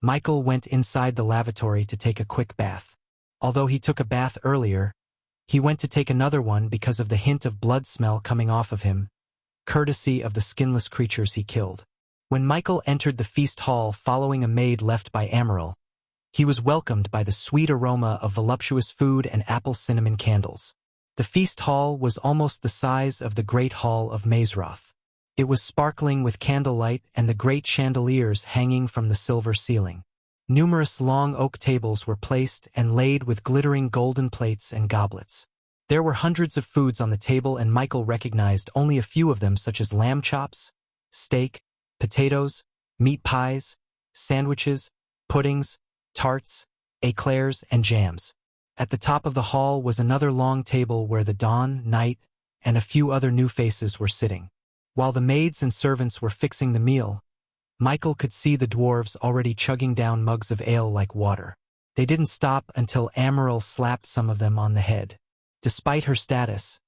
Michael went inside the lavatory to take a quick bath. Although he took a bath earlier, he went to take another one because of the hint of blood smell coming off of him, courtesy of the skinless creatures he killed. When Michael entered the feast hall following a maid left by Amaral, he was welcomed by the sweet aroma of voluptuous food and apple cinnamon candles. The feast hall was almost the size of the Great Hall of Mazeroth. It was sparkling with candlelight and the great chandeliers hanging from the silver ceiling. Numerous long oak tables were placed and laid with glittering golden plates and goblets. There were hundreds of foods on the table, and Michael recognized only a few of them, such as lamb chops, steak, potatoes, meat pies, sandwiches, puddings, tarts, eclairs, and jams. At the top of the hall was another long table where the Dawn, Knight, and a few other new faces were sitting. While the maids and servants were fixing the meal, Michael could see the dwarves already chugging down mugs of ale like water. They didn't stop until Amaral slapped some of them on the head. Despite her status,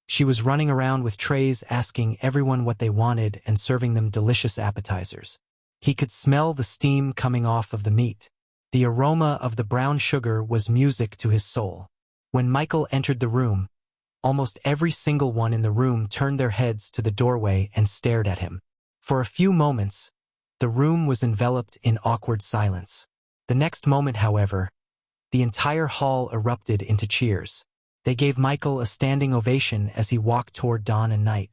she was running around with trays asking everyone what they wanted and serving them delicious appetizers. He could smell the steam coming off of the meat. The aroma of the brown sugar was music to his soul. When Michael entered the room, almost every single one in the room turned their heads to the doorway and stared at him. For a few moments, the room was enveloped in awkward silence. The next moment, however, the entire hall erupted into cheers. They gave Michael a standing ovation as he walked toward Dawn and Knight.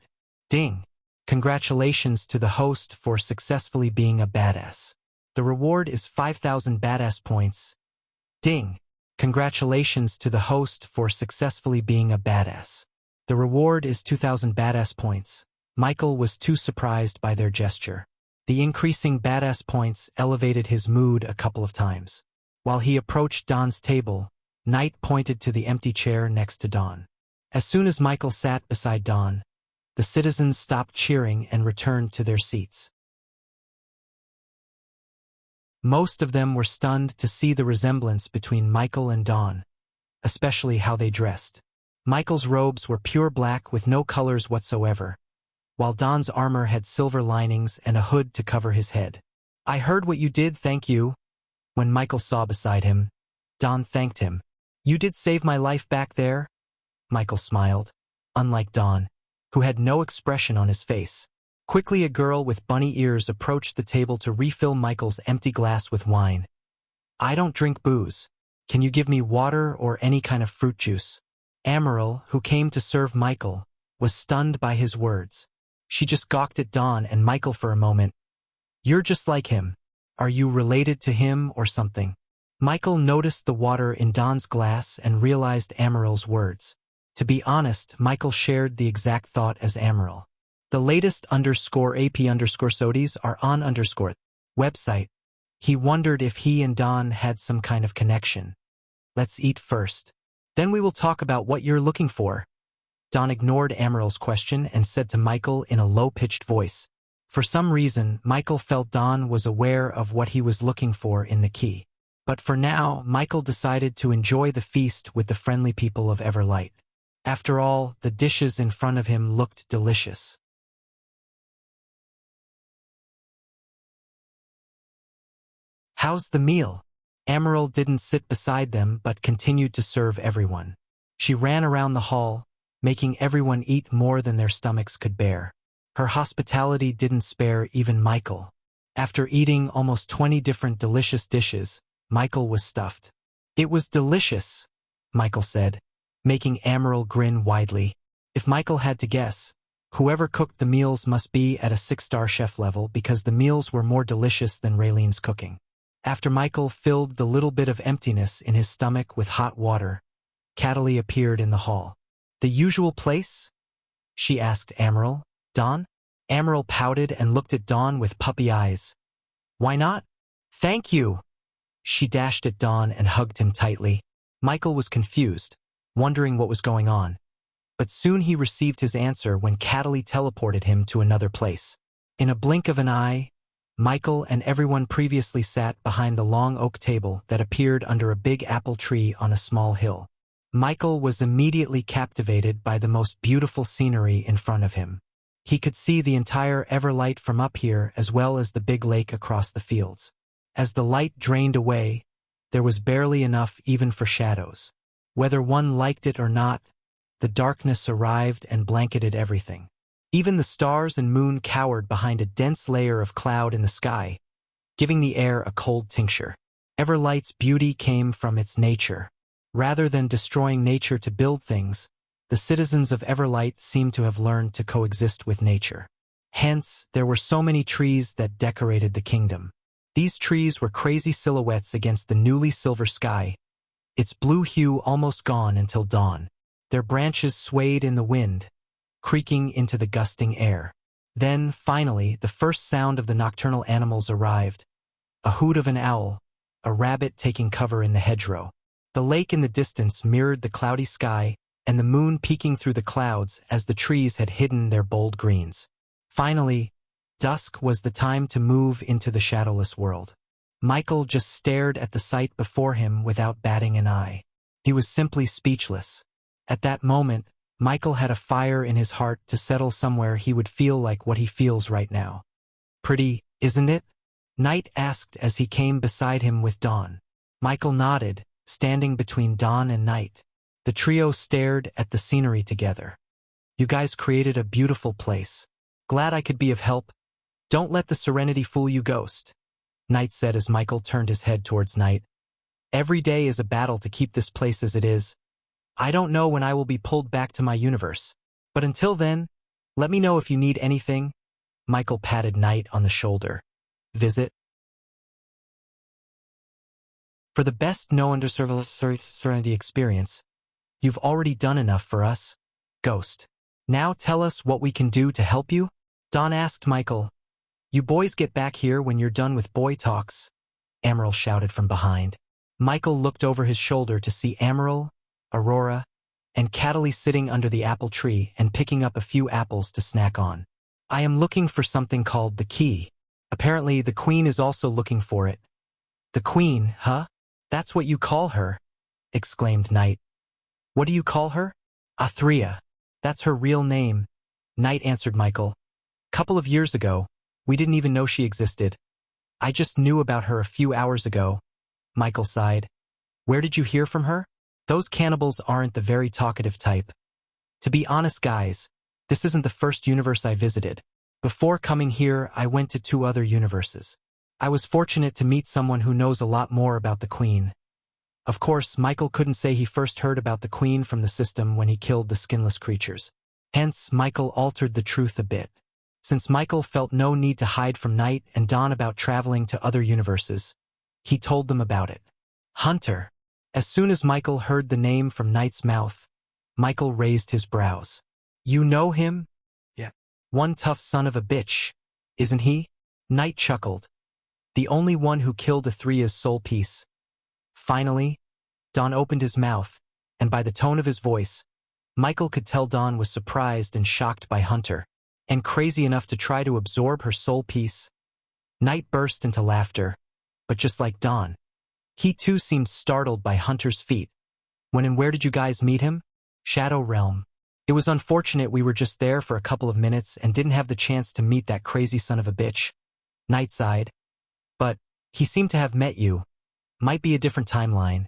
Ding! Congratulations to the host for successfully being a badass. The reward is 5,000 badass points. Ding! Congratulations to the host for successfully being a badass. The reward is 2,000 badass points. Michael was too surprised by their gesture. The increasing badass points elevated his mood a couple of times. While he approached Dawn's table, Knight pointed to the empty chair next to Dawn. As soon as Michael sat beside Dawn, the citizens stopped cheering and returned to their seats. Most of them were stunned to see the resemblance between Michael and Dawn, especially how they dressed. Michael's robes were pure black with no colors whatsoever, while Dawn's armor had silver linings and a hood to cover his head. I heard what you did, thank you. When Michael saw beside him, Dawn thanked him. You did save my life back there? Michael smiled, unlike Dawn, who had no expression on his face. Quickly, a girl with bunny ears approached the table to refill Michael's empty glass with wine. I don't drink booze. Can you give me water or any kind of fruit juice? Amaral, who came to serve Michael, was stunned by his words. She just gawked at Dawn and Michael for a moment. You're just like him. Are you related to him or something? Michael noticed the water in Dawn's glass and realized Amaral's words. To be honest, Michael shared the exact thought as Amaral. The latest _AP_SODIes are on website. He wondered if he and Dawn had some kind of connection. Let's eat first. Then we will talk about what you're looking for. Dawn ignored Amaral's question and said to Michael in a low-pitched voice. For some reason, Michael felt Dawn was aware of what he was looking for in the key. But for now, Michael decided to enjoy the feast with the friendly people of Everlight. After all, the dishes in front of him looked delicious. How's the meal? Emerald didn't sit beside them but continued to serve everyone. She ran around the hall, making everyone eat more than their stomachs could bear. Her hospitality didn't spare even Michael. After eating almost 20 different delicious dishes, Michael was stuffed. "It was delicious," Michael said, making Emerald grin widely. If Michael had to guess, whoever cooked the meals must be at a 6-star chef level because the meals were more delicious than Raylene's cooking. After Michael filled the little bit of emptiness in his stomach with hot water, Cataly appeared in the hall. "The usual place?" she asked Emerald. "Dawn?" Emerald pouted and looked at Dawn with puppy eyes. "Why not?" "Thank you." She dashed at Dawn and hugged him tightly. Michael was confused, wondering what was going on. But soon he received his answer when Cataly teleported him to another place. In a blink of an eye, Michael and everyone previously sat behind the long oak table that appeared under a big apple tree on a small hill. Michael was immediately captivated by the most beautiful scenery in front of him. He could see the entire Everlight from up here as well as the big lake across the fields. As the light drained away, there was barely enough even for shadows. Whether one liked it or not, the darkness arrived and blanketed everything. Even the stars and moon cowered behind a dense layer of cloud in the sky, giving the air a cold tincture. Everlight's beauty came from its nature. Rather than destroying nature to build things, the citizens of Everlight seemed to have learned to coexist with nature. Hence, there were so many trees that decorated the kingdom. These trees were crazy silhouettes against the newly silver sky, its blue hue almost gone until dawn. Their branches swayed in the wind, creaking into the gusting air. Then, finally, the first sound of the nocturnal animals arrived. A hoot of an owl, a rabbit taking cover in the hedgerow. The lake in the distance mirrored the cloudy sky, and the moon peeking through the clouds as the trees had hidden their bold greens. Finally, dusk was the time to move into the shadowless world. Michael just stared at the sight before him without batting an eye. He was simply speechless. At that moment, Michael had a fire in his heart to settle somewhere he would feel like what he feels right now. "Pretty, isn't it?" Night asked as he came beside him with Dawn. Michael nodded, standing between Dawn and Night. The trio stared at the scenery together. "You guys created a beautiful place. Glad I could be of help. Don't let the serenity fool you, Ghost," Night said as Michael turned his head towards Night. "Every day is a battle to keep this place as it is. I don't know when I will be pulled back to my universe. But until then, let me know if you need anything." Michael patted Night on the shoulder. "Visit." For the best serenity experience, you've already done enough for us, Ghost. Now tell us what we can do to help you? Dawn asked Michael. "You boys get back here when you're done with boy talks," Emerald shouted from behind. Michael looked over his shoulder to see Emerald, Aurora, and Cataly sitting under the apple tree and picking up a few apples to snack on. "I am looking for something called the key. Apparently the Queen is also looking for it." "The Queen, huh? That's what you call her?" exclaimed Night. "What do you call her?" "Athrea. That's her real name," Night answered Michael. "Couple of years ago, we didn't even know she existed. I just knew about her a few hours ago." Michael sighed. "Where did you hear from her?" "Those cannibals aren't the very talkative type. To be honest, guys, this isn't the first universe I visited. Before coming here, I went to 2 other universes. I was fortunate to meet someone who knows a lot more about the Queen." Of course, Michael couldn't say he first heard about the Queen from the system when he killed the skinless creatures. Hence, Michael altered the truth a bit. Since Michael felt no need to hide from Night and Dawn about traveling to other universes, he told them about it. "Hunter." As soon as Michael heard the name from Night's mouth, Michael raised his brows. "You know him?" "Yeah. One tough son of a bitch, isn't he?" Night chuckled. "The only one who killed Athrea's soul piece." Finally, Dawn opened his mouth, and by the tone of his voice, Michael could tell Dawn was surprised and shocked by Hunter, and crazy enough to try to absorb her soul piece. Night burst into laughter, but just like Dawn, he too seemed startled by Hunter's feat. "When and where did you guys meet him?" "Shadow Realm. It was unfortunate we were just there for a couple of minutes and didn't have the chance to meet that crazy son of a bitch." Night sighed. "But he seemed to have met you. Might be a different timeline.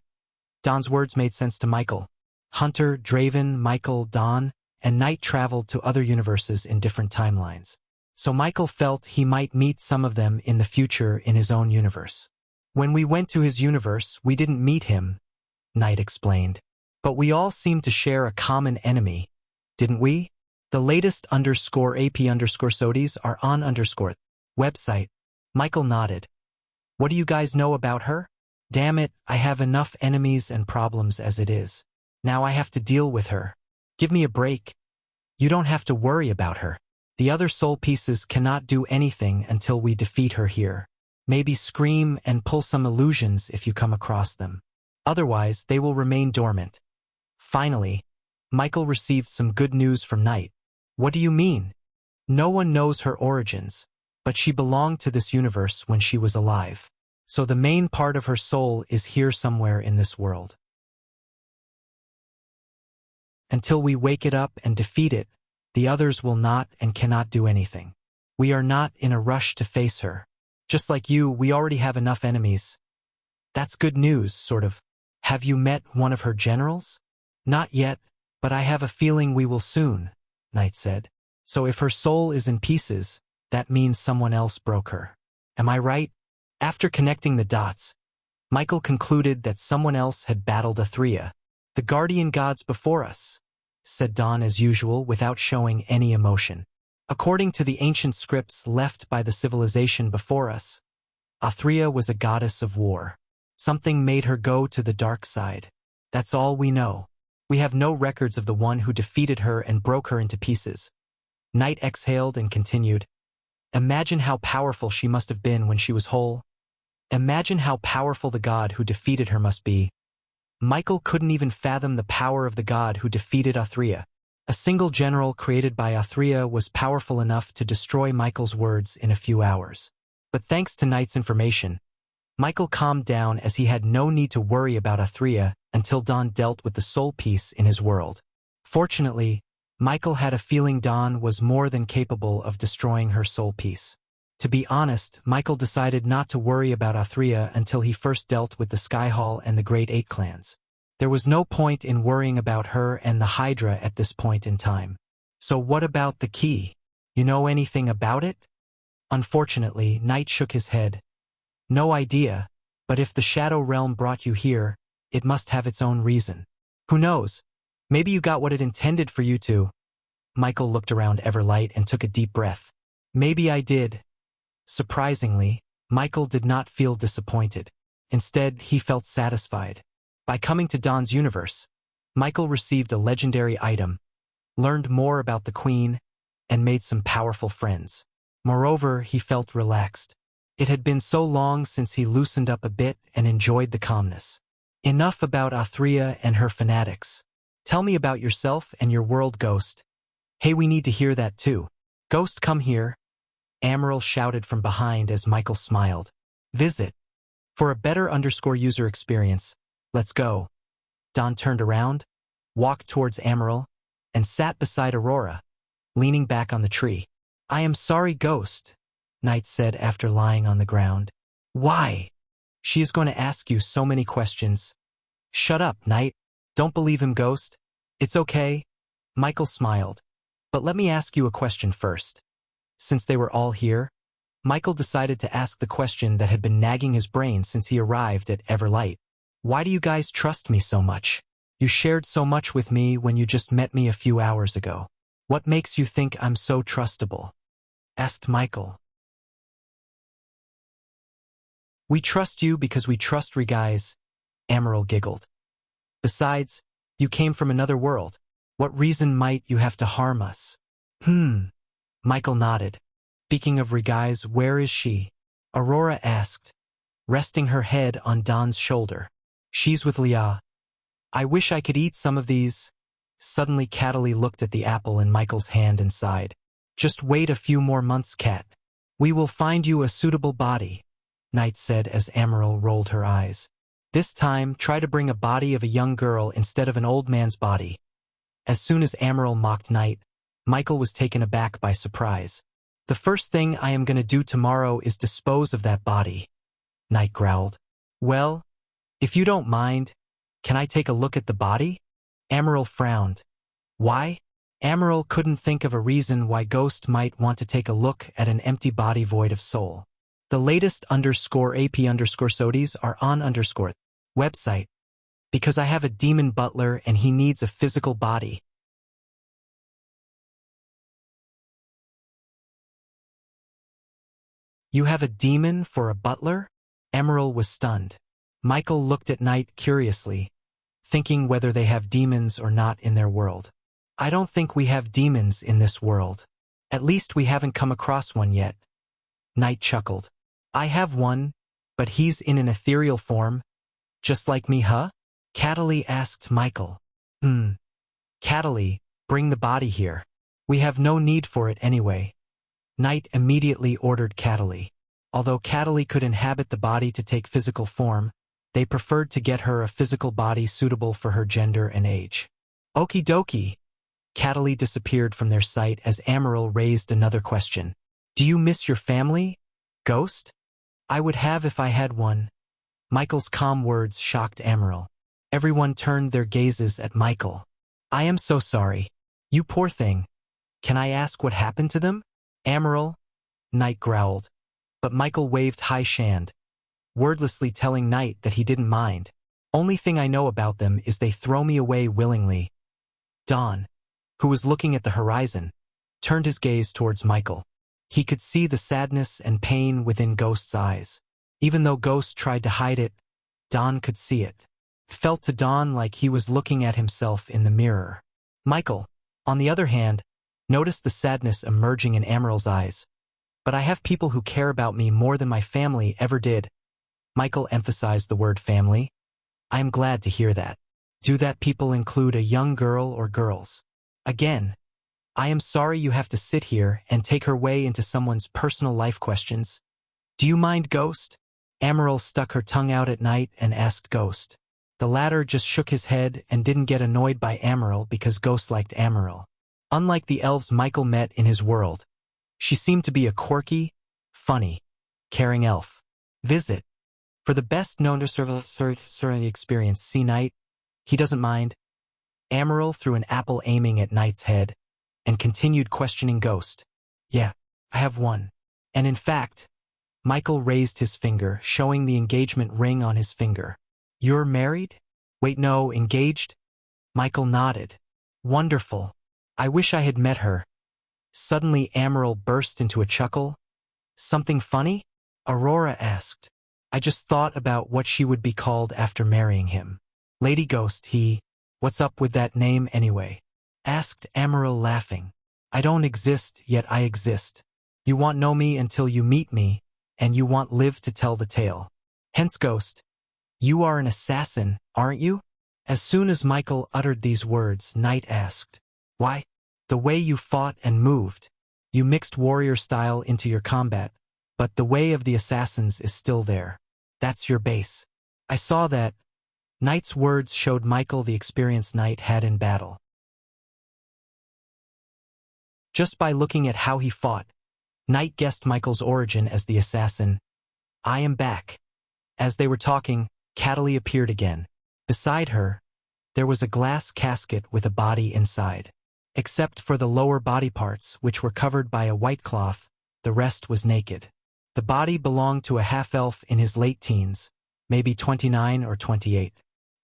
Don's words made sense to Michael. Hunter, Draven, Michael, Don, and Knight traveled to other universes in different timelines. So Michael felt he might meet some of them in the future in his own universe. When we went to his universe, we didn't meet him, Knight explained. But we all seemed to share a common enemy, didn't we? The latest _AP_SODIes are on website. Michael nodded. What do you guys know about her? Damn it, I have enough enemies and problems as it is. Now I have to deal with her. Give me a break. You don't have to worry about her. The other soul pieces cannot do anything until we defeat her here. Maybe scream and pull some illusions if you come across them. Otherwise, they will remain dormant. Finally, Michael received some good news from Knight. What do you mean? No one knows her origins, but she belonged to this universe when she was alive. So the main part of her soul is here somewhere in this world. Until we wake it up and defeat it, the others will not and cannot do anything. We are not in a rush to face her. Just like you, we already have enough enemies. That's good news, sort of. Have you met one of her generals? Not yet, but I have a feeling we will soon, Knight said. So if her soul is in pieces, that means someone else broke her. Am I right? After connecting the dots, Michael concluded that someone else had battled Athrea. The guardian gods before us, said Don as usual without showing any emotion. According to the ancient scripts left by the civilization before us, Athrea was a goddess of war. Something made her go to the dark side. That's all we know. We have no records of the one who defeated her and broke her into pieces. Knight exhaled and continued. Imagine how powerful she must have been when she was whole. Imagine how powerful the god who defeated her must be. Michael couldn't even fathom the power of the god who defeated Athrea. A single general created by Athrea was powerful enough to destroy Michael's words in a few hours. But thanks to Knight's information, Michael calmed down as he had no need to worry about Athrea until Don dealt with the soul piece in his world. Fortunately, Michael had a feeling Don was more than capable of destroying her soul piece. To be honest, Michael decided not to worry about Athrea until he first dealt with the Sky Hall and the Great Eight clans. There was no point in worrying about her and the Hydra at this point in time. So what about the key? You know anything about it? Unfortunately, Knight shook his head. No idea, but if the Shadow Realm brought you here, it must have its own reason. Who knows? Maybe you got what it intended for you to. Michael looked around Everlight and took a deep breath. Maybe I did. Surprisingly, Michael did not feel disappointed. Instead, he felt satisfied. By coming to Don's universe, Michael received a legendary item, learned more about the Queen, and made some powerful friends. Moreover, he felt relaxed. It had been so long since he loosened up a bit and enjoyed the calmness. Enough about Athrea and her fanatics. Tell me about yourself and your world, Ghost. Hey, we need to hear that too. Ghost, come here. Amaryl shouted from behind as Michael smiled. Visit. For a better _user experience, let's go. Don turned around, walked towards Amaryl, and sat beside Aurora, leaning back on the tree. I am sorry, Ghost, Knight said after lying on the ground. Why? She is going to ask you so many questions. Shut up, Knight. Don't believe him, Ghost. It's okay. Michael smiled. But let me ask you a question first. Since they were all here, Michael decided to ask the question that had been nagging his brain since he arrived at Everlight. Why do you guys trust me so much? You shared so much with me when you just met me a few hours ago. What makes you think I'm so trustable? Asked Michael. We trust you because we trust you guys, Amaryl giggled. Besides, you came from another world. What reason might you have to harm us? Michael nodded. Speaking of Regais, where is she? Aurora asked, resting her head on Don's shoulder. She's with Leah. I wish I could eat some of these. Suddenly Catelli looked at the apple in Michael's hand and sighed. Just wait a few more months, Cat. We will find you a suitable body, Knight said as Amaryl rolled her eyes. This time, try to bring a body of a young girl instead of an old man's body. As soon as Amaryl mocked Knight, Michael was taken aback by surprise. The first thing I am going to do tomorrow is dispose of that body, Knight growled. Well, If you don't mind, can I take a look at the body? Amaral frowned. Why? Amaral couldn't think of a reason why Ghost might want to take a look at an empty body void of soul. The latest _AP_SODIes are on _ website. Because I have a demon butler and he needs a physical body. You have a demon for a butler? Emerald was stunned. Michael looked at Knight curiously, thinking whether they have demons or not in their world. I don't think we have demons in this world. At least we haven't come across one yet. Knight chuckled. I have one, but he's in an ethereal form. Just like me, huh? Cataly asked Michael. Cataly, bring the body here. We have no need for it anyway. Knight immediately ordered Cataly. Although Cataly could inhabit the body to take physical form, they preferred to get her a physical body suitable for her gender and age. Okie dokie. Cataly disappeared from their sight as Amaral raised another question. Do you miss your family, Ghost? I would have if I had one. Michael's calm words shocked Amaral. Everyone turned their gazes at Michael. I am so sorry. You poor thing. Can I ask what happened to them? Amaral? Knight growled. But Michael waved high shand, wordlessly telling Knight that he didn't mind. Only thing I know about them is they throw me away willingly. Don, who was looking at the horizon, turned his gaze towards Michael. He could see the sadness and pain within Ghost's eyes. Even though Ghost tried to hide it, Don could see it. It felt to Don like he was looking at himself in the mirror. Michael, on the other hand, noticed the sadness emerging in Amaral's eyes. But I have people who care about me more than my family ever did. Michael emphasized the word family. I am glad to hear that. Do that people include a young girl or girls? Again, I am sorry you have to sit here and take her way into someone's personal life questions. Do you mind, Ghost? Amaral stuck her tongue out at Knight and asked Ghost. The latter just shook his head and didn't get annoyed by Amaral because Ghost liked Amaral. Unlike the elves Michael met in his world, she seemed to be a quirky, funny, caring elf. Visit. For the best known to serve experience, see Knight. He doesn't mind. Amaral threw an apple aiming at Knight's head and continued questioning Ghost. Yeah, I have one. And in fact, Michael raised his finger, showing the engagement ring on his finger. You're married? Wait, no, engaged? Michael nodded. Wonderful. I wish I had met her. Suddenly Amaral burst into a chuckle. Something funny? Aurora asked. I just thought about what she would be called after marrying him. Lady Ghost, what's up with that name anyway? Asked Amaral laughing. I don't exist, yet I exist. You won't know me until you meet me, and you won't live to tell the tale. Hence, Ghost, you are an assassin, aren't you? As soon as Michael uttered these words, Knight asked. Why? The way you fought and moved. You mixed warrior style into your combat, but the way of the assassins is still there. That's your base. I saw that. Knight's words showed Michael the experience Knight had in battle. Just by looking at how he fought, Knight guessed Michael's origin as the assassin. I am back. As they were talking, Cataly appeared again. Beside her, there was a glass casket with a body inside. Except for the lower body parts, which were covered by a white cloth, the rest was naked. The body belonged to a half-elf in his late teens, maybe 29 or 28.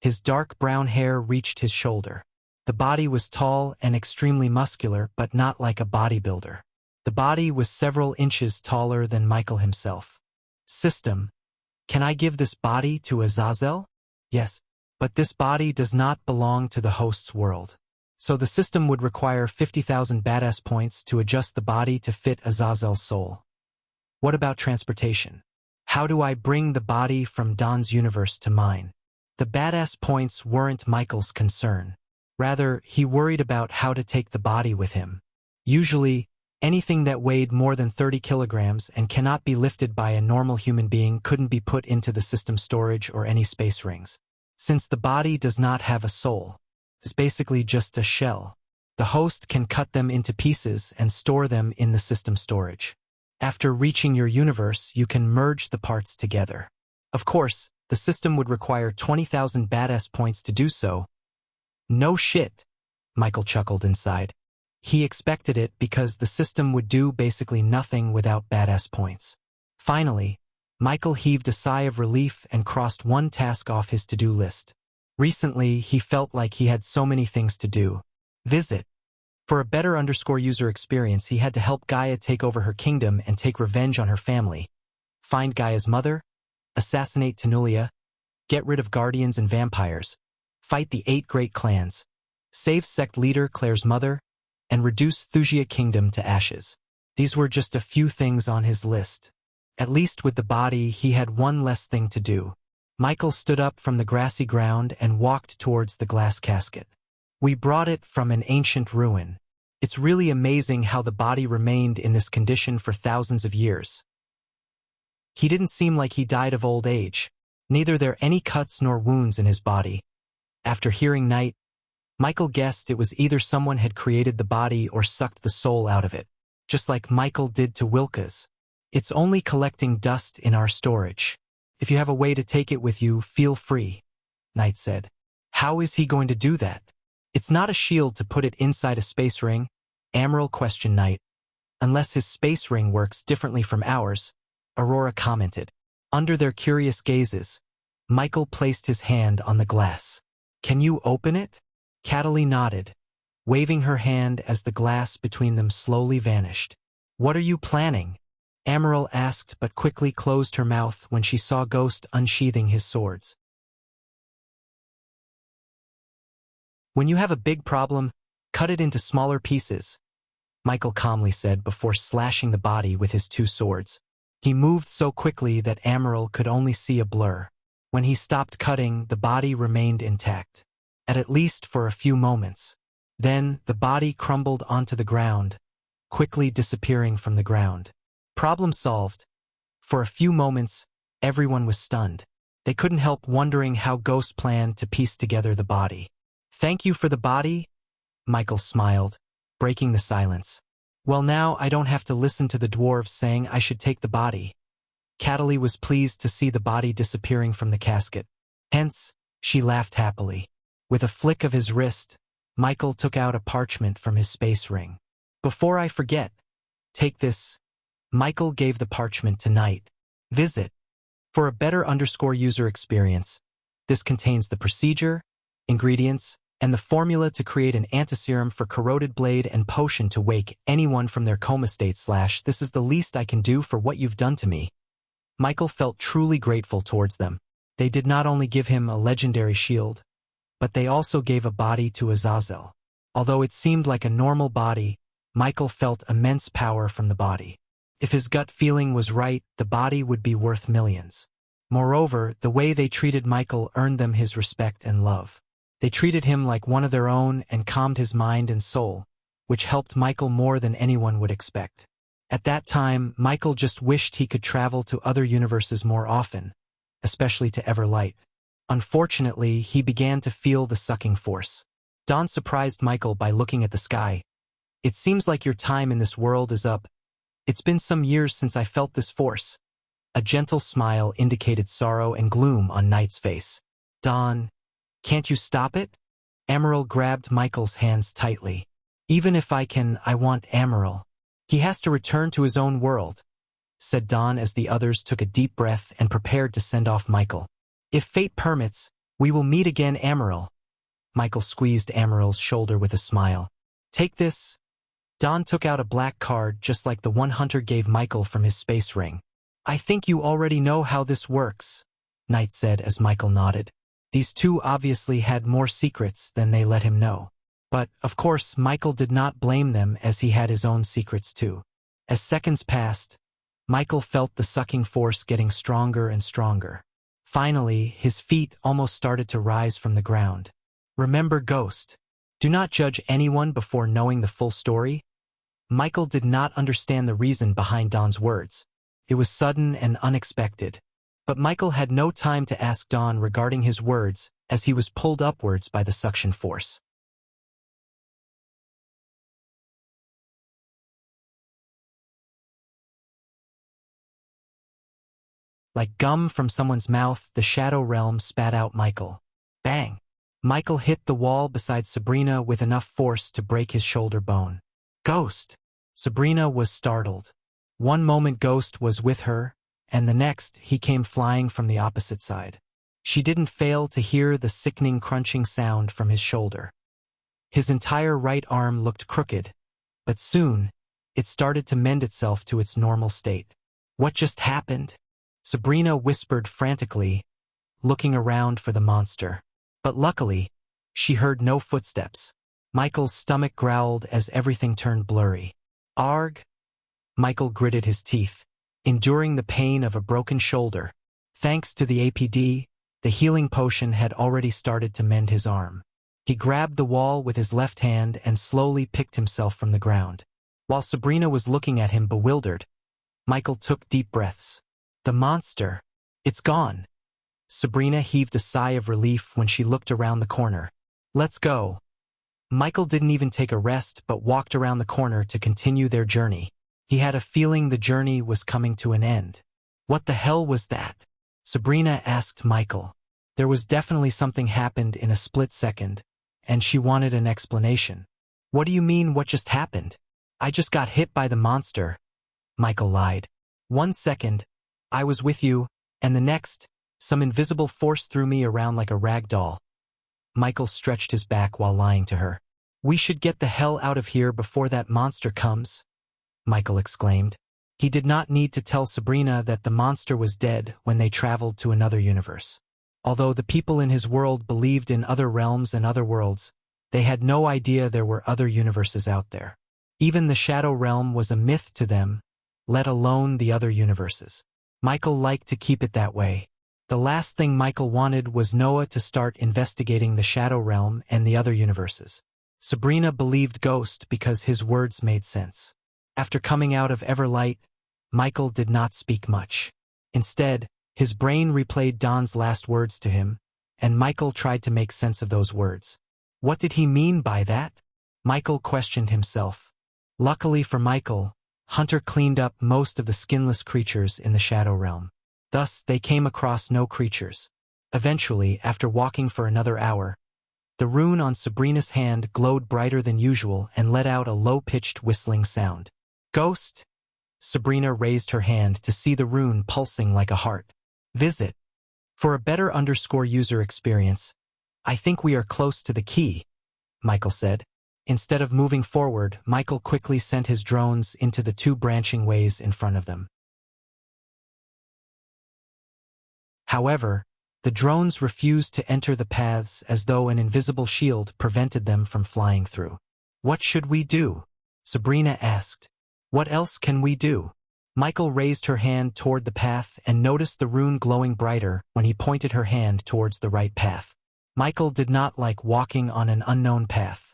His dark brown hair reached his shoulder. The body was tall and extremely muscular, but not like a bodybuilder. The body was several inches taller than Michael himself. System. Can I give this body to Azazel? Yes, but this body does not belong to the host's world. So the system would require 50,000 badass points to adjust the body to fit Azazel's soul. What about transportation? How do I bring the body from Don's universe to mine? The badass points weren't Michael's concern. Rather, he worried about how to take the body with him. Usually, anything that weighed more than 30 kilograms and cannot be lifted by a normal human being couldn't be put into the system storage or any space rings. Since the body does not have a soul, it's basically just a shell. The host can cut them into pieces and store them in the system storage. After reaching your universe, you can merge the parts together. Of course, The system would require 20,000 badass points to do so. No shit, Michael chuckled inside. He expected it because the system would do basically nothing without badass points. Finally, Michael heaved a sigh of relief and crossed one task off his to-do list. Recently, he felt like he had so many things to do. Visit. For a better user experience, he had to help Gaia take over her kingdom and take revenge on her family. Find Gaia's mother, assassinate Tenulia, get rid of guardians and vampires, fight the 8 great clans, save sect leader Claire's mother, and reduce Thusia kingdom to ashes. These were just a few things on his list. At least with the body, he had one less thing to do. Michael stood up from the grassy ground and walked towards the glass casket. We brought it from an ancient ruin. It's really amazing how the body remained in this condition for thousands of years. He didn't seem like he died of old age. Neither there any cuts nor wounds in his body. After hearing Knight, Michael guessed it was either someone had created the body or sucked the soul out of it, just like Michael did to Wilka's. It's only collecting dust in our storage. If you have a way to take it with you, feel free, Knight said. How is he going to do that? It's not a shield to put it inside a space ring, Amaral questioned Knight. Unless his space ring works differently from ours, Aurora commented. Under their curious gazes, Michael placed his hand on the glass. Can you open it? Cataly nodded, waving her hand as the glass between them slowly vanished. What are you planning? Amaral asked but quickly closed her mouth when she saw Ghost unsheathing his swords. When you have a big problem, cut it into smaller pieces, Michael calmly said before slashing the body with his 2 swords. He moved so quickly that Amaral could only see a blur. When he stopped cutting, the body remained intact, at least for a few moments. Then, the body crumbled onto the ground, quickly disappearing from the ground. Problem solved. For a few moments, everyone was stunned. They couldn't help wondering how Ghost planned to piece together the body. Thank you for the body, Michael smiled, breaking the silence. Well, now I don't have to listen to the dwarves saying I should take the body. Cataly was pleased to see the body disappearing from the casket. Hence, she laughed happily. With a flick of his wrist, Michael took out a parchment from his space ring. Before I forget, take this. Michael gave the parchment to Knight. Visit. For a better user experience, this contains the procedure, ingredients, and the formula to create an antiserum for corroded blade and potion to wake anyone from their coma state / this is the least I can do for what you've done to me. Michael felt truly grateful towards them. They did not only give him a legendary shield, but they also gave a body to Azazel. Although it seemed like a normal body, Michael felt immense power from the body. If his gut feeling was right, the body would be worth millions. Moreover, the way they treated Michael earned them his respect and love. They treated him like one of their own and calmed his mind and soul, which helped Michael more than anyone would expect. At that time, Michael just wished he could travel to other universes more often, especially to Everlight. Unfortunately, he began to feel the sucking force. Dawn surprised Michael by looking at the sky. It seems like your time in this world is up. It's been some years since I felt this force. A gentle smile indicated sorrow and gloom on Knight's face. Dawn, can't you stop it? Amaral grabbed Michael's hands tightly. Even if I can, I want Amaral. He has to return to his own world, said Dawn as the others took a deep breath and prepared to send off Michael. If fate permits, we will meet again, Amaral. Michael squeezed Amaral's shoulder with a smile. Take this. Dawn took out a black card just like the one Hunter gave Michael from his space ring. I think you already know how this works, Knight said as Michael nodded. These two obviously had more secrets than they let him know. But, of course, Michael did not blame them as he had his own secrets too. As seconds passed, Michael felt the sucking force getting stronger and stronger. Finally, his feet almost started to rise from the ground. Remember, Ghost. Do not judge anyone before knowing the full story. Michael did not understand the reason behind Dawn's words. It was sudden and unexpected. But Michael had no time to ask Dawn regarding his words as he was pulled upwards by the suction force. Like gum from someone's mouth, the shadow realm spat out Michael. Bang! Michael hit the wall beside Sabrina with enough force to break his shoulder bone. Ghost! Sabrina was startled. One moment Ghost was with her, and the next he came flying from the opposite side. She didn't fail to hear the sickening crunching sound from his shoulder. His entire right arm looked crooked, but soon, it started to mend itself to its normal state. What just happened? Sabrina whispered frantically, looking around for the monster. But luckily, she heard no footsteps. Michael's stomach growled as everything turned blurry. Arg! Michael gritted his teeth, enduring the pain of a broken shoulder. Thanks to the APD, the healing potion had already started to mend his arm. He grabbed the wall with his left hand and slowly picked himself from the ground. While Sabrina was looking at him bewildered, Michael took deep breaths. The monster! It's gone! Sabrina heaved a sigh of relief when she looked around the corner. Let's go. Michael didn't even take a rest but walked around the corner to continue their journey. He had a feeling the journey was coming to an end. What the hell was that? Sabrina asked Michael. There was definitely something happened in a split second, and she wanted an explanation. What do you mean what just happened? I just got hit by the monster. Michael lied. 1 second, I was with you, and the next, some invisible force threw me around like a rag doll. Michael stretched his back while lying to her. We should get the hell out of here before that monster comes, Michael exclaimed. He did not need to tell Sabrina that the monster was dead when they traveled to another universe. Although the people in his world believed in other realms and other worlds, they had no idea there were other universes out there. Even the Shadow Realm was a myth to them, let alone the other universes. Michael liked to keep it that way. The last thing Michael wanted was Noah to start investigating the Shadow Realm and the other universes. Sabrina believed Ghost because his words made sense. After coming out of Everlight, Michael did not speak much. Instead, his brain replayed Don's last words to him, and Michael tried to make sense of those words. What did he mean by that? Michael questioned himself. Luckily for Michael, Hunter cleaned up most of the skinless creatures in the Shadow Realm. Thus, they came across no creatures. Eventually, after walking for another hour, the rune on Sabrina's hand glowed brighter than usual and let out a low-pitched whistling sound. Ghost? Sabrina raised her hand to see the rune pulsing like a heart. Visit. For a better user experience, I think we are close to the key, Michael said. Instead of moving forward, Michael quickly sent his drones into the 2 branching ways in front of them. However, the drones refused to enter the paths as though an invisible shield prevented them from flying through. What should we do? Sabrina asked. What else can we do? Michael raised her hand toward the path and noticed the rune glowing brighter when he pointed her hand towards the right path. Michael did not like walking on an unknown path.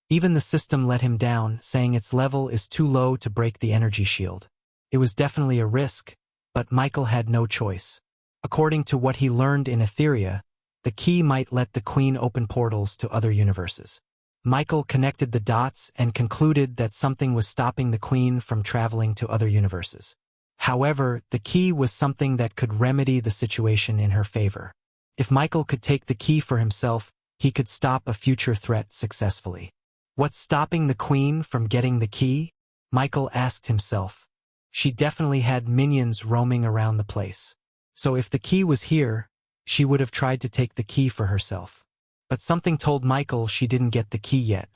Even the system let him down, saying its level is too low to break the energy shield. It was definitely a risk, but Michael had no choice. According to what he learned in Etheria, the key might let the Queen open portals to other universes. Michael connected the dots and concluded that something was stopping the Queen from traveling to other universes. However, the key was something that could remedy the situation in her favor. If Michael could take the key for himself, he could stop a future threat successfully. What's stopping the Queen from getting the key? Michael asked himself. She definitely had minions roaming around the place. So if the key was here, she would have tried to take the key for herself. But something told Michael she didn't get the key yet.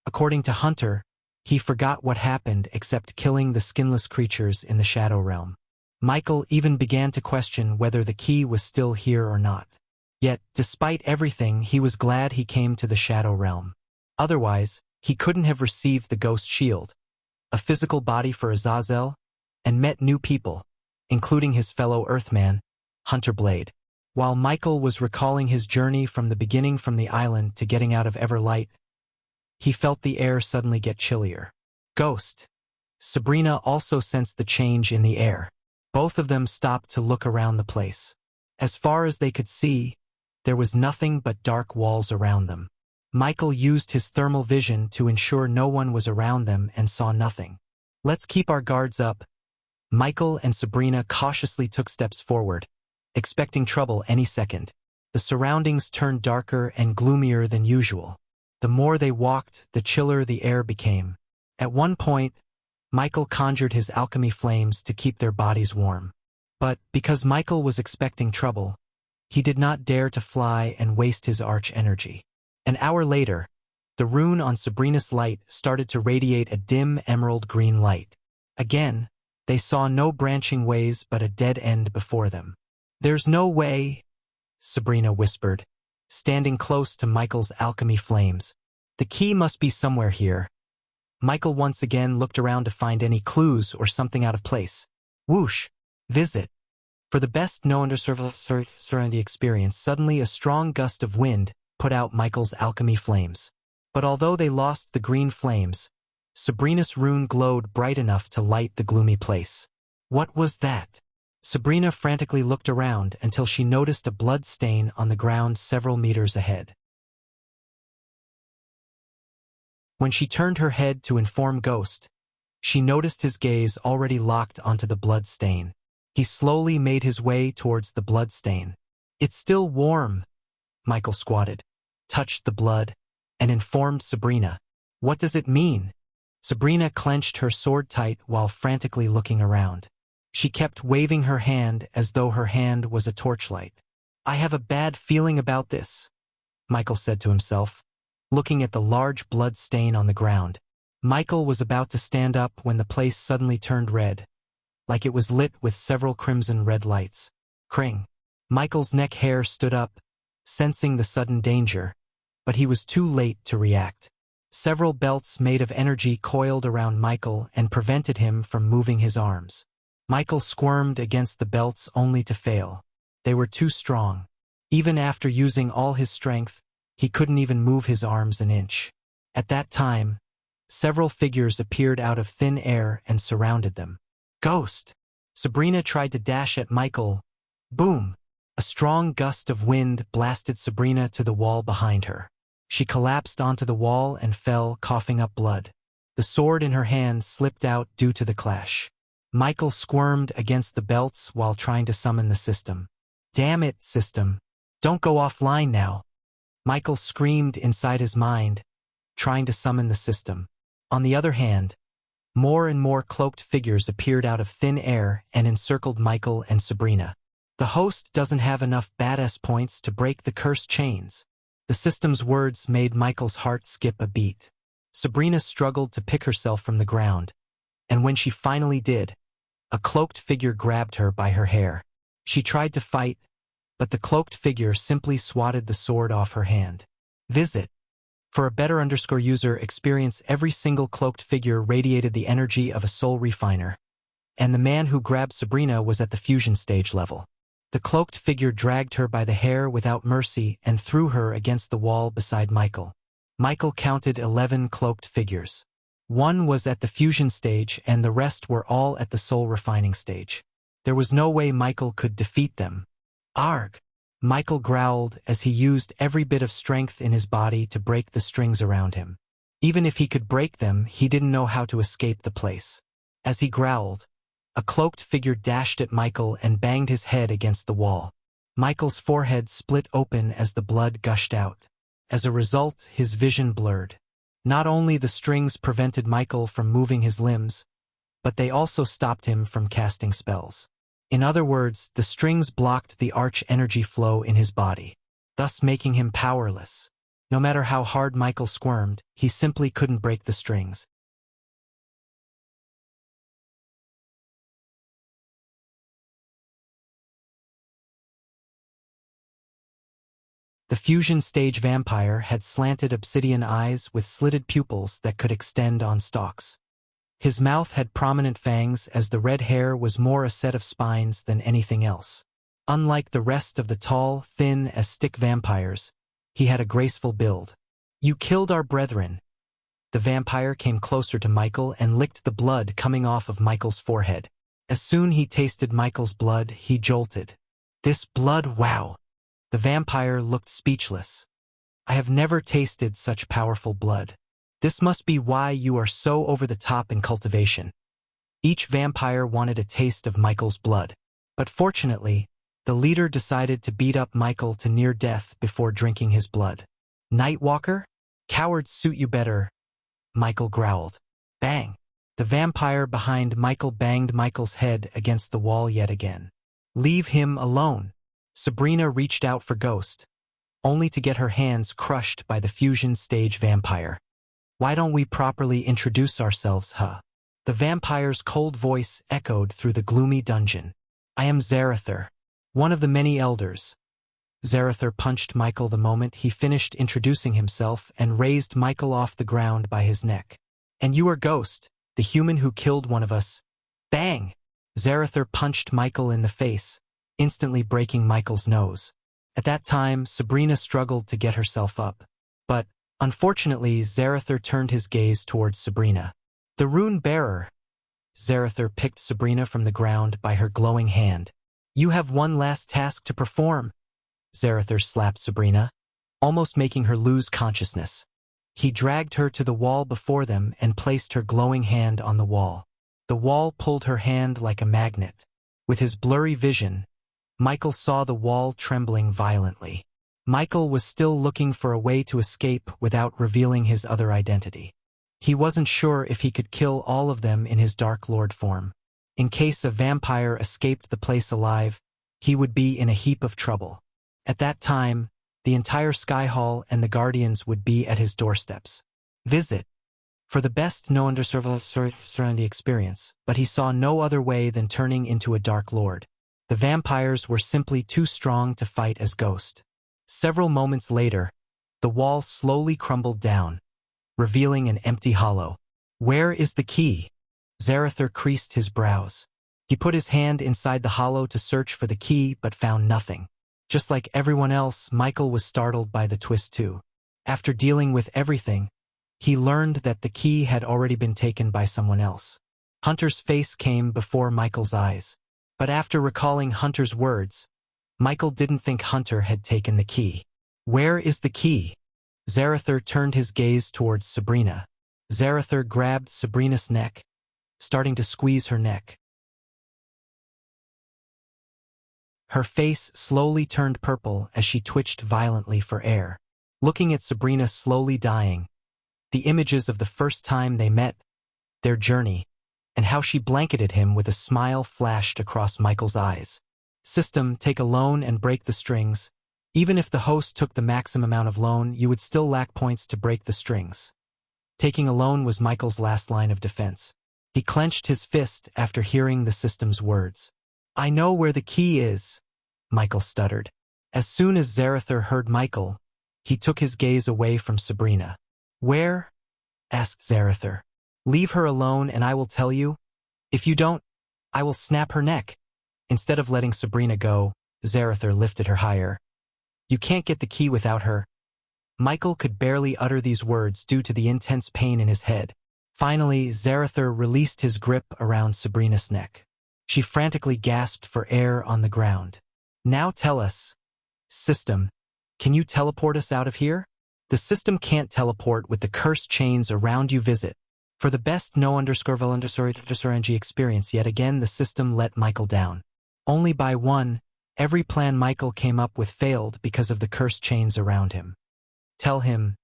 According to Hunter, he forgot what happened except killing the skinless creatures in the Shadow Realm. Michael even began to question whether the key was still here or not. Yet, despite everything, he was glad he came to the Shadow Realm. Otherwise, he couldn't have received the Ghost Shield, a physical body for Azazel, and met new people, including his fellow Earthman, Hunter Blade. While Michael was recalling his journey from the beginning from the island to getting out of Everlight, he felt the air suddenly get chillier. Ghost. Sabrina also sensed the change in the air. Both of them stopped to look around the place. As far as they could see, there was nothing but dark walls around them. Michael used his thermal vision to ensure no one was around them and saw nothing. Let's keep our guards up. Michael and Sabrina cautiously took steps forward, expecting trouble any second. The surroundings turned darker and gloomier than usual. The more they walked, the chiller the air became. At one point, Michael conjured his alchemy flames to keep their bodies warm. But because Michael was expecting trouble, he did not dare to fly and waste his arch energy. An hour later, the rune on Sabrina's light started to radiate a dim emerald green light. Again, they saw no branching ways but a dead end before them. "There's no way," Sabrina whispered, standing close to Michael's alchemy flames. "The key must be somewhere here." Michael once again looked around to find any clues or something out of place. Whoosh! Visit. For the best known serenity experience, suddenly a strong gust of wind put out Michael's alchemy flames. But although they lost the green flames, Sabrina's rune glowed bright enough to light the gloomy place. What was that? Sabrina frantically looked around until she noticed a blood stain on the ground several meters ahead. When she turned her head to inform Ghost, she noticed his gaze already locked onto the blood stain. He slowly made his way towards the blood stain. "It's still warm." Michael squatted, touched the blood, and informed Sabrina. "What does it mean?" Sabrina clenched her sword tight while frantically looking around. She kept waving her hand as though her hand was a torchlight. "I have a bad feeling about this," Michael said to himself, looking at the large blood stain on the ground. Michael was about to stand up when the place suddenly turned red, like it was lit with several crimson red lights. Cring! Michael's neck hair stood up, sensing the sudden danger, but he was too late to react. Several belts made of energy coiled around Michael and prevented him from moving his arms. Michael squirmed against the belts only to fail. They were too strong. Even after using all his strength, he couldn't even move his arms an inch. At that time, several figures appeared out of thin air and surrounded them. "Ghost!" Sabrina tried to dash at Michael. Boom! A strong gust of wind blasted Sabrina to the wall behind her. She collapsed onto the wall and fell, coughing up blood. The sword in her hand slipped out due to the clash. Michael squirmed against the belts while trying to summon the system. "Damn it, system. Don't go offline now." Michael screamed inside his mind, trying to summon the system. On the other hand, more and more cloaked figures appeared out of thin air and encircled Michael and Sabrina. "The host doesn't have enough badass points to break the cursed chains." The system's words made Michael's heart skip a beat. Sabrina struggled to pick herself from the ground, and when she finally did, a cloaked figure grabbed her by her hair. She tried to fight, but the cloaked figure simply swatted the sword off her hand. Visit. For a better user experience, every single cloaked figure radiated the energy of a soul refiner, and the man who grabbed Sabrina was at the fusion stage level. The cloaked figure dragged her by the hair without mercy and threw her against the wall beside Michael. Michael counted 11 cloaked figures. One was at the fusion stage and the rest were all at the soul refining stage. There was no way Michael could defeat them. "Arg!" Michael growled as he used every bit of strength in his body to break the strings around him. Even if he could break them, he didn't know how to escape the place. As he growled, a cloaked figure dashed at Michael and banged his head against the wall. Michael's forehead split open as the blood gushed out. As a result, his vision blurred. Not only the strings prevented Michael from moving his limbs, but they also stopped him from casting spells. In other words, the strings blocked the arch energy flow in his body, thus making him powerless. No matter how hard Michael squirmed, he simply couldn't break the strings. The fusion stage vampire had slanted obsidian eyes with slitted pupils that could extend on stalks. His mouth had prominent fangs as the red hair was more a set of spines than anything else. Unlike the rest of the tall, thin as stick vampires, he had a graceful build. "You killed our brethren." The vampire came closer to Michael and licked the blood coming off of Michael's forehead. As soon as he tasted Michael's blood, he jolted. "This blood, wow!" The vampire looked speechless. "I have never tasted such powerful blood. This must be why you are so over the top in cultivation." Each vampire wanted a taste of Michael's blood, but fortunately, the leader decided to beat up Michael to near death before drinking his blood. Nightwalker? Cowards suit you better, Michael growled. Bang! The vampire behind Michael banged Michael's head against the wall yet again. Leave him alone. Sabrina reached out for Ghost, only to get her hands crushed by the fusion stage vampire. Why don't we properly introduce ourselves, huh? The vampire's cold voice echoed through the gloomy dungeon. I am Zarather, one of the many elders. Zarather punched Michael the moment he finished introducing himself and raised Michael off the ground by his neck. And you are Ghost, the human who killed one of us. Bang! Zarather punched Michael in the face, instantly breaking Michael's nose. At that time, Sabrina struggled to get herself up. But, unfortunately, Zarather turned his gaze towards Sabrina. The rune bearer. Zarather picked Sabrina from the ground by her glowing hand. You have one last task to perform. Zarather slapped Sabrina, almost making her lose consciousness. He dragged her to the wall before them and placed her glowing hand on the wall. The wall pulled her hand like a magnet. With his blurry vision, Michael saw the wall trembling violently. Michael was still looking for a way to escape without revealing his other identity. He wasn't sure if he could kill all of them in his Dark Lord form. In case a vampire escaped the place alive, he would be in a heap of trouble. At that time, the entire Sky Hall and the Guardians would be at his doorsteps. Visit. For the best no surrounding experience, but he saw no other way than turning into a Dark Lord. The vampires were simply too strong to fight as Ghost. Several moments later, the wall slowly crumbled down, revealing an empty hollow. Where is the key? Zarather creased his brows. He put his hand inside the hollow to search for the key but found nothing. Just like everyone else, Michael was startled by the twist too. After dealing with everything, he learned that the key had already been taken by someone else. Hunter's face came before Michael's eyes. But after recalling Hunter's words, Michael didn't think Hunter had taken the key. Where is the key? Zarather turned his gaze towards Sabrina. Zarather grabbed Sabrina's neck, starting to squeeze her neck. Her face slowly turned purple as she twitched violently for air. Looking at Sabrina slowly dying, the images of the first time they met, their journey, and how she blanketed him with a smile flashed across Michael's eyes. System, take a loan and break the strings. Even if the host took the maximum amount of loan, you would still lack points to break the strings. Taking a loan was Michael's last line of defense. He clenched his fist after hearing the system's words. I know where the key is, Michael stuttered. As soon as Zarather heard Michael, he took his gaze away from Sabrina. Where? Asked Zarather. Leave her alone and I will tell you. If you don't, I will snap her neck. Instead of letting Sabrina go, Zarather lifted her higher. You can't get the key without her. Michael could barely utter these words due to the intense pain in his head. Finally, Zarather released his grip around Sabrina's neck. She frantically gasped for air on the ground. Now tell us, System, can you teleport us out of here? The system can't teleport with the cursed chains around you. Visit. For the best no_RNG experience, yet again the system let Michael down. Only by one, every plan Michael came up with failed because of the cursed chains around him. Tell him.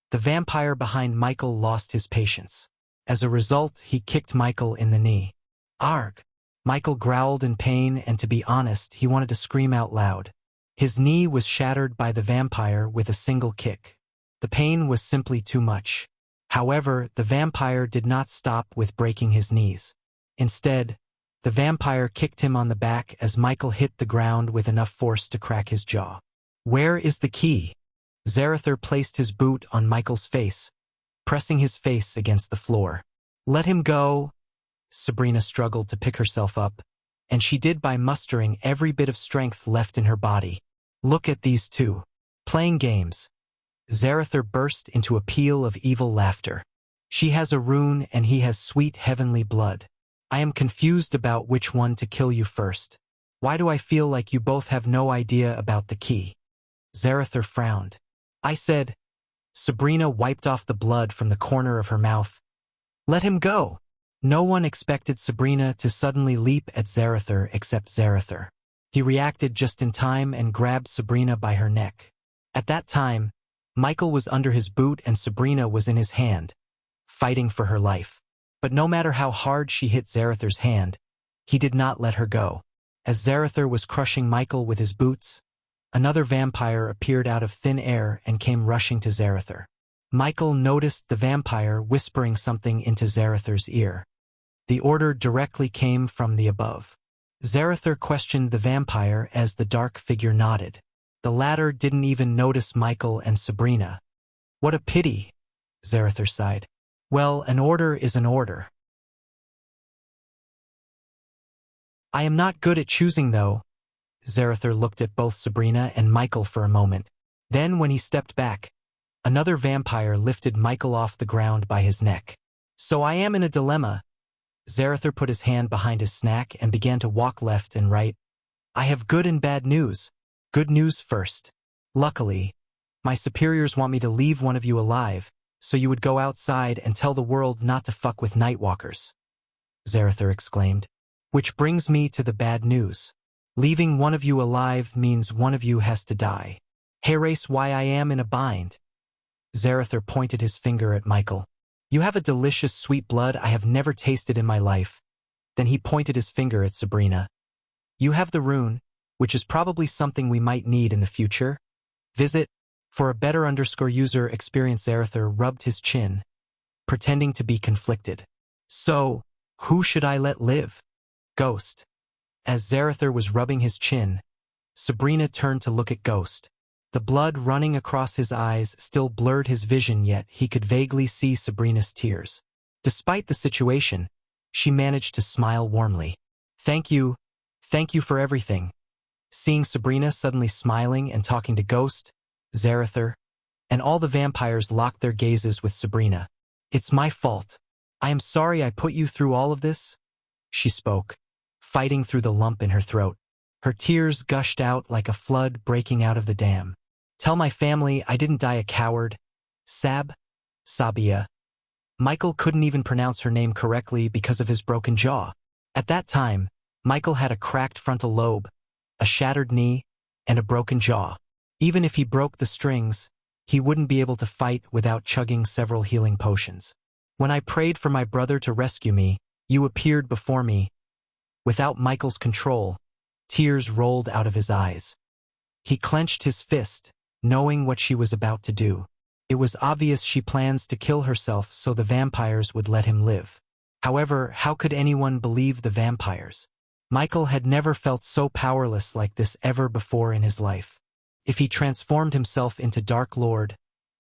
The vampire behind Michael lost his patience. As a result, he kicked Michael in the knee. Arg! Michael growled in pain, and to be honest, he wanted to scream out loud. His knee was shattered by the vampire with a single kick. The pain was simply too much. However, the vampire did not stop with breaking his knees. Instead, the vampire kicked him on the back as Michael hit the ground with enough force to crack his jaw. Where is the key? Zarather placed his boot on Michael's face, pressing his face against the floor. Let him go. Sabrina struggled to pick herself up, and she did by mustering every bit of strength left in her body. Look at these two. Playing games. Zarather burst into a peal of evil laughter. She has a rune and he has sweet heavenly blood. I am confused about which one to kill you first. Why do I feel like you both have no idea about the key? Zarather frowned. I said. Sabrina wiped off the blood from the corner of her mouth. Let him go. No one expected Sabrina to suddenly leap at Zarather except Zarather. He reacted just in time and grabbed Sabrina by her neck. At that time, Michael was under his boot and Sabrina was in his hand, fighting for her life. But no matter how hard she hit Zarathar's hand, he did not let her go. As Zarathar was crushing Michael with his boots, another vampire appeared out of thin air and came rushing to Zarathar. Michael noticed the vampire whispering something into Zarathar's ear. The order directly came from the above. Zarathar questioned the vampire as the dark figure nodded. The latter didn't even notice Michael and Sabrina. "What a pity," Zarathar sighed. "Well, an order is an order." "I am not good at choosing, though." Zarathar looked at both Sabrina and Michael for a moment. Then, when he stepped back, another vampire lifted Michael off the ground by his neck. "So I am in a dilemma." Zarathar put his hand behind his snack and began to walk left and right. "I have good and bad news. Good news first. Luckily, my superiors want me to leave one of you alive, so you would go outside and tell the world not to fuck with nightwalkers," Zarathar exclaimed. "Which brings me to the bad news. Leaving one of you alive means one of you has to die. Here's why I am in a bind." Zarathar pointed his finger at Michael. "You have a delicious sweet blood I have never tasted in my life." Then he pointed his finger at Sabrina. "You have the rune, which is probably something we might need in the future. Visit." For a better user experience, Zarathar rubbed his chin, pretending to be conflicted. "So, who should I let live?" "Ghost." As Zarathar was rubbing his chin, Sabrina turned to look at Ghost. The blood running across his eyes still blurred his vision, yet he could vaguely see Sabrina's tears. Despite the situation, she managed to smile warmly. Thank you for everything." Seeing Sabrina suddenly smiling and talking to Ghost, Zarathar, and all the vampires locked their gazes with Sabrina. "It's my fault. I am sorry I put you through all of this," she spoke, fighting through the lump in her throat. Her tears gushed out like a flood breaking out of the dam. "Tell my family I didn't die a coward. Sabia." Michael couldn't even pronounce her name correctly because of his broken jaw. At that time, Michael had a cracked frontal lobe, a shattered knee, and a broken jaw. Even if he broke the strings, he wouldn't be able to fight without chugging several healing potions. "When I prayed for my brother to rescue me, you appeared before me." Without Michael's control, tears rolled out of his eyes. He clenched his fist, knowing what she was about to do. It was obvious she plans to kill herself so the vampires would let him live. However, how could anyone believe the vampires? Michael had never felt so powerless like this ever before in his life. If he transformed himself into Dark Lord,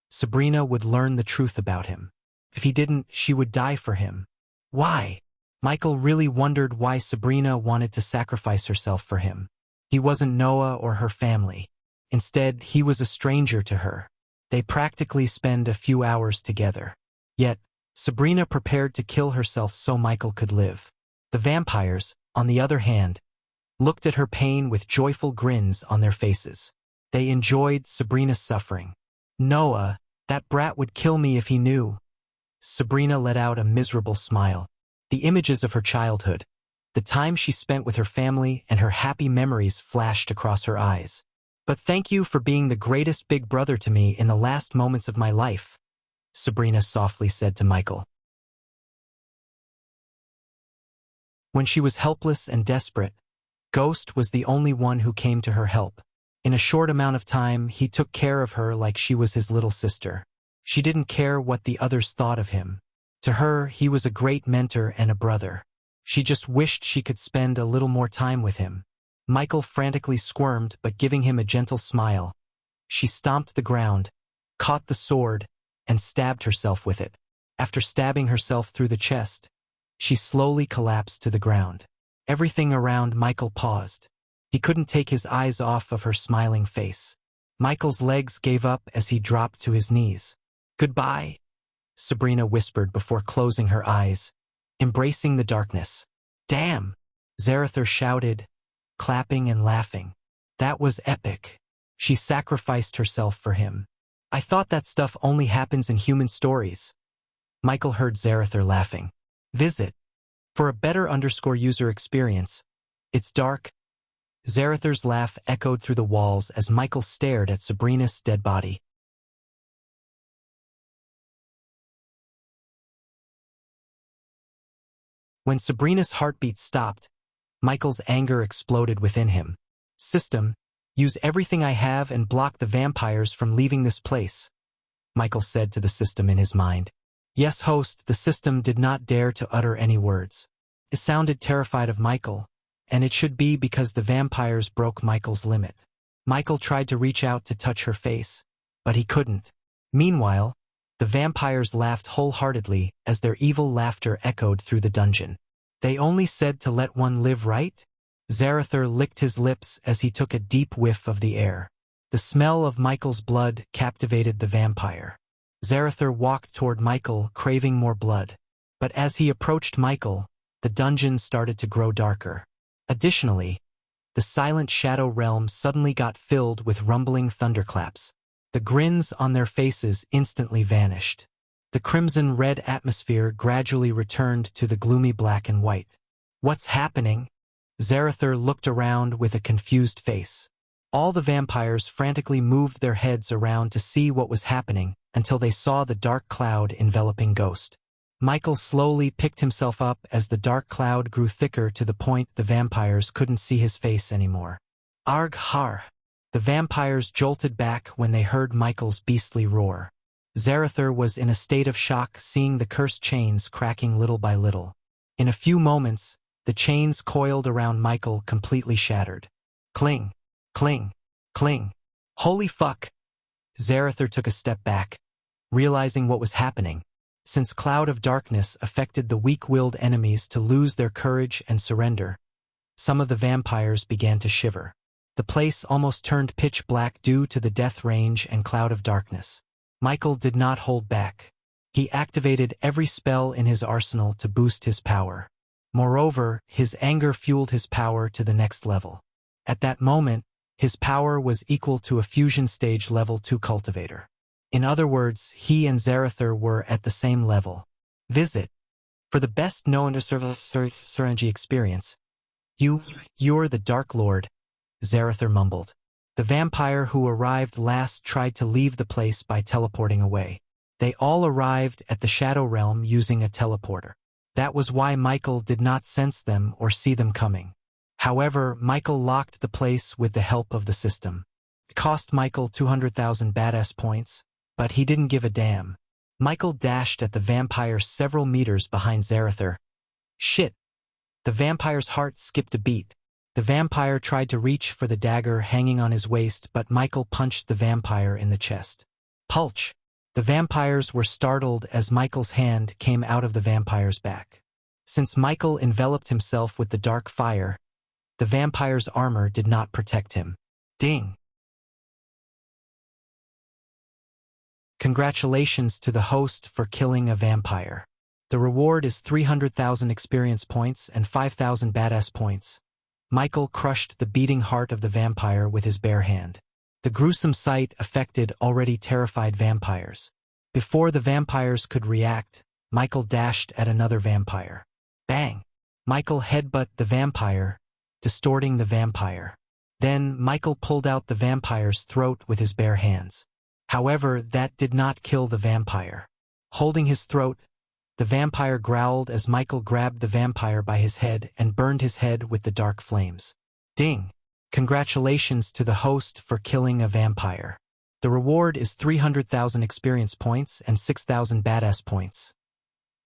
Sabrina would learn the truth about him. If he didn't, she would die for him. Why? Michael really wondered why Sabrina wanted to sacrifice herself for him. He wasn't Noah or her family. Instead, he was a stranger to her. They practically spend a few hours together. Yet, Sabrina prepared to kill herself so Michael could live. The vampires, on the other hand, looked at her pain with joyful grins on their faces. They enjoyed Sabrina's suffering. "Noah, that brat would kill me if he knew." Sabrina let out a miserable smile. The images of her childhood, the time she spent with her family, and her happy memories flashed across her eyes. "But thank you for being the greatest big brother to me in the last moments of my life," Sabrina softly said to Michael. When she was helpless and desperate, Ghost was the only one who came to her help. In a short amount of time, he took care of her like she was his little sister. She didn't care what the others thought of him. To her, he was a great mentor and a brother. She just wished she could spend a little more time with him. Michael frantically squirmed, but giving him a gentle smile, she stomped the ground, caught the sword, and stabbed herself with it. After stabbing herself through the chest, she slowly collapsed to the ground. Everything around Michael paused. He couldn't take his eyes off of her smiling face. Michael's legs gave up as he dropped to his knees. "Goodbye," Sabrina whispered before closing her eyes, embracing the darkness. "Damn!" Zarathar shouted, clapping and laughing. "That was epic. She sacrificed herself for him. I thought that stuff only happens in human stories." Michael heard Zarathar laughing. Visit. For a better user experience, it's dark, Zarathar's laugh echoed through the walls as Michael stared at Sabrina's dead body. When Sabrina's heartbeat stopped, Michael's anger exploded within him. "System, use everything I have and block the vampires from leaving this place," Michael said to the system in his mind. Yes, host, the system did not dare to utter any words. It sounded terrified of Michael, and it should be because the vampires broke Michael's limit. Michael tried to reach out to touch her face, but he couldn't. Meanwhile, the vampires laughed wholeheartedly as their evil laughter echoed through the dungeon. "They only said to let one live, right?" Zarathar licked his lips as he took a deep whiff of the air. The smell of Michael's blood captivated the vampire. Zarathar walked toward Michael, craving more blood. But as he approached Michael, the dungeon started to grow darker. Additionally, the silent shadow realm suddenly got filled with rumbling thunderclaps. The grins on their faces instantly vanished. The crimson-red atmosphere gradually returned to the gloomy black and white. "What's happening?" Zarathar looked around with a confused face. All the vampires frantically moved their heads around to see what was happening until they saw the dark cloud enveloping Ghost. Michael slowly picked himself up as the dark cloud grew thicker to the point the vampires couldn't see his face anymore. "Arg har!" The vampires jolted back when they heard Michael's beastly roar. Zarathar was in a state of shock, seeing the cursed chains cracking little by little. In a few moments, the chains coiled around Michael completely shattered. Cling, cling, cling. Holy fuck! Zarathar took a step back, realizing what was happening. Since Cloud of Darkness affected the weak-willed enemies to lose their courage and surrender, some of the vampires began to shiver. The place almost turned pitch black due to the Death Range and Cloud of Darkness. Michael did not hold back. He activated every spell in his arsenal to boost his power. Moreover, his anger fueled his power to the next level. At that moment, his power was equal to a fusion stage level 2 cultivator. In other words, he and Zarathar were at the same level. Visit. For the best known Serengy experience, you're the Dark Lord, Zarathar mumbled. The vampire who arrived last tried to leave the place by teleporting away. They all arrived at the Shadow Realm using a teleporter. That was why Michael did not sense them or see them coming. However, Michael locked the place with the help of the system. It cost Michael 200,000 badass points, but he didn't give a damn. Michael dashed at the vampire several meters behind Zarathar. Shit! The vampire's heart skipped a beat. The vampire tried to reach for the dagger hanging on his waist, but Michael punched the vampire in the chest. Pulch! The vampires were startled as Michael's hand came out of the vampire's back. Since Michael enveloped himself with the dark fire, the vampire's armor did not protect him. Ding! Congratulations to the host for killing a vampire. The reward is 300,000 experience points and 5,000 badass points. Michael crushed the beating heart of the vampire with his bare hand. The gruesome sight affected already terrified vampires. Before the vampires could react, Michael dashed at another vampire. Bang! Michael headbutted the vampire, distorting the vampire. Then Michael pulled out the vampire's throat with his bare hands. However, that did not kill the vampire. Holding his throat, the vampire growled as Michael grabbed the vampire by his head and burned his head with the dark flames. Ding! Congratulations to the host for killing a vampire. The reward is 300,000 experience points and 6,000 badass points.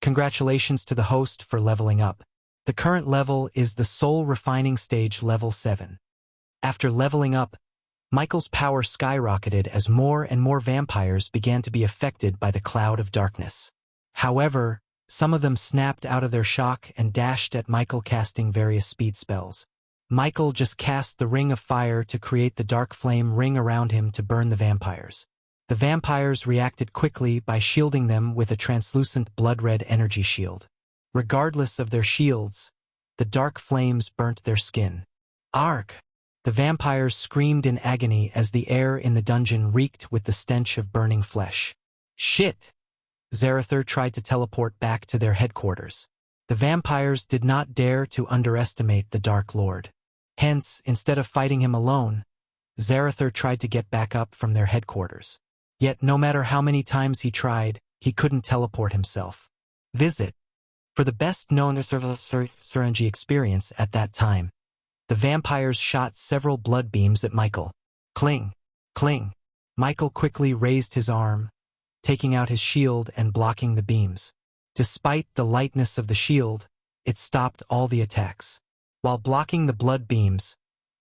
Congratulations to the host for leveling up. The current level is the Soul Refining Stage level 7. After leveling up, Michael's power skyrocketed as more and more vampires began to be affected by the Cloud of Darkness. However, some of them snapped out of their shock and dashed at Michael, casting various speed spells. Michael just cast the Ring of Fire to create the dark flame ring around him to burn the vampires. The vampires reacted quickly by shielding them with a translucent blood-red energy shield. Regardless of their shields, the dark flames burnt their skin. Arg! The vampires screamed in agony as the air in the dungeon reeked with the stench of burning flesh. Shit! Zarathar tried to teleport back to their headquarters. The vampires did not dare to underestimate the Dark Lord. Hence, instead of fighting him alone, Zarather tried to get back up from their headquarters. Yet no matter how many times he tried, he couldn't teleport himself. Visit. For the best-known Surangi experience at that time, the vampires shot several blood beams at Michael. Cling! Cling! Michael quickly raised his arm, taking out his shield and blocking the beams. Despite the lightness of the shield, it stopped all the attacks. While blocking the blood beams,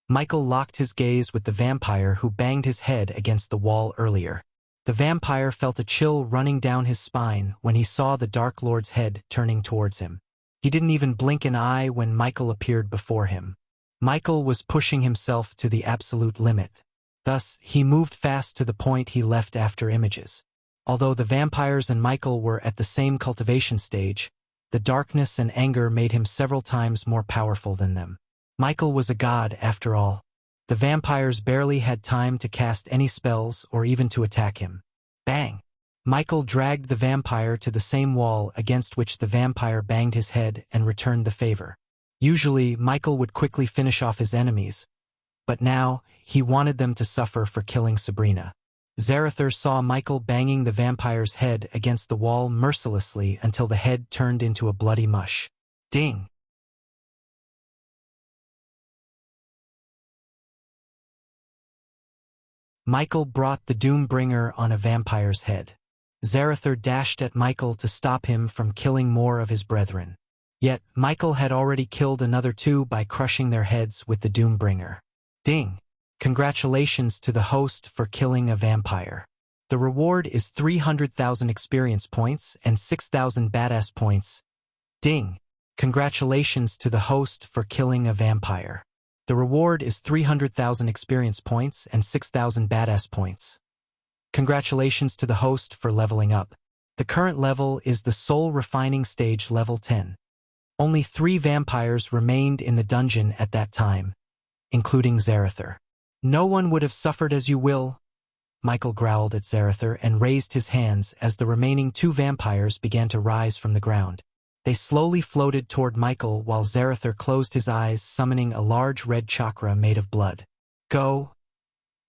Michael locked his gaze with the vampire who banged his head against the wall earlier. The vampire felt a chill running down his spine when he saw the Dark Lord's head turning towards him. He didn't even blink an eye when Michael appeared before him. Michael was pushing himself to the absolute limit. Thus, he moved fast to the point he left after images. Although the vampires and Michael were at the same cultivation stage, the darkness and anger made him several times more powerful than them. Michael was a god, after all. The vampires barely had time to cast any spells or even to attack him. Bang! Michael dragged the vampire to the same wall against which the vampire banged his head and returned the favor. Usually, Michael would quickly finish off his enemies, but now, he wanted them to suffer for killing Sabrina. Zarather saw Michael banging the vampire's head against the wall mercilessly until the head turned into a bloody mush. Ding! Michael brought the Doombringer on a vampire's head. Zarather dashed at Michael to stop him from killing more of his brethren. Yet, Michael had already killed another 2 by crushing their heads with the Doombringer. Ding! Congratulations to the host for killing a vampire. The reward is 300,000 experience points and 6,000 badass points. Ding! Congratulations to the host for killing a vampire. The reward is 300,000 experience points and 6,000 badass points. Congratulations to the host for leveling up. The current level is the Soul Refining Stage level 10. Only 3 vampires remained in the dungeon at that time, including Zarather. No one would have suffered as you will, Michael growled at Zarather and raised his hands as the remaining 2 vampires began to rise from the ground. They slowly floated toward Michael while Zarather closed his eyes, summoning a large red chakra made of blood. Go!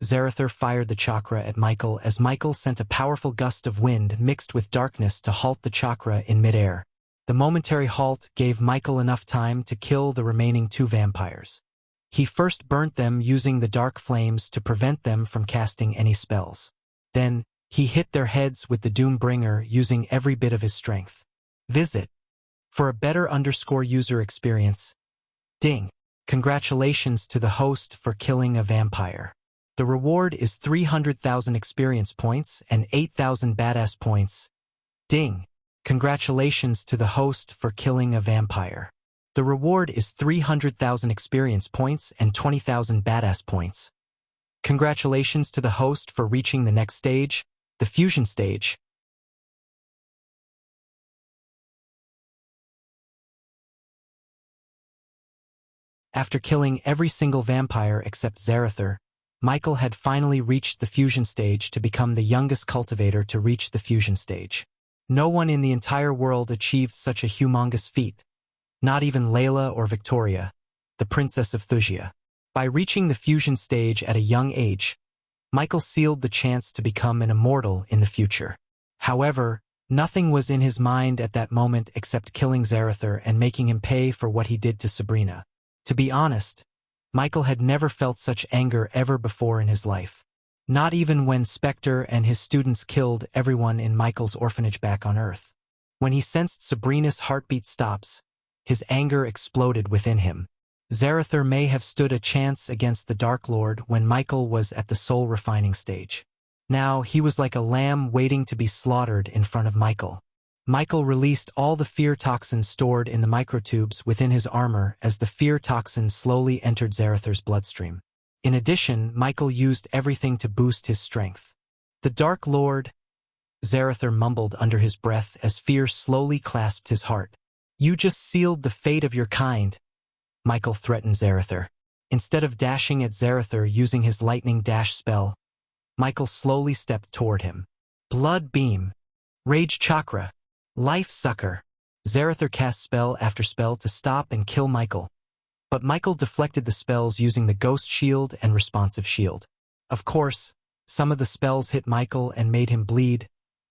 Zarather fired the chakra at Michael as Michael sent a powerful gust of wind mixed with darkness to halt the chakra in midair. The momentary halt gave Michael enough time to kill the remaining 2 vampires. He first burnt them using the dark flames to prevent them from casting any spells. Then, he hit their heads with the Doombringer using every bit of his strength. Visit. For a better user experience. Ding! Congratulations to the host for killing a vampire. The reward is 300,000 experience points and 8,000 badass points. Ding! Congratulations to the host for killing a vampire. The reward is 300,000 experience points and 20,000 badass points. Congratulations to the host for reaching the next stage, the fusion stage. After killing every single vampire except Zarather, Michael had finally reached the fusion stage to become the youngest cultivator to reach the fusion stage. No one in the entire world achieved such a humongous feat. Not even Layla or Victoria, the Princess of Thusia. By reaching the fusion stage at a young age, Michael sealed the chance to become an immortal in the future. However, nothing was in his mind at that moment except killing Zarather and making him pay for what he did to Sabrina. To be honest, Michael had never felt such anger ever before in his life. Not even when Spectre and his students killed everyone in Michael's orphanage back on Earth. When he sensed Sabrina's heartbeat stops, his anger exploded within him. Zarather may have stood a chance against the Dark Lord when Michael was at the soul refining stage. Now he was like a lamb waiting to be slaughtered in front of Michael. Michael released all the fear toxins stored in the microtubes within his armor as the fear toxin slowly entered Zarather's bloodstream. In addition, Michael used everything to boost his strength. The Dark Lord, Zarather mumbled under his breath as fear slowly clasped his heart. You just sealed the fate of your kind, Michael threatened Zarather. Instead of dashing at Zarather using his lightning dash spell, Michael slowly stepped toward him. Blood Beam, Rage Chakra, Life Sucker. Zarather cast spell after spell to stop and kill Michael. but Michael deflected the spells using the ghost shield and responsive shield. Of course, some of the spells hit Michael and made him bleed,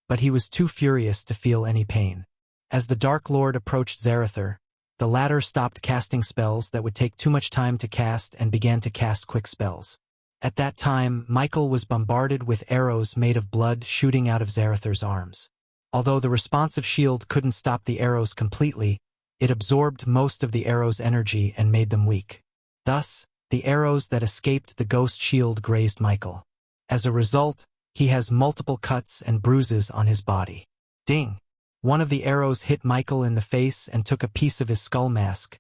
but he was too furious to feel any pain. As the Dark Lord approached Zarather, the latter stopped casting spells that would take too much time to cast and began to cast quick spells. At that time, Michael was bombarded with arrows made of blood shooting out of Zarather's arms. Although the responsive shield couldn't stop the arrows completely, it absorbed most of the arrows' energy and made them weak. Thus, the arrows that escaped the ghost shield grazed Michael. As a result, he has multiple cuts and bruises on his body. Ding! One of the arrows hit Michael in the face and took a piece of his skull mask,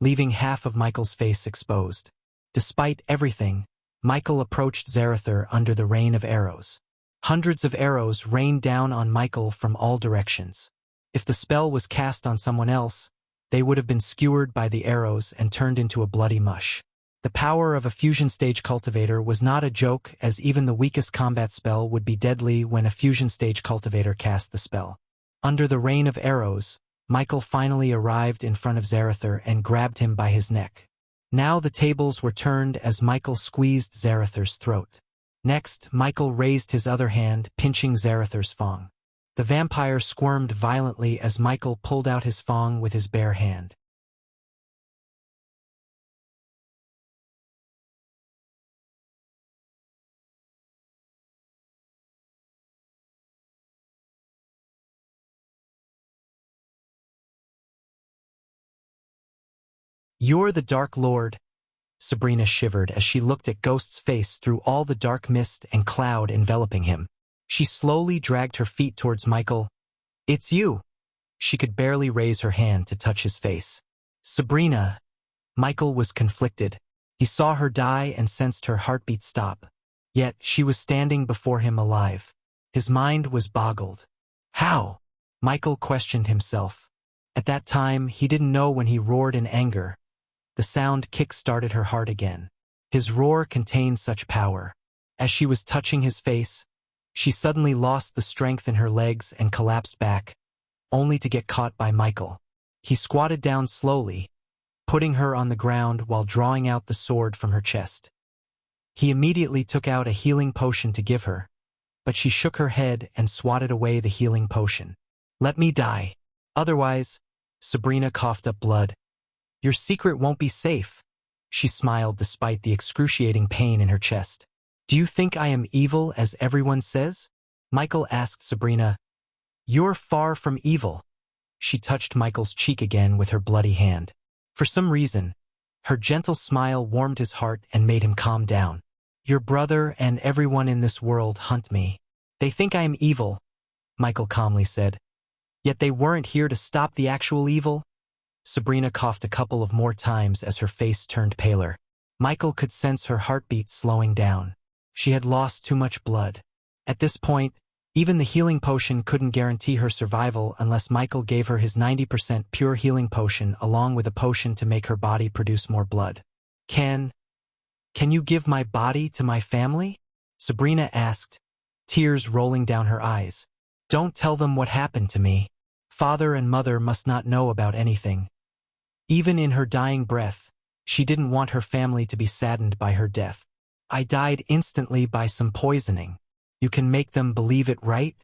leaving half of Michael's face exposed. Despite everything, Michael approached Zarather under the rain of arrows. Hundreds of arrows rained down on Michael from all directions. If the spell was cast on someone else, they would have been skewered by the arrows and turned into a bloody mush. The power of a fusion stage cultivator was not a joke, as even the weakest combat spell would be deadly when a fusion stage cultivator cast the spell. Under the rain of arrows, Michael finally arrived in front of Zarather and grabbed him by his neck. Now the tables were turned as Michael squeezed Zarather's throat. Next, Michael raised his other hand, pinching Zarather's fang. The vampire squirmed violently as Michael pulled out his fang with his bare hand. "You're the Dark Lord," Sabrina shivered as she looked at Ghost's face through all the dark mist and cloud enveloping him. She slowly dragged her feet towards Michael. "It's you." She could barely raise her hand to touch his face. "Sabrina." Michael was conflicted. He saw her die and sensed her heartbeat stop. Yet she was standing before him alive. His mind was boggled. How? Michael questioned himself. At that time, he didn't know when he roared in anger. The sound kick-started her heart again. His roar contained such power. As she was touching his face, she suddenly lost the strength in her legs and collapsed back, only to get caught by Michael. He squatted down slowly, putting her on the ground while drawing out the sword from her chest. He immediately took out a healing potion to give her, but she shook her head and swatted away the healing potion. "Let me die. Otherwise," Sabrina coughed up blood, "your secret won't be safe." She smiled despite the excruciating pain in her chest. "Do you think I am evil as everyone says?" Michael asked Sabrina. "You're far from evil." She touched Michael's cheek again with her bloody hand. For some reason, her gentle smile warmed his heart and made him calm down. "Your brother and everyone in this world hunt me. They think I am evil," Michael calmly said. "Yet they weren't here to stop the actual evil." Sabrina coughed a couple of more times as her face turned paler. Michael could sense her heartbeat slowing down. She had lost too much blood. At this point, even the healing potion couldn't guarantee her survival unless Michael gave her his 90% pure healing potion along with a potion to make her body produce more blood. Can you give my body to my family?" Sabrina asked, tears rolling down her eyes. "Don't tell them what happened to me. Father and mother must not know about anything." Even in her dying breath, she didn't want her family to be saddened by her death. "I died instantly by some poisoning. You can make them believe it, right?"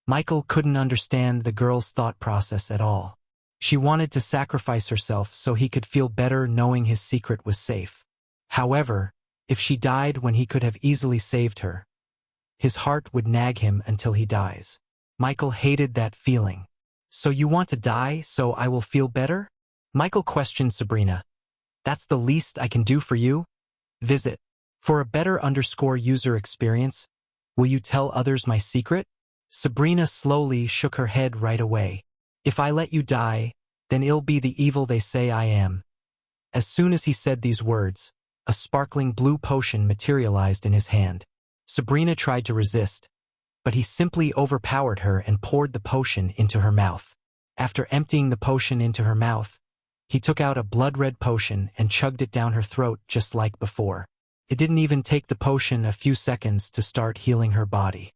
Michael couldn't understand the girl's thought process at all. She wanted to sacrifice herself so he could feel better knowing his secret was safe. However, if she died when he could have easily saved her, his heart would nag him until he dies. Michael hated that feeling. "So you want to die so I will feel better?" Michael questioned Sabrina. "That's the least I can do for you?" Visit. For a better user experience, will you tell others my secret? Sabrina slowly shook her head right away. "If I let you die, then it'll be the evil they say I am." As soon as he said these words, a sparkling blue potion materialized in his hand. Sabrina tried to resist, but he simply overpowered her and poured the potion into her mouth. After emptying the potion into her mouth, he took out a blood-red potion and chugged it down her throat just like before. It didn't even take the potion a few seconds to start healing her body.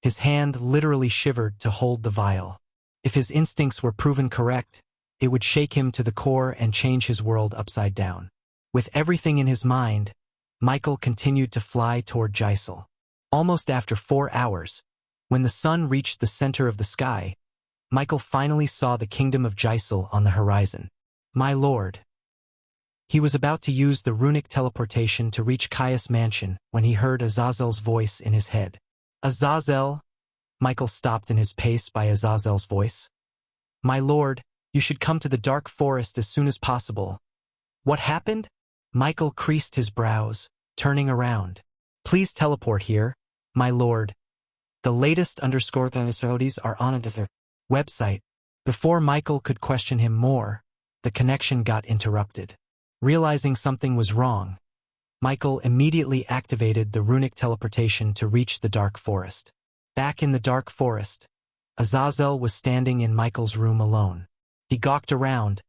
His hand literally shivered to hold the vial. If his instincts were proven correct, it would shake him to the core and change his world upside down. With everything in his mind, Michael continued to fly toward Jysel. Almost after 4 hours, when the sun reached the center of the sky, Michael finally saw the kingdom of Jysel on the horizon. My lord. He was about to use the runic teleportation to reach Caius' mansion when he heard Azazel's voice in his head. Azazel? Michael stopped in his pace by Azazel's voice. My lord, you should come to the dark forest as soon as possible. What happened? Michael creased his brows, turning around. Please teleport here, my lord. The latest episodes are on the website. Before Michael could question him more, the connection got interrupted. Realizing something was wrong, Michael immediately activated the runic teleportation to reach the dark forest. Back in the dark forest, Azazel was standing in Michael's room alone. He gawked around,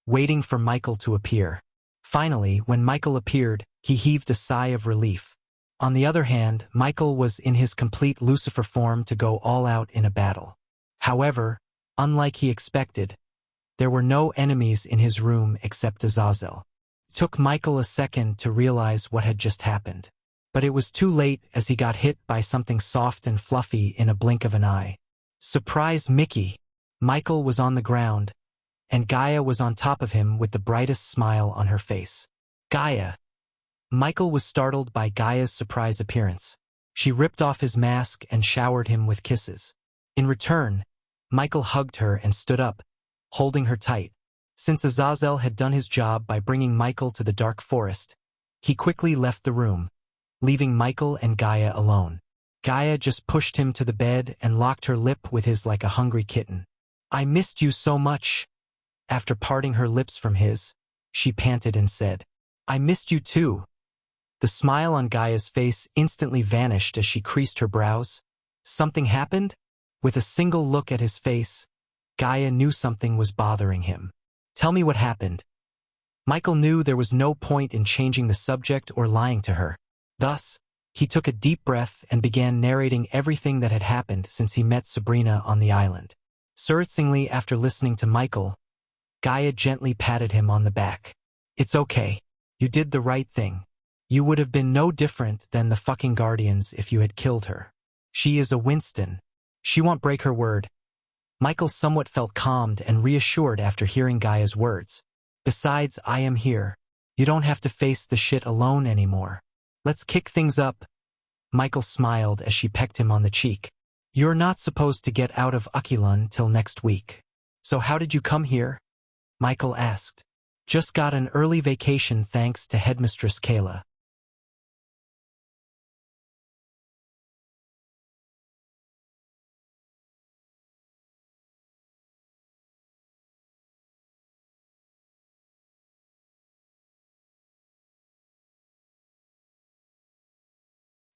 waiting for Michael to appear. Finally, when Michael appeared, he heaved a sigh of relief. On the other hand, Michael was in his complete Lucifer form to go all out in a battle. However, unlike he expected, there were no enemies in his room except Azazel. It took Michael a second to realize what had just happened. But it was too late as he got hit by something soft and fluffy in a blink of an eye. Surprise Mickey! Michael was on the ground, and Gaia was on top of him with the brightest smile on her face. Gaia! Michael was startled by Gaia's surprise appearance. She ripped off his mask and showered him with kisses. In return, Michael hugged her and stood up, holding her tight. Since Azazel had done his job by bringing Michael to the dark forest, he quickly left the room, leaving Michael and Gaia alone. Gaia just pushed him to the bed and locked her lip with his like a hungry kitten. I missed you so much. After parting her lips from his, she panted and said, I missed you too. The smile on Gaia's face instantly vanished as she creased her brows. Something happened? With a single look at his face, Gaia knew something was bothering him. Tell me what happened. Michael knew there was no point in changing the subject or lying to her. Thus, he took a deep breath and began narrating everything that had happened since he met Sabrina on the island. Surprisingly, after listening to Michael, Gaia gently patted him on the back. It's okay. You did the right thing. You would have been no different than the fucking Guardians if you had killed her. She is a Winston. She won't break her word. Michael somewhat felt calmed and reassured after hearing Gaia's words. Besides, I am here. You don't have to face the shit alone anymore. Let's kick things up. Michael smiled as she pecked him on the cheek. You're not supposed to get out of Akilon till next week. So how did you come here? Michael asked. Just got an early vacation thanks to Headmistress Kayla.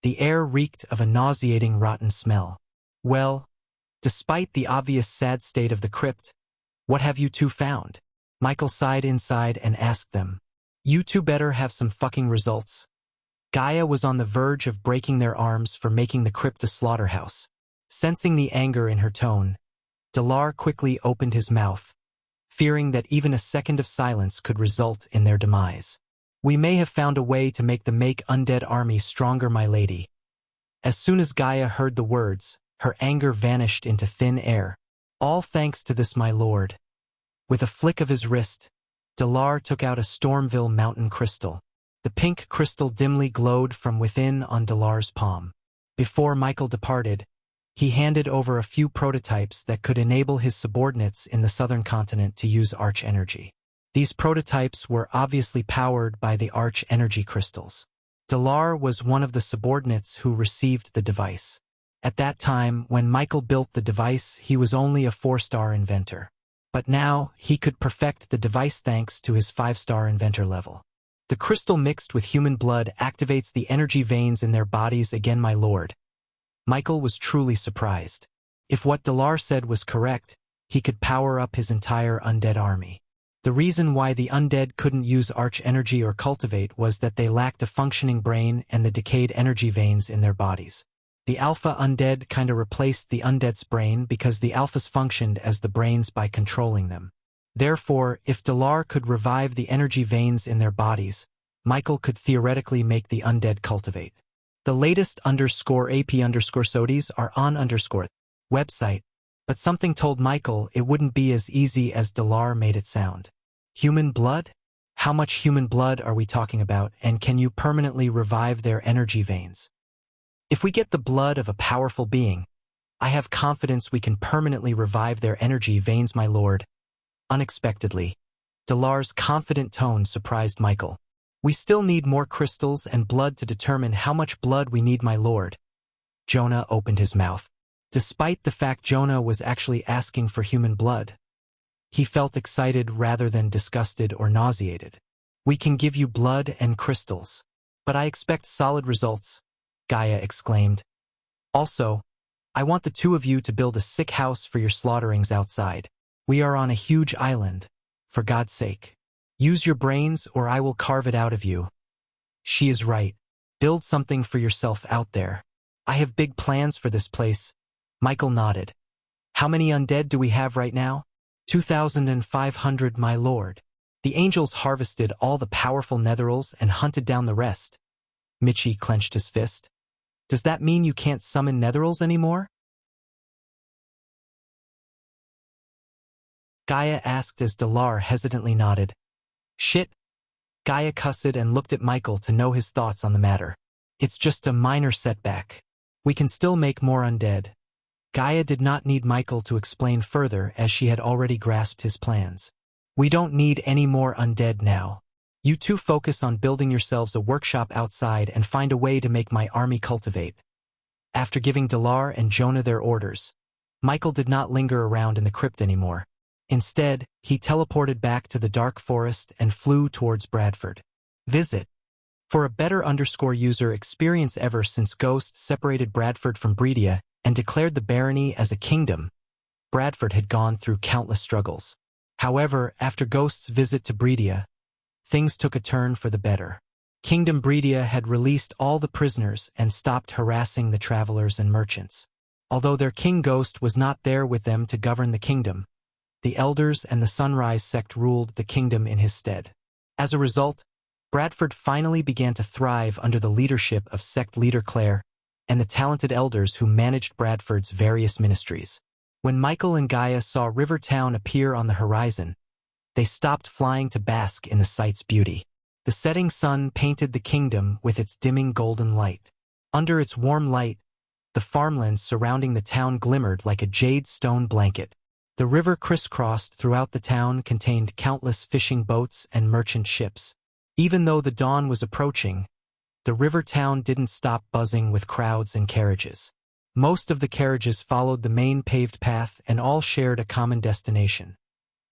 The air reeked of a nauseating rotten smell. Well, despite the obvious sad state of the crypt, what have you two found? Michael sighed inside and asked them. You two better have some fucking results. Gaia was on the verge of breaking their arms for making the crypt a slaughterhouse. Sensing the anger in her tone, Delar quickly opened his mouth, fearing that even a second of silence could result in their demise. We may have found a way to make the undead army stronger, my lady. As soon as Gaia heard the words, her anger vanished into thin air. All thanks to this, my lord. With a flick of his wrist, Delar took out a Stormville mountain crystal. The pink crystal dimly glowed from within on Delar's palm. Before Michael departed, he handed over a few prototypes that could enable his subordinates in the southern continent to use Arch Energy. These prototypes were obviously powered by the Arch Energy crystals. Delar was one of the subordinates who received the device. At that time, when Michael built the device, he was only a 4-star inventor. But now, he could perfect the device thanks to his 5-star inventor level. The crystal mixed with human blood activates the energy veins in their bodies again, my lord. Michael was truly surprised. If what Delar said was correct, he could power up his entire undead army. The reason why the undead couldn't use Arch Energy or cultivate was that they lacked a functioning brain and the decayed energy veins in their bodies. The alpha undead kinda replaced the undead's brain because the alphas functioned as the brains by controlling them. Therefore, if Dalar could revive the energy veins in their bodies, Michael could theoretically make the undead cultivate. The latest _AP_SODIes are on website, but something told Michael it wouldn't be as easy as Dalar made it sound. Human blood? How much human blood are we talking about, and can you permanently revive their energy veins? If we get the blood of a powerful being, I have confidence we can permanently revive their energy veins, my lord. Unexpectedly, Dalar's confident tone surprised Michael. We still need more crystals and blood to determine how much blood we need, my lord. Jonah opened his mouth. Despite the fact Jonah was actually asking for human blood, he felt excited rather than disgusted or nauseated. We can give you blood and crystals, but I expect solid results, Gaia exclaimed. Also, I want the two of you to build a sick house for your slaughterings outside. We are on a huge island. For God's sake, use your brains or I will carve it out of you. She is right. Build something for yourself out there. I have big plans for this place. Michael nodded. How many undead do we have right now? 2,500, my lord. The angels harvested all the powerful netherals and hunted down the rest. Mitchie clenched his fist. Does that mean you can't summon netherals anymore? Gaia asked as Dalar hesitantly nodded. Shit. Gaia cussed and looked at Michael to know his thoughts on the matter. It's just a minor setback. We can still make more undead. Gaia did not need Michael to explain further as she had already grasped his plans. We don't need any more undead now. You two focus on building yourselves a workshop outside and find a way to make my army cultivate. After giving Dalar and Jonah their orders, Michael did not linger around in the crypt anymore. Instead, he teleported back to the dark forest and flew towards Bradford. Visit. For a better user experience ever since Ghost separated Bradford from Bredia and declared the barony as a kingdom, Bradford had gone through countless struggles. However, after Ghost's visit to Bredia, things took a turn for the better. Kingdom Bredia had released all the prisoners and stopped harassing the travelers and merchants. Although their king Ghost was not there with them to govern the kingdom, the elders and the Sunrise sect ruled the kingdom in his stead. As a result, Bradford finally began to thrive under the leadership of sect leader Claire and the talented elders who managed Bradford's various ministries. When Michael and Gaia saw River Town appear on the horizon, they stopped flying to bask in the sight's beauty. The setting sun painted the kingdom with its dimming golden light. Under its warm light, the farmlands surrounding the town glimmered like a jade stone blanket. The river crisscrossed throughout the town contained countless fishing boats and merchant ships. Even though the dawn was approaching, the river town didn't stop buzzing with crowds and carriages. Most of the carriages followed the main paved path and all shared a common destination: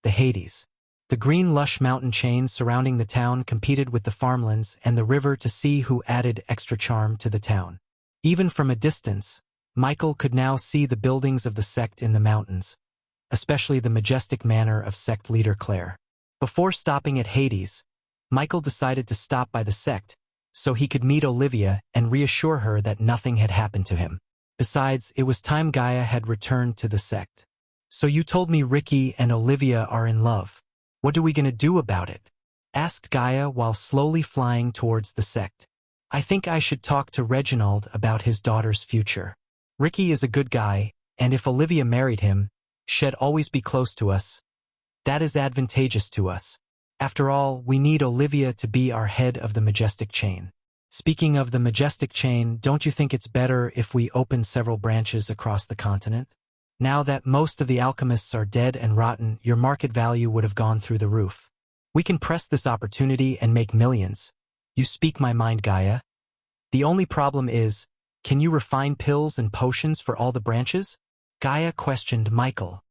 the Hades. The green lush mountain chains surrounding the town competed with the farmlands and the river to see who added extra charm to the town. Even from a distance, Michael could now see the buildings of the sect in the mountains, especially the majestic manor of sect leader Claire. Before stopping at Hades, Michael decided to stop by the sect so he could meet Olivia and reassure her that nothing had happened to him. Besides, it was time Gaia had returned to the sect. So you told me Ricky and Olivia are in love. What are we gonna do about it? Asked Gaia while slowly flying towards the sect. I think I should talk to Reginald about his daughter's future. Ricky is a good guy, and if Olivia married him, she'd always be close to us. That is advantageous to us. After all, we need Olivia to be our head of the Majestic Chain. Speaking of the Majestic Chain, don't you think it's better if we open several branches across the continent? Now that most of the alchemists are dead and rotten, your market value would have gone through the roof. We can press this opportunity and make millions. You speak my mind, Gaia. The only problem is, can you refine pills and potions for all the branches? Gaia questioned Michael.